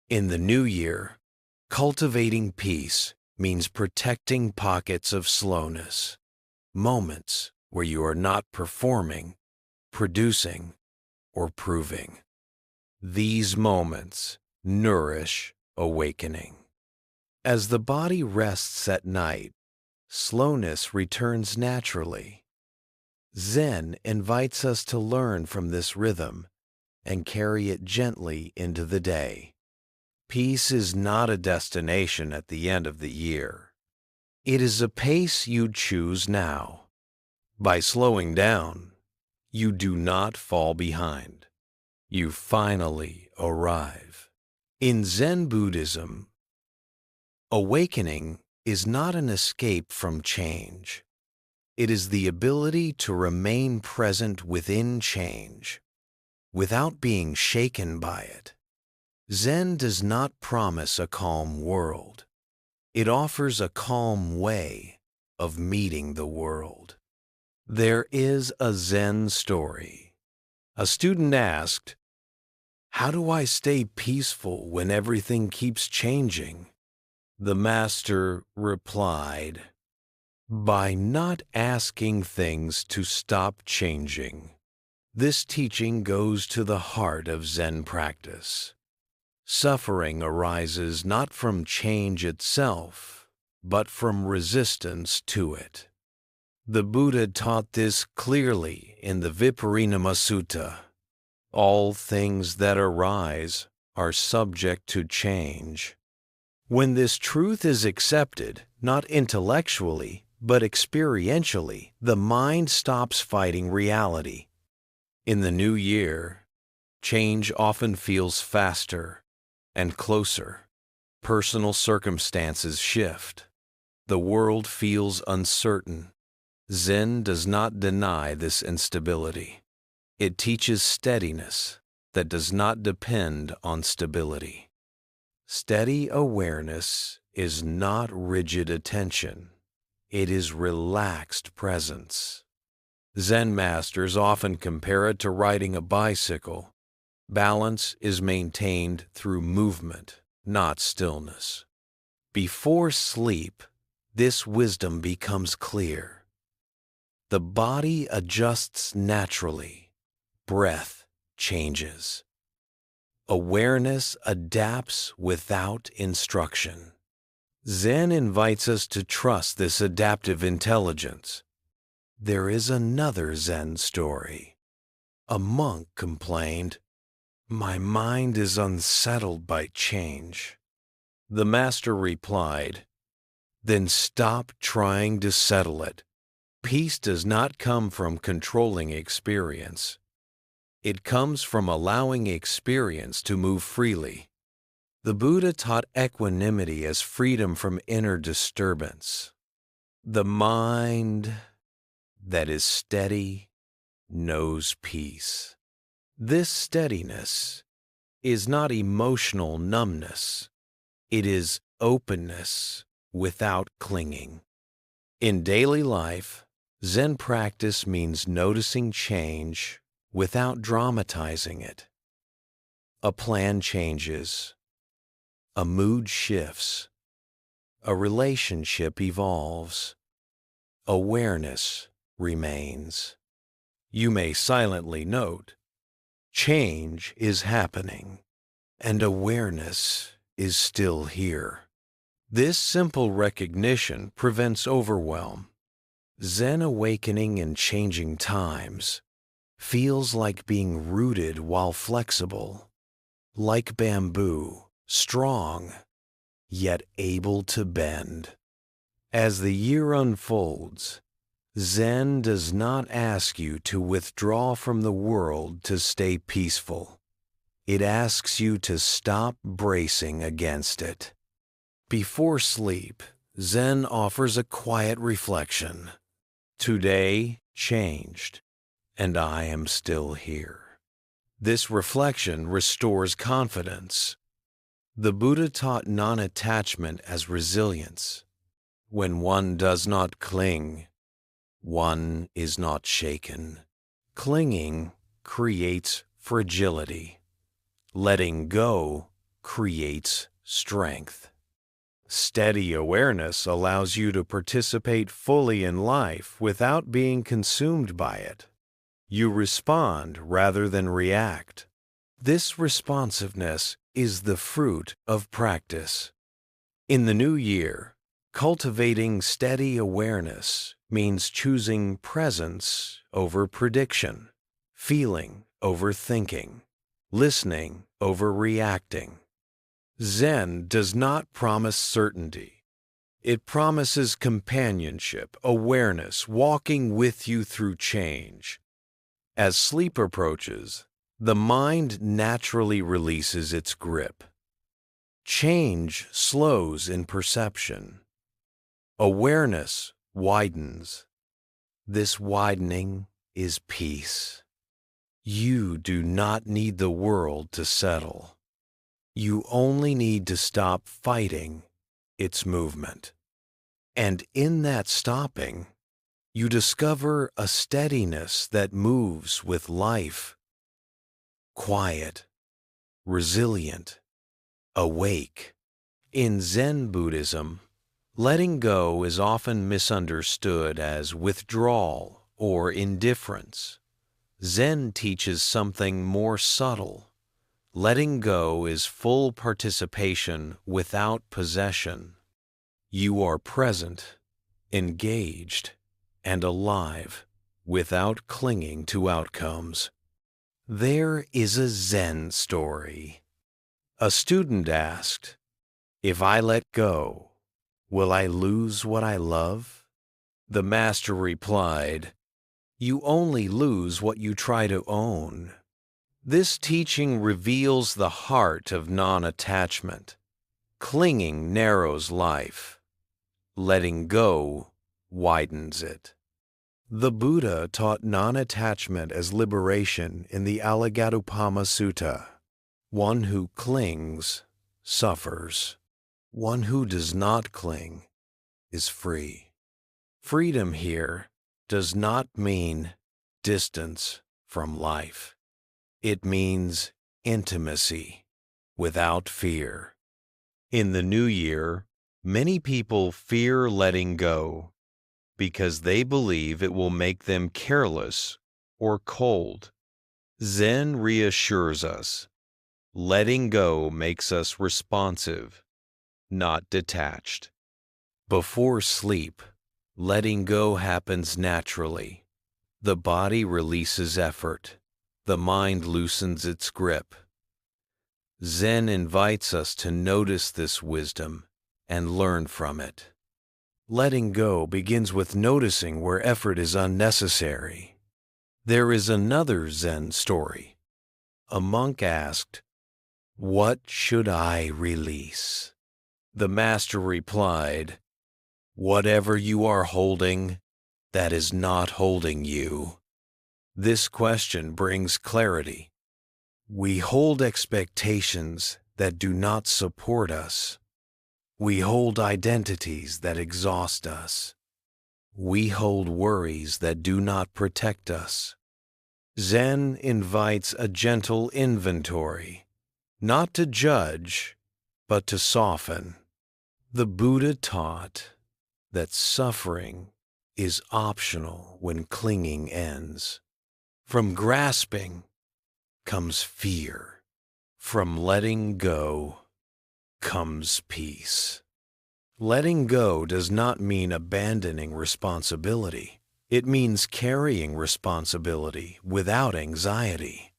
S1: In the new year, cultivating peace means protecting pockets of slowness, moments where you are not performing, producing, or proving. These moments nourish awakening. As the body rests at night, slowness returns naturally. Zen invites us to learn from this rhythm and carry it gently into the day. Peace is not a destination at the end of the year. It is a pace you choose now. By slowing down, you do not fall behind. You finally arrive. In Zen Buddhism, awakening is not an escape from change. It is the ability to remain present within change, without being shaken by it. Zen does not promise a calm world. It offers a calm way of meeting the world. There is a Zen story. A student asked, "How do I stay peaceful when everything keeps changing?" The master replied, "By not asking things to stop changing." This teaching goes to the heart of Zen practice. Suffering arises not from change itself, but from resistance to it. The Buddha taught this clearly in the Viparinama Sutta. All things that arise are subject to change. When this truth is accepted, not intellectually, but experientially, the mind stops fighting reality. In the new year, change often feels faster and closer. Personal circumstances shift. The world feels uncertain. Zen does not deny this instability. It teaches steadiness that does not depend on stability. Steady awareness is not rigid attention. It is relaxed presence. Zen masters often compare it to riding a bicycle. Balance is maintained through movement, not stillness. Before sleep, this wisdom becomes clear. The body adjusts naturally. Breath changes. Awareness adapts without instruction. Zen invites us to trust this adaptive intelligence. There is another Zen story. A monk complained, "My mind is unsettled by change." The master replied, "Then stop trying to settle it. Peace does not come from controlling experience. It comes from allowing experience to move freely." The Buddha taught equanimity as freedom from inner disturbance. The mind that is steady knows peace. This steadiness is not emotional numbness. It is openness without clinging. In daily life, Zen practice means noticing change without dramatizing it. A plan changes. A mood shifts. A relationship evolves. Awareness remains. You may silently note, change is happening, and awareness is still here. This simple recognition prevents overwhelm. Zen awakening in changing times feels like being rooted while flexible, like bamboo, strong, yet able to bend. As the year unfolds, Zen does not ask you to withdraw from the world to stay peaceful. It asks you to stop bracing against it. Before sleep, Zen offers a quiet reflection. Today changed, and I am still here. This reflection restores confidence. The Buddha taught non-attachment as resilience. When one does not cling, one is not shaken. Clinging creates fragility. Letting go creates strength. Steady awareness allows you to participate fully in life without being consumed by it. You respond rather than react. This responsiveness is the fruit of practice. In the new year, cultivating steady awareness means choosing presence over prediction, feeling over thinking, listening over reacting. Zen does not promise certainty. It promises companionship, awareness, walking with you through change. As sleep approaches, the mind naturally releases its grip. Change slows in perception. Awareness widens. This widening is peace. You do not need the world to settle. You only need to stop fighting its movement. And in that stopping, you discover a steadiness that moves with life. Quiet, resilient, awake. In Zen Buddhism, letting go is often misunderstood as withdrawal or indifference. Zen teaches something more subtle. Letting go is full participation without possession. You are present, engaged, and alive without clinging to outcomes. There is a Zen story. A student asked, "If I let go, will I lose what I love?" The master replied, "You only lose what you try to own." This teaching reveals the heart of non-attachment. Clinging narrows life. Letting go widens it. The Buddha taught non-attachment as liberation in the Alagaddupama Sutta. One who clings suffers. One who does not cling is free. Freedom here does not mean distance from life. It means intimacy without fear. In the new year, many people fear letting go because they believe it will make them careless or cold. Zen reassures us. Letting go makes us responsive, not detached. Before sleep, letting go happens naturally. The body releases effort. The mind loosens its grip. Zen invites us to notice this wisdom and learn from it. Letting go begins with noticing where effort is unnecessary. There is another Zen story. A monk asked, "What should I release?" The master replied, "Whatever you are holding, that is not holding you." This question brings clarity. We hold expectations that do not support us. We hold identities that exhaust us. We hold worries that do not protect us. Zen invites a gentle inventory, not to judge, but to soften. The Buddha taught that suffering is optional when clinging ends. From grasping comes fear. From letting go comes peace. Letting go does not mean abandoning responsibility. It means carrying responsibility without anxiety.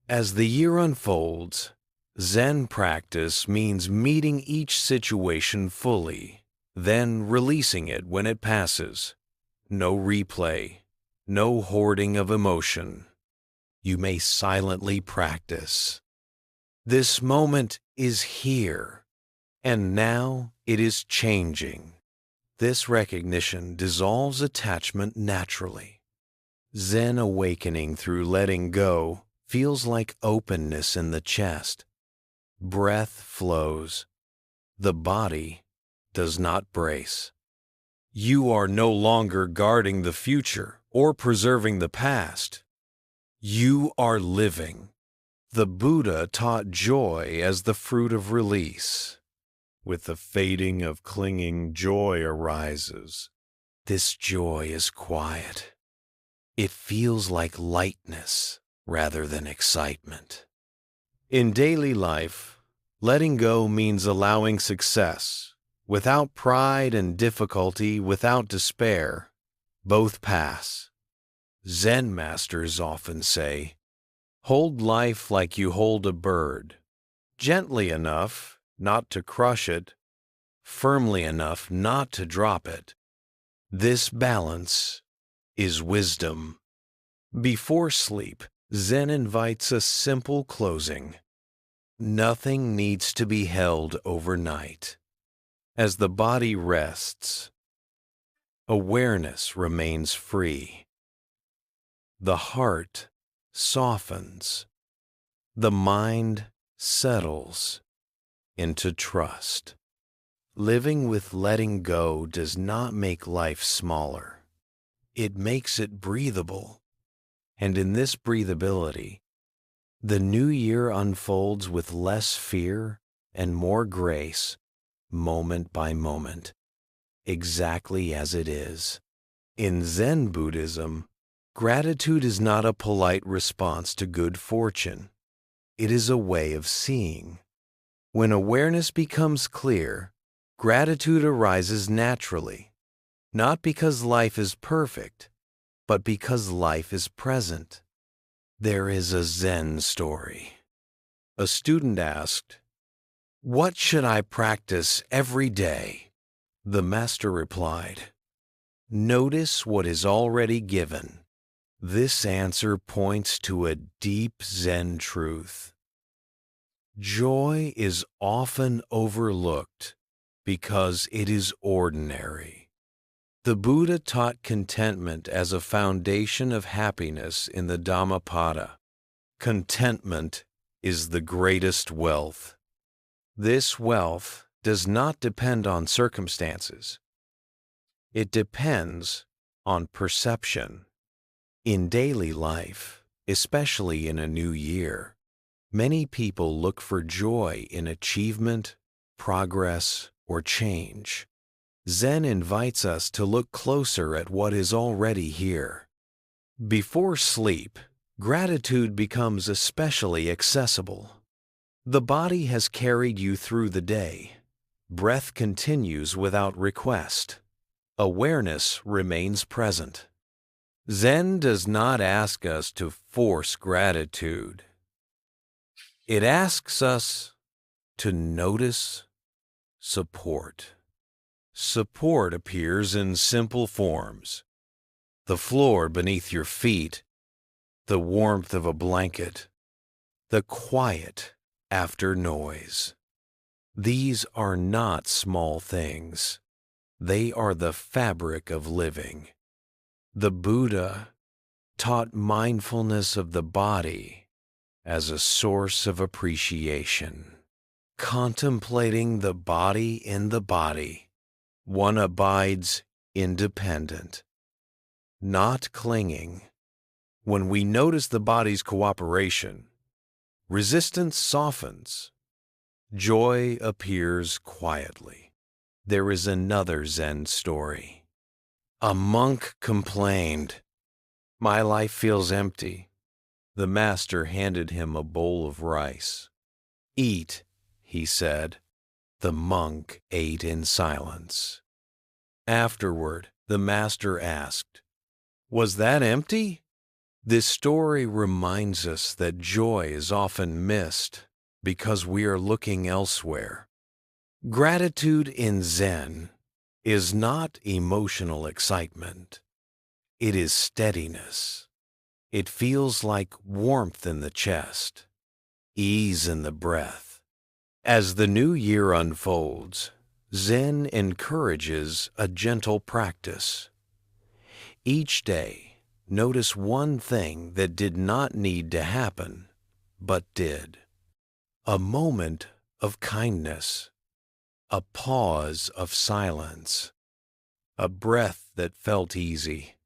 S1: As the year unfolds, Zen practice means meeting each situation fully, then releasing it when it passes. No replay, no hoarding of emotion. You may silently practice. This moment is here, and now it is changing. This recognition dissolves attachment naturally. Zen awakening through letting go feels like openness in the chest. Breath flows. The body does not brace. You are no longer guarding the future or preserving the past. You are living The Buddha taught joy as the fruit of release. With the fading of clinging, joy arises. This joy is quiet. It feels like lightness rather than excitement. In daily life, letting go means allowing success, without pride, and difficulty without despair. Both pass. Zen masters often say, hold life like you hold a bird, gently enough not to crush it, firmly enough not to drop it. This balance is wisdom. Before sleep, Zen invites a simple closing. Nothing needs to be held overnight. As the body rests, awareness remains free. The heart softens. The mind settles into trust. Living with letting go does not make life smaller. It makes it breathable. And in this breathability, the new year unfolds with less fear and more grace, moment by moment, exactly as it is. In Zen Buddhism, gratitude is not a polite response to good fortune. It is a way of seeing. When awareness becomes clear, gratitude arises naturally, not because life is perfect, but because life is present. There is a Zen story. A student asked, "What should I practice every day?" The master replied, "Notice what is already given." This answer points to a deep Zen truth. Joy is often overlooked because it is ordinary. The Buddha taught contentment as a foundation of happiness in the Dhammapada. Contentment is the greatest wealth. This wealth does not depend on circumstances. It depends on perception. In daily life, especially in a new year, many people look for joy in achievement, progress, or change. Zen invites us to look closer at what is already here. Before sleep, gratitude becomes especially accessible. The body has carried you through the day. Breath continues without request. Awareness remains present. Zen does not ask us to force gratitude. It asks us to notice support. Support appears in simple forms: the floor beneath your feet, the warmth of a blanket, the quiet after noise. These are not small things. They are the fabric of living. The Buddha taught mindfulness of the body as a source of appreciation. Contemplating the body in the body, one abides independent, not clinging. When we notice the body's cooperation, resistance softens. Joy appears quietly. There is another Zen story. A monk complained, "My life feels empty." The master handed him a bowl of rice. "Eat," he said. The monk ate in silence. Afterward, the master asked, "Was that empty?" This story reminds us that joy is often missed because we are looking elsewhere. Gratitude in Zen is not emotional excitement. It is steadiness. It feels like warmth in the chest, ease in the breath. As the new year unfolds, Zen encourages a gentle practice. Each day, notice one thing that did not need to happen, but did. A moment of kindness, a pause of silence, a breath that felt easy.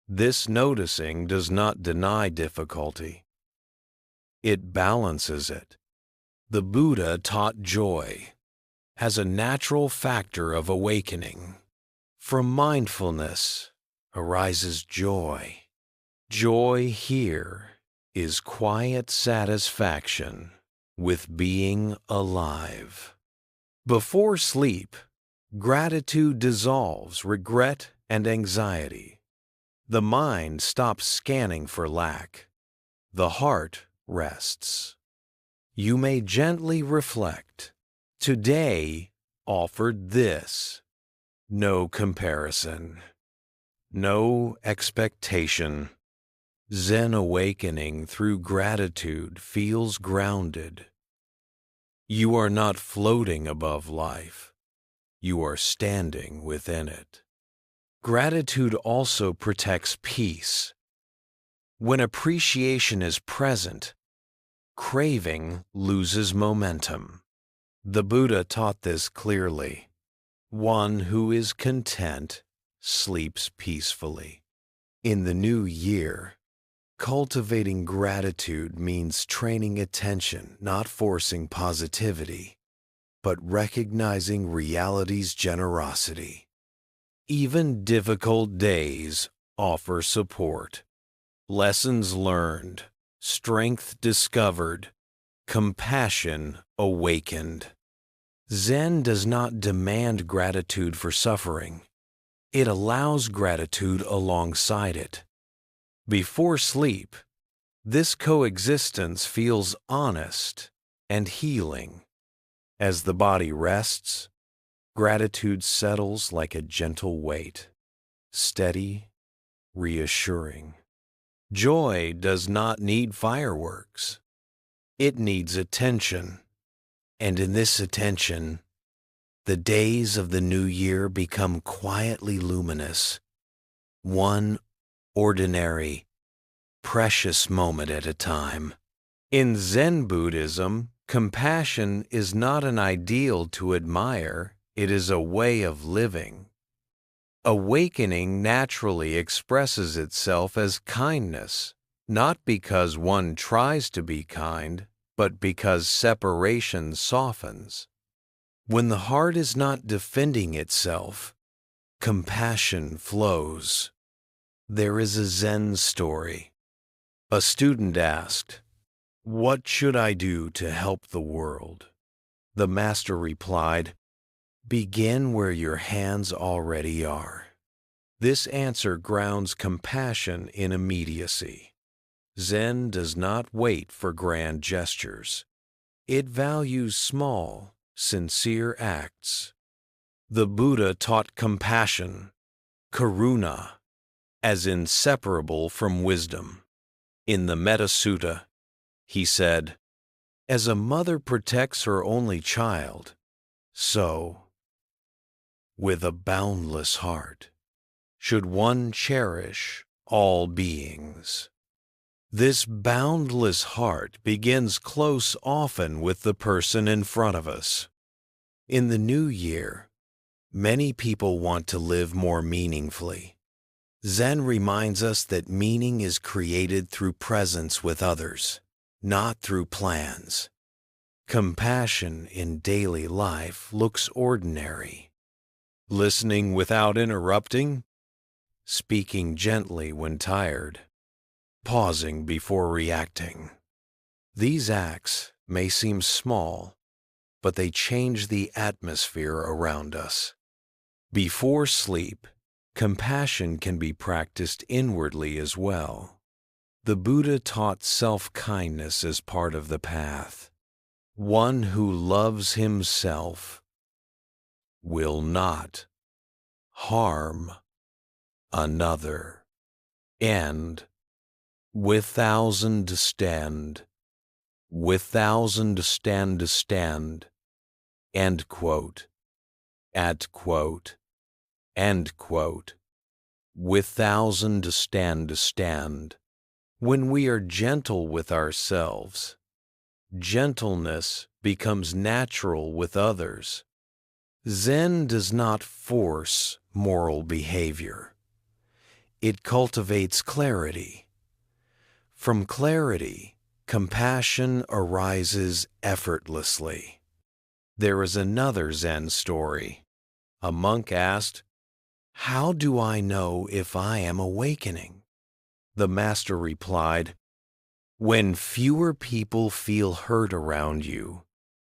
S1: This noticing does not deny difficulty. It balances it. The Buddha taught joy as a natural factor of awakening. From mindfulness arises joy. Joy here is quiet satisfaction with being alive. Before sleep, gratitude dissolves regret and anxiety. The mind stops scanning for lack. The heart rests. You may gently reflect. Today offered this. No comparison. No expectation. Zen awakening through gratitude feels grounded. You are not floating above life. You are standing within it. Gratitude also protects peace. When appreciation is present, craving loses momentum. The Buddha taught this clearly. One who is content sleeps peacefully. In the new year, cultivating gratitude means training attention, not forcing positivity, but recognizing reality's generosity. Even difficult days offer support. Lessons learned, strength discovered, compassion awakened. Zen does not demand gratitude for suffering. It allows gratitude alongside it. Before sleep, this coexistence feels honest and healing. As the body rests, gratitude settles like a gentle weight, steady, reassuring. Joy does not need fireworks. It needs attention. And in this attention, the days of the new year become quietly luminous, one ordinary, precious moment at a time. In Zen Buddhism, compassion is not an ideal to admire, it is a way of living. Awakening naturally expresses itself as kindness, not because one tries to be kind, but because separation softens. When the heart is not defending itself, compassion flows. There is a Zen story. A student asked, "What should I do to help the world?" The master replied, "Begin where your hands already are." This answer grounds compassion in immediacy. Zen does not wait for grand gestures. It values small, sincere acts. The Buddha taught compassion, karuna, as inseparable from wisdom. In the Metta Sutta, he said, "As a mother protects her only child, so, with a boundless heart, should one cherish all beings." This boundless heart begins close often with the person in front of us. In the new year, many people want to live more meaningfully. Zen reminds us that meaning is created through presence with others, not through plans. Compassion in daily life looks ordinary. Listening without interrupting, speaking gently when tired, pausing before reacting. These acts may seem small, but they change the atmosphere around us. Before sleep, compassion can be practiced inwardly as well. The Buddha taught self-kindness as part of the path. One who loves himself will not harm another. And without stand, end quote, at quote, end quote, without stand. When we are gentle with ourselves, gentleness becomes natural with others. Zen does not force moral behavior. It cultivates clarity. From clarity Compassion arises effortlessly. There is another Zen story. A monk asked, "How do I know if I am awakening?" The master replied, "When fewer people feel hurt around you."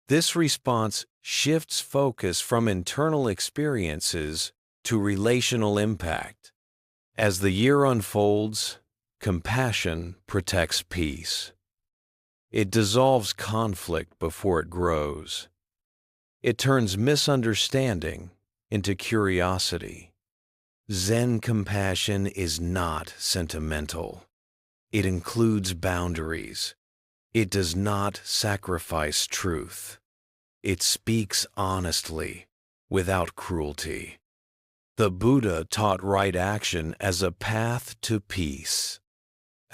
S1: This response shifts focus from internal experiences to relational impact. As the year unfolds, compassion protects peace. It dissolves conflict before it grows. It turns misunderstanding into curiosity. Zen compassion is not sentimental. It includes boundaries. It does not sacrifice truth. It speaks honestly, without cruelty. The Buddha taught right action as a path to peace.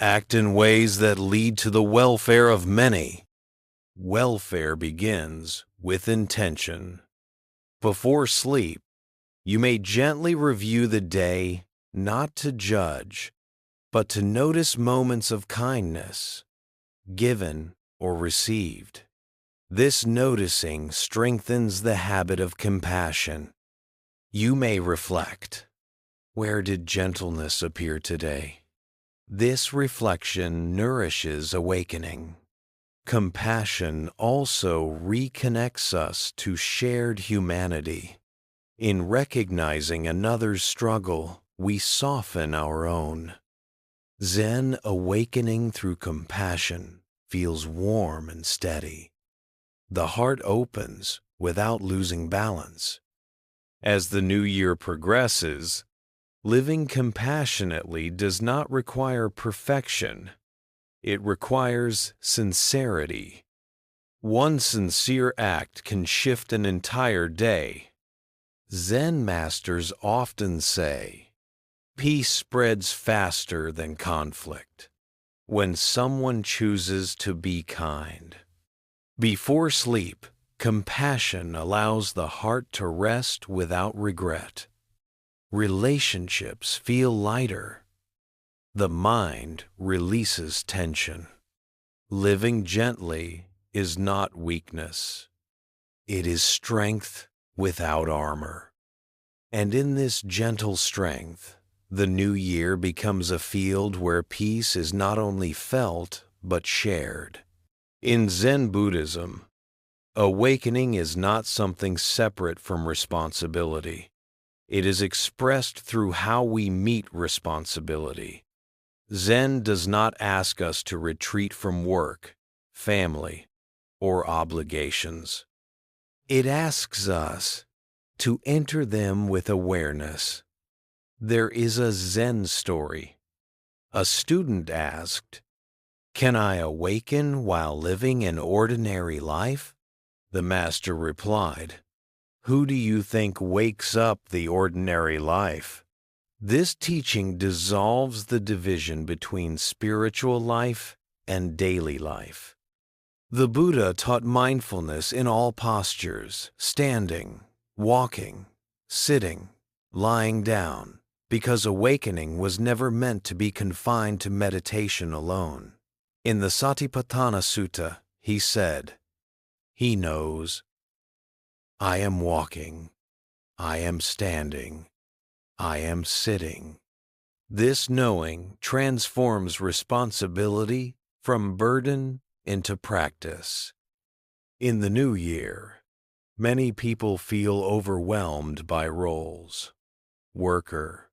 S1: Act in ways that lead to the welfare of many. Welfare begins with intention. Before sleep, you may gently review the day, not to judge, but to notice moments of kindness, given or received. This noticing strengthens the habit of compassion. You may reflect, where did gentleness appear today? This reflection nourishes awakening. Compassion also reconnects us to shared humanity. In recognizing another's struggle, we soften our own. Zen awakening through compassion feels warm and steady. The heart opens without losing balance. As the new year progresses, living compassionately does not require perfection. It requires sincerity. One sincere act can shift an entire day. Zen masters often say, "Peace spreads faster than conflict when someone chooses to be kind." Before sleep, compassion allows the heart to rest without regret. Relationships feel lighter. The mind releases tension. Living gently is not weakness. It is strength without armor. And in this gentle strength, the new year becomes a field where peace is not only felt, but shared. In Zen Buddhism, awakening is not something separate from responsibility. It is expressed through how we meet responsibility. Zen does not ask us to retreat from work, family, or obligations. It asks us to enter them with awareness. There is a Zen story. A student asked, "Can I awaken while living an ordinary life?" The master replied, "Who do you think wakes up the ordinary life?" This teaching dissolves the division between spiritual life and daily life. The Buddha taught mindfulness in all postures, standing, walking, sitting, lying down, because awakening was never meant to be confined to meditation alone. In the Satipatthana Sutta, he said, "He knows. I am walking. I am standing. I am sitting." This knowing transforms responsibility from burden into practice. In the new year, many people feel overwhelmed by roles: worker,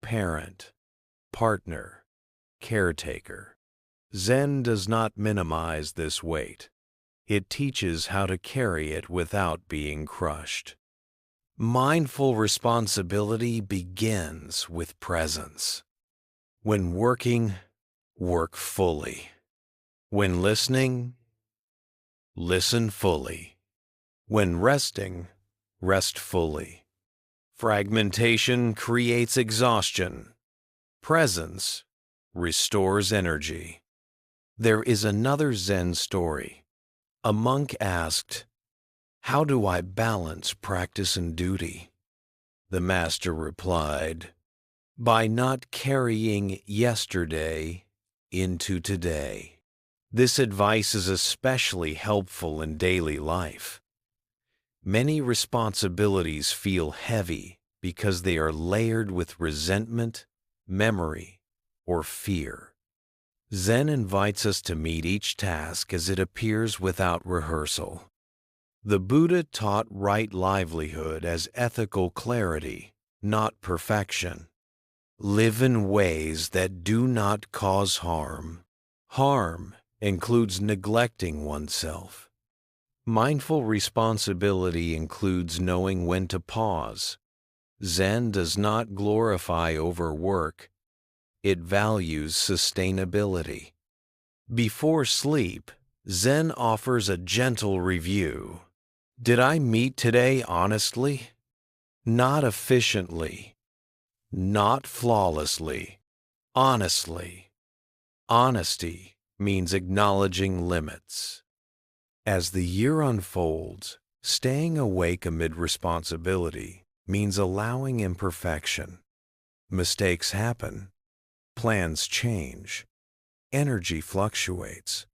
S1: parent, partner, caretaker. Zen does not minimize this weight. It teaches how to carry it without being crushed. Mindful responsibility begins with presence. When working, work fully. When listening, listen fully. When resting, rest fully. Fragmentation creates exhaustion. Presence restores energy. There is another Zen story. A monk asked, "How do I balance practice and duty?" The master replied, "By not carrying yesterday into today." This advice is especially helpful in daily life. Many responsibilities feel heavy because they are layered with resentment, memory, or fear. Zen invites us to meet each task as it appears without rehearsal. The Buddha taught right livelihood as ethical clarity, not perfection. Live in ways that do not cause harm. Harm includes neglecting oneself. Mindful responsibility includes knowing when to pause. Zen does not glorify overwork. It values sustainability. Before sleep, Zen offers a gentle review. Did I meet today honestly? Not efficiently. Not flawlessly. Honestly. Honesty means acknowledging limits. As the year unfolds, staying awake amid responsibility means allowing imperfection. Mistakes happen. Plans change. Energy fluctuates.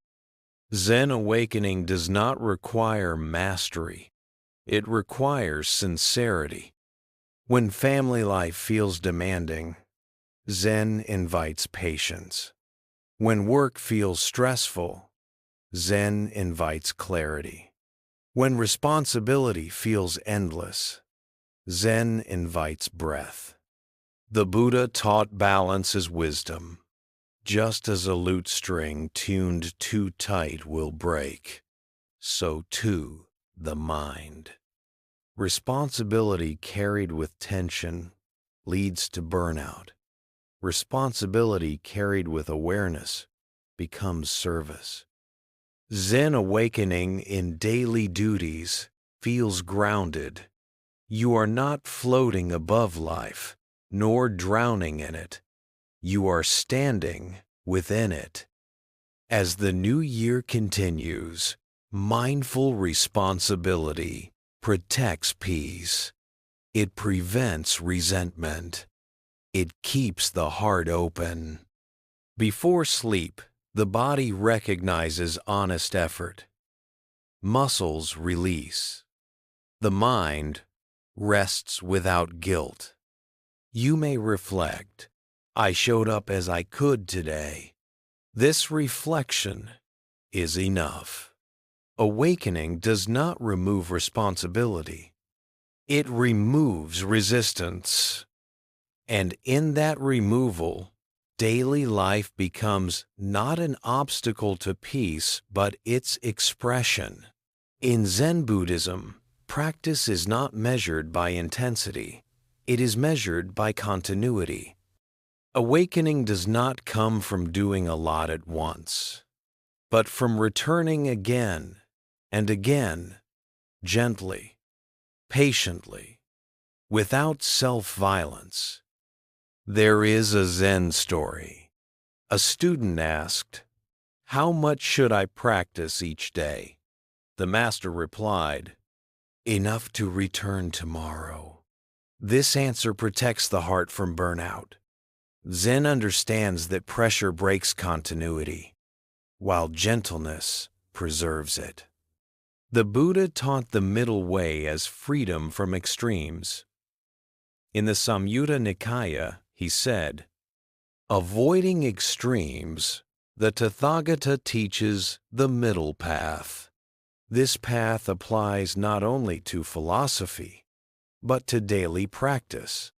S1: Zen awakening does not require mastery. It requires sincerity. When family life feels demanding, Zen invites patience. When work feels stressful, Zen invites clarity. When responsibility feels endless, Zen invites breath. The Buddha taught balance as wisdom. Just as a lute string tuned too tight will break, so too the mind. Responsibility carried with tension leads to burnout. Responsibility carried with awareness becomes service. Zen awakening in daily duties feels grounded. You are not floating above life, nor drowning in it. You are standing within it. As the new year continues, mindful responsibility protects peace. It prevents resentment. It keeps the heart open. Before sleep, the body recognizes honest effort. Muscles release. The mind rests without guilt. You may reflect, I showed up as I could today. This reflection is enough. Awakening does not remove responsibility. It removes resistance. And in that removal, daily life becomes not an obstacle to peace, but its expression. In Zen Buddhism, practice is not measured by intensity. It is measured by continuity. Awakening does not come from doing a lot at once, but from returning again and again, gently, patiently, without self-violence. There is a Zen story. A student asked, "How much should I practice each day?" The master replied, "Enough to return tomorrow." This answer protects the heart from burnout. Zen understands that pressure breaks continuity, while gentleness preserves it. The Buddha taught the middle way as freedom from extremes. In the Samyutta Nikaya, he said, "Avoiding extremes, the Tathagata teaches the middle path." This path applies not only to philosophy, but to daily practice.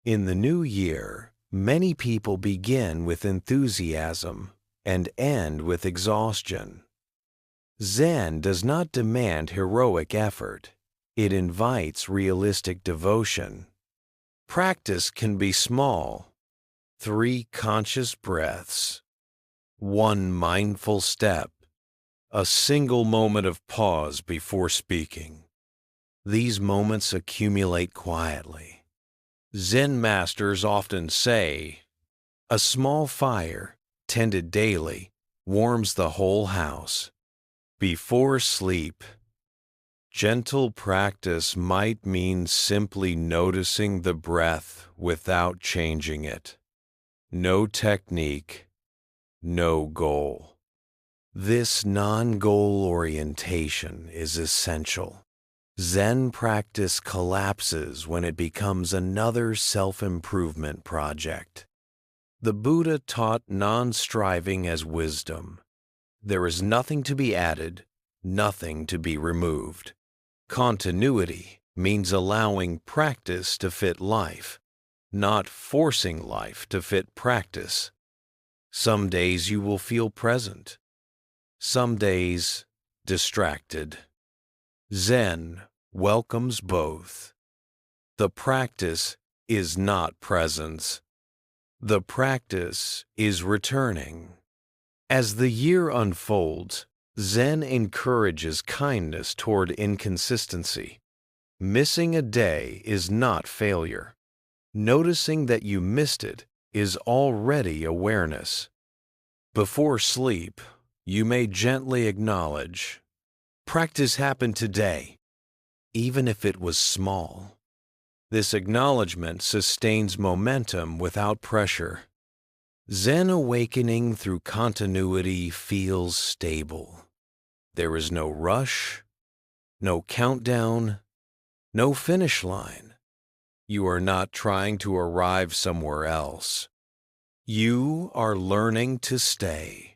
S1: In the new year, many people begin with enthusiasm and end with exhaustion. Zen does not demand heroic effort. It invites realistic devotion. Practice can be small. 3 conscious breaths, 1 mindful step, a single moment of pause before speaking. These moments accumulate quietly. Zen masters often say, "A small fire, tended daily, warms the whole house." Before sleep, gentle practice might mean simply noticing the breath without changing it. No technique, no goal. This non-goal orientation is essential. Zen practice collapses when it becomes another self-improvement project. The Buddha taught non-striving as wisdom. There is nothing to be added, nothing to be removed. Continuity means allowing practice to fit life, not forcing life to fit practice. Some days you will feel present, some days distracted. Zen welcomes both. The practice is not presence. The practice is returning. As the year unfolds, Zen encourages kindness toward inconsistency. Missing a day is not failure. Noticing that you missed it is already awareness. Before sleep, you may gently acknowledge, "Practice happened today," even if it was small. This acknowledgement sustains momentum without pressure. Zen awakening through continuity feels stable. There is no rush, no countdown, no finish line. You are not trying to arrive somewhere else. You are learning to stay.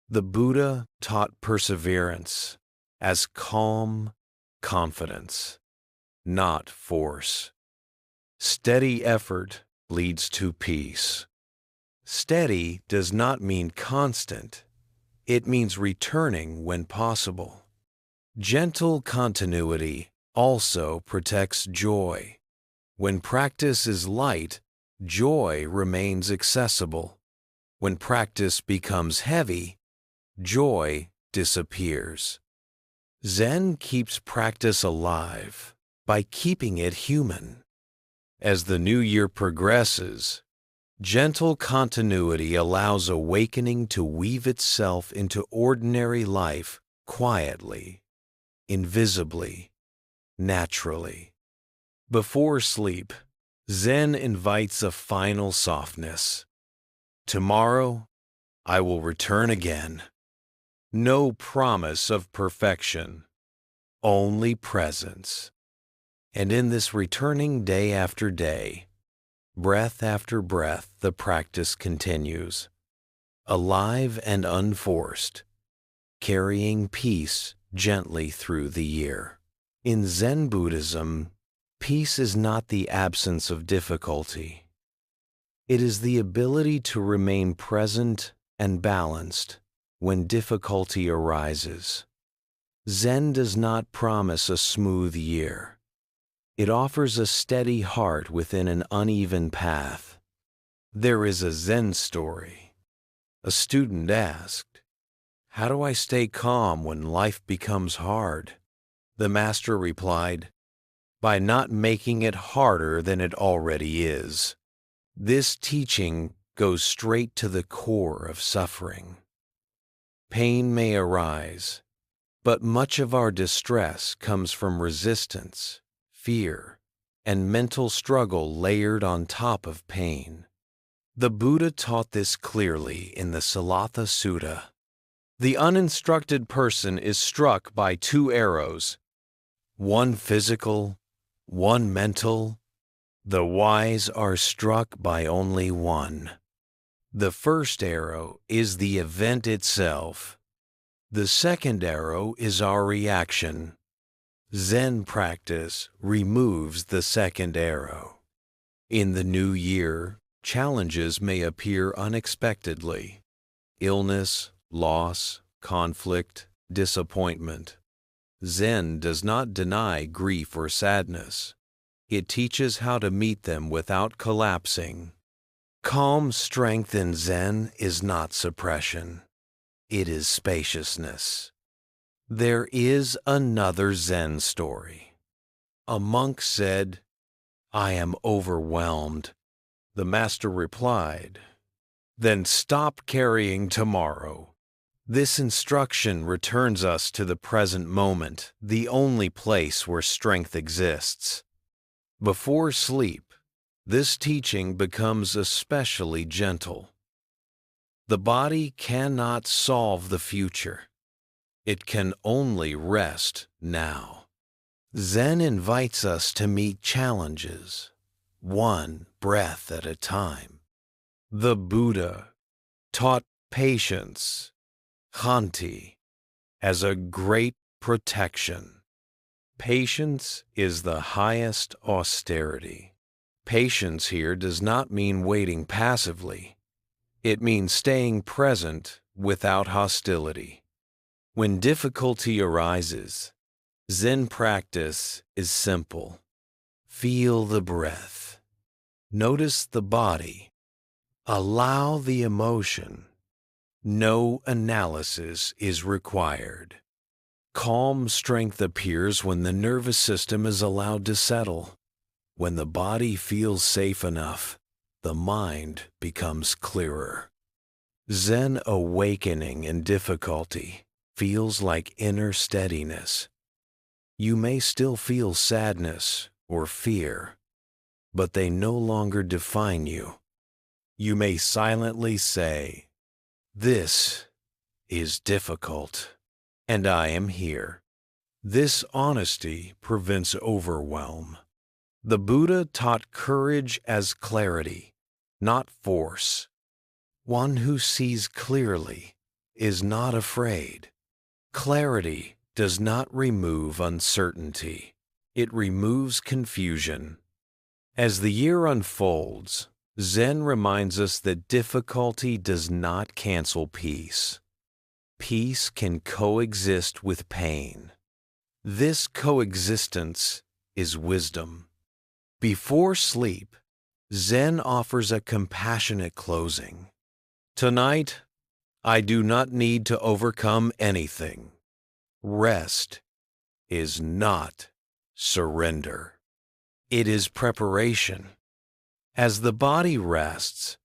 S1: The Buddha taught perseverance as calm confidence, not force. Steady effort leads to peace. Steady does not mean constant. It means returning when possible. Gentle continuity also protects joy. When practice is light, joy remains accessible. When practice becomes heavy, joy disappears. Zen keeps practice alive by keeping it human. As the new year progresses, gentle continuity allows awakening to weave itself into ordinary life quietly, invisibly, naturally. Before sleep, Zen invites a final softness. Tomorrow, I will return again. No promise of perfection, only presence. And in this returning day after day, breath after breath, the practice continues, alive and unforced, carrying peace gently through the year. In Zen Buddhism, peace is not the absence of difficulty. It is the ability to remain present and balanced when difficulty arises. Zen does not promise a smooth year. It offers a steady heart within an uneven path. There is a Zen story. A student asked, "How do I stay calm when life becomes hard?" The master replied, "By not making it harder than it already is." This teaching goes straight to the core of suffering. Pain may arise, but much of our distress comes from resistance, fear, and mental struggle layered on top of pain. The Buddha taught this clearly in the Salatha Sutta. The uninstructed person is struck by two arrows, one physical, one mental. The wise are struck by only one. The first arrow is the event itself. The second arrow is our reaction. Zen practice removes the second arrow. In the new year, challenges may appear unexpectedly. Illness, loss, conflict, disappointment. Zen does not deny grief or sadness. It teaches how to meet them without collapsing. Calm strength in Zen is not suppression. It is spaciousness. There is another Zen story. A monk said, "I am overwhelmed." The master replied, "Then stop carrying tomorrow." This instruction returns us to the present moment, the only place where strength exists. Before sleep, this teaching becomes especially gentle. The body cannot solve the future. It can only rest now. Zen invites us to meet challenges, one breath at a time. The Buddha taught patience, khanti, as a great protection. Patience is the highest austerity. Patience here does not mean waiting passively. It means staying present without hostility. When difficulty arises, Zen practice is simple. Feel the breath. Notice the body. Allow the emotion. No analysis is required. Calm strength appears when the nervous system is allowed to settle. When the body feels safe enough, the mind becomes clearer. Zen awakening in difficulty feels like inner steadiness. You may still feel sadness or fear, but they no longer define you. You may silently say, "This is difficult, and I am here." This honesty prevents overwhelm. The Buddha taught courage as clarity, not force. One who sees clearly is not afraid. Clarity does not remove uncertainty. It removes confusion. As the year unfolds, Zen reminds us that difficulty does not cancel peace. Peace can coexist with pain. This coexistence is wisdom. Before sleep, Zen offers a compassionate closing. Tonight, I do not need to overcome anything. Rest is not surrender. It is preparation. As the body rests,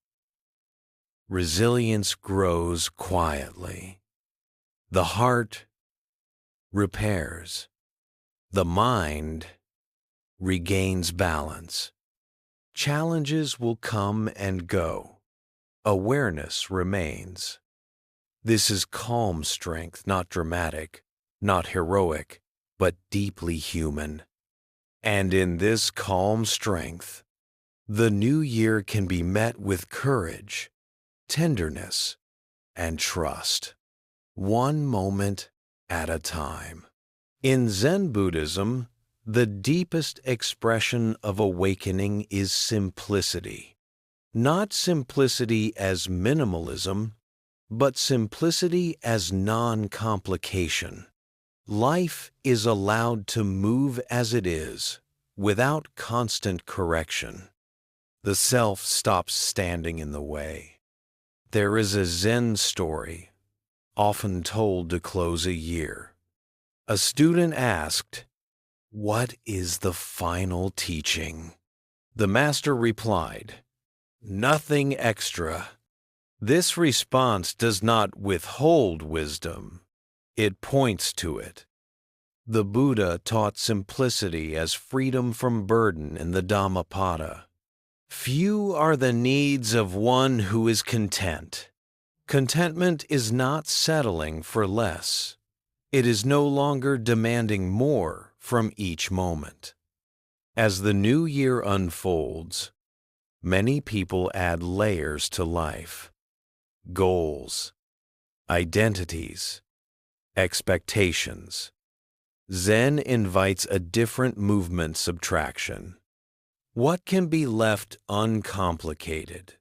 S1: resilience grows quietly. The heart repairs. The mind regains balance. Challenges will come and go. Awareness remains. This is calm strength, not dramatic, not heroic, but deeply human. And in this calm strength, the new year can be met with courage, tenderness, and trust, one moment at a time. In Zen Buddhism, the deepest expression of awakening is simplicity. Not simplicity as minimalism, but simplicity as non-complication. Life is allowed to move as it is, without constant correction. The self stops standing in the way. There is a Zen story, often told to close a year. A student asked, "What is the final teaching?" The master replied, "Nothing extra." This response does not withhold wisdom. It points to it. The Buddha taught simplicity as freedom from burden in the Dhammapada. Few are the needs of one who is content. Contentment is not settling for less. It is no longer demanding more from each moment. As the new year unfolds, many people add layers to life. Goals, identities, expectations. Zen invites a different movement subtraction. What can be left uncomplicated?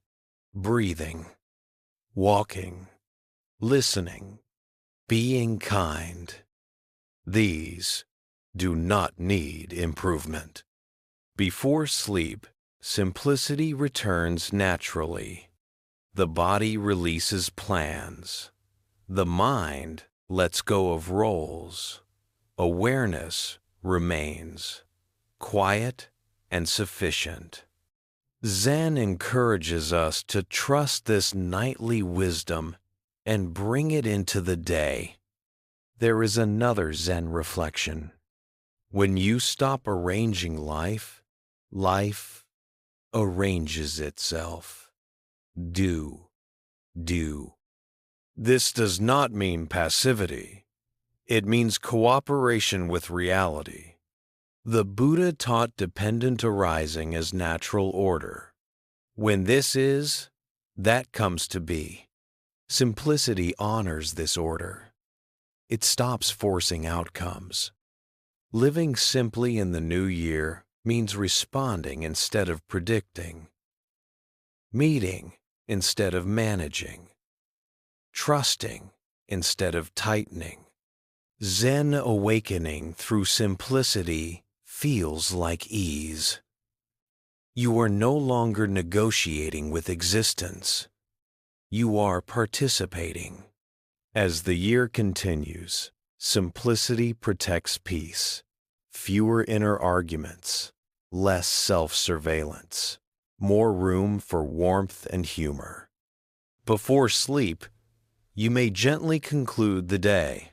S1: Breathing, walking, listening, being kind. These do not need improvement. Before sleep, simplicity returns naturally. The body releases plans. The mind lets go of roles. Awareness remains quiet and sufficient. Zen encourages us to trust this nightly wisdom and bring it into the day. There is another Zen reflection. When you stop arranging life, life arranges itself. Do do. This does not mean passivity. It means cooperation with reality. The Buddha taught dependent arising as natural order. When this is, that comes to be. Simplicity honors this order. It stops forcing outcomes. Living simply in the new year means responding instead of predicting, meeting instead of managing, trusting instead of tightening. Zen awakening through simplicity feels like ease. You are no longer negotiating with existence. You are participating. As the year continues, simplicity protects peace. Fewer inner arguments, less self-surveillance, more room for warmth and humor. Before sleep, you may gently conclude the day.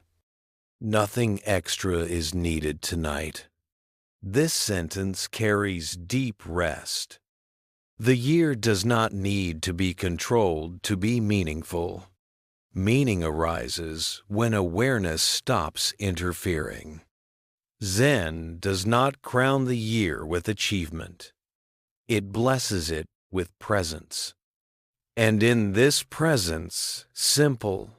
S1: Nothing extra is needed tonight. This sentence carries deep rest. The year does not need to be controlled to be meaningful. Meaning arises when awareness stops interfering. Zen does not crown the year with achievement. It blesses it with presence. And in this presence, simple,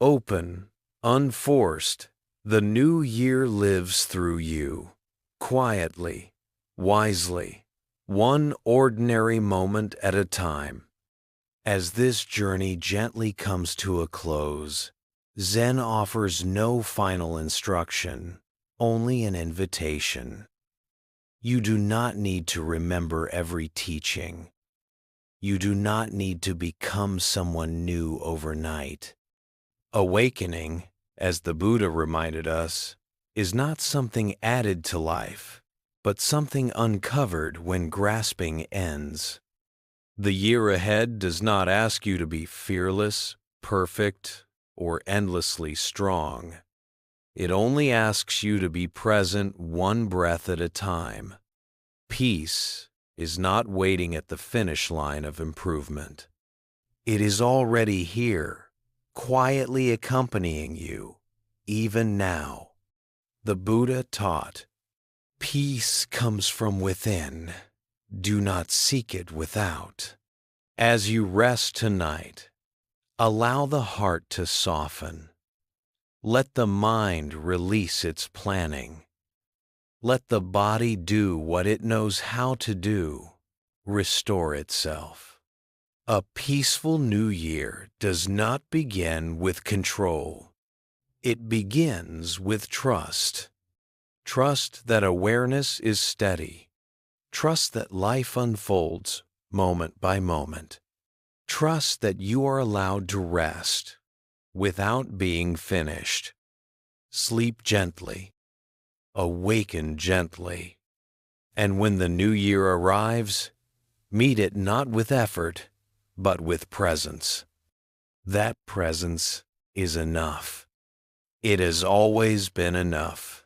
S1: open, unforced, the new year lives through you, quietly, wisely, one ordinary moment at a time. As this journey gently comes to a close, Zen offers no final instruction, only an invitation. You do not need to remember every teaching. You do not need to become someone new overnight. Awakening, as the Buddha reminded us, is not something added to life, but something uncovered when grasping ends. The year ahead does not ask you to be fearless, perfect, or endlessly strong. It only asks you to be present one breath at a time. Peace is not waiting at the finish line of improvement. It is already here, quietly accompanying you, even now. The Buddha taught, "Peace comes from within. Do not seek it without." As you rest tonight, allow the heart to soften. Let the mind release its planning. Let the body do what it knows how to do, restore itself. A peaceful new year does not begin with control. It begins with trust. Trust that awareness is steady. Trust that life unfolds moment by moment. Trust that you are allowed to rest without being finished. Sleep gently. Awaken gently. And when the new year arrives, meet it not with effort, but with presence. That presence is enough. It has always been enough.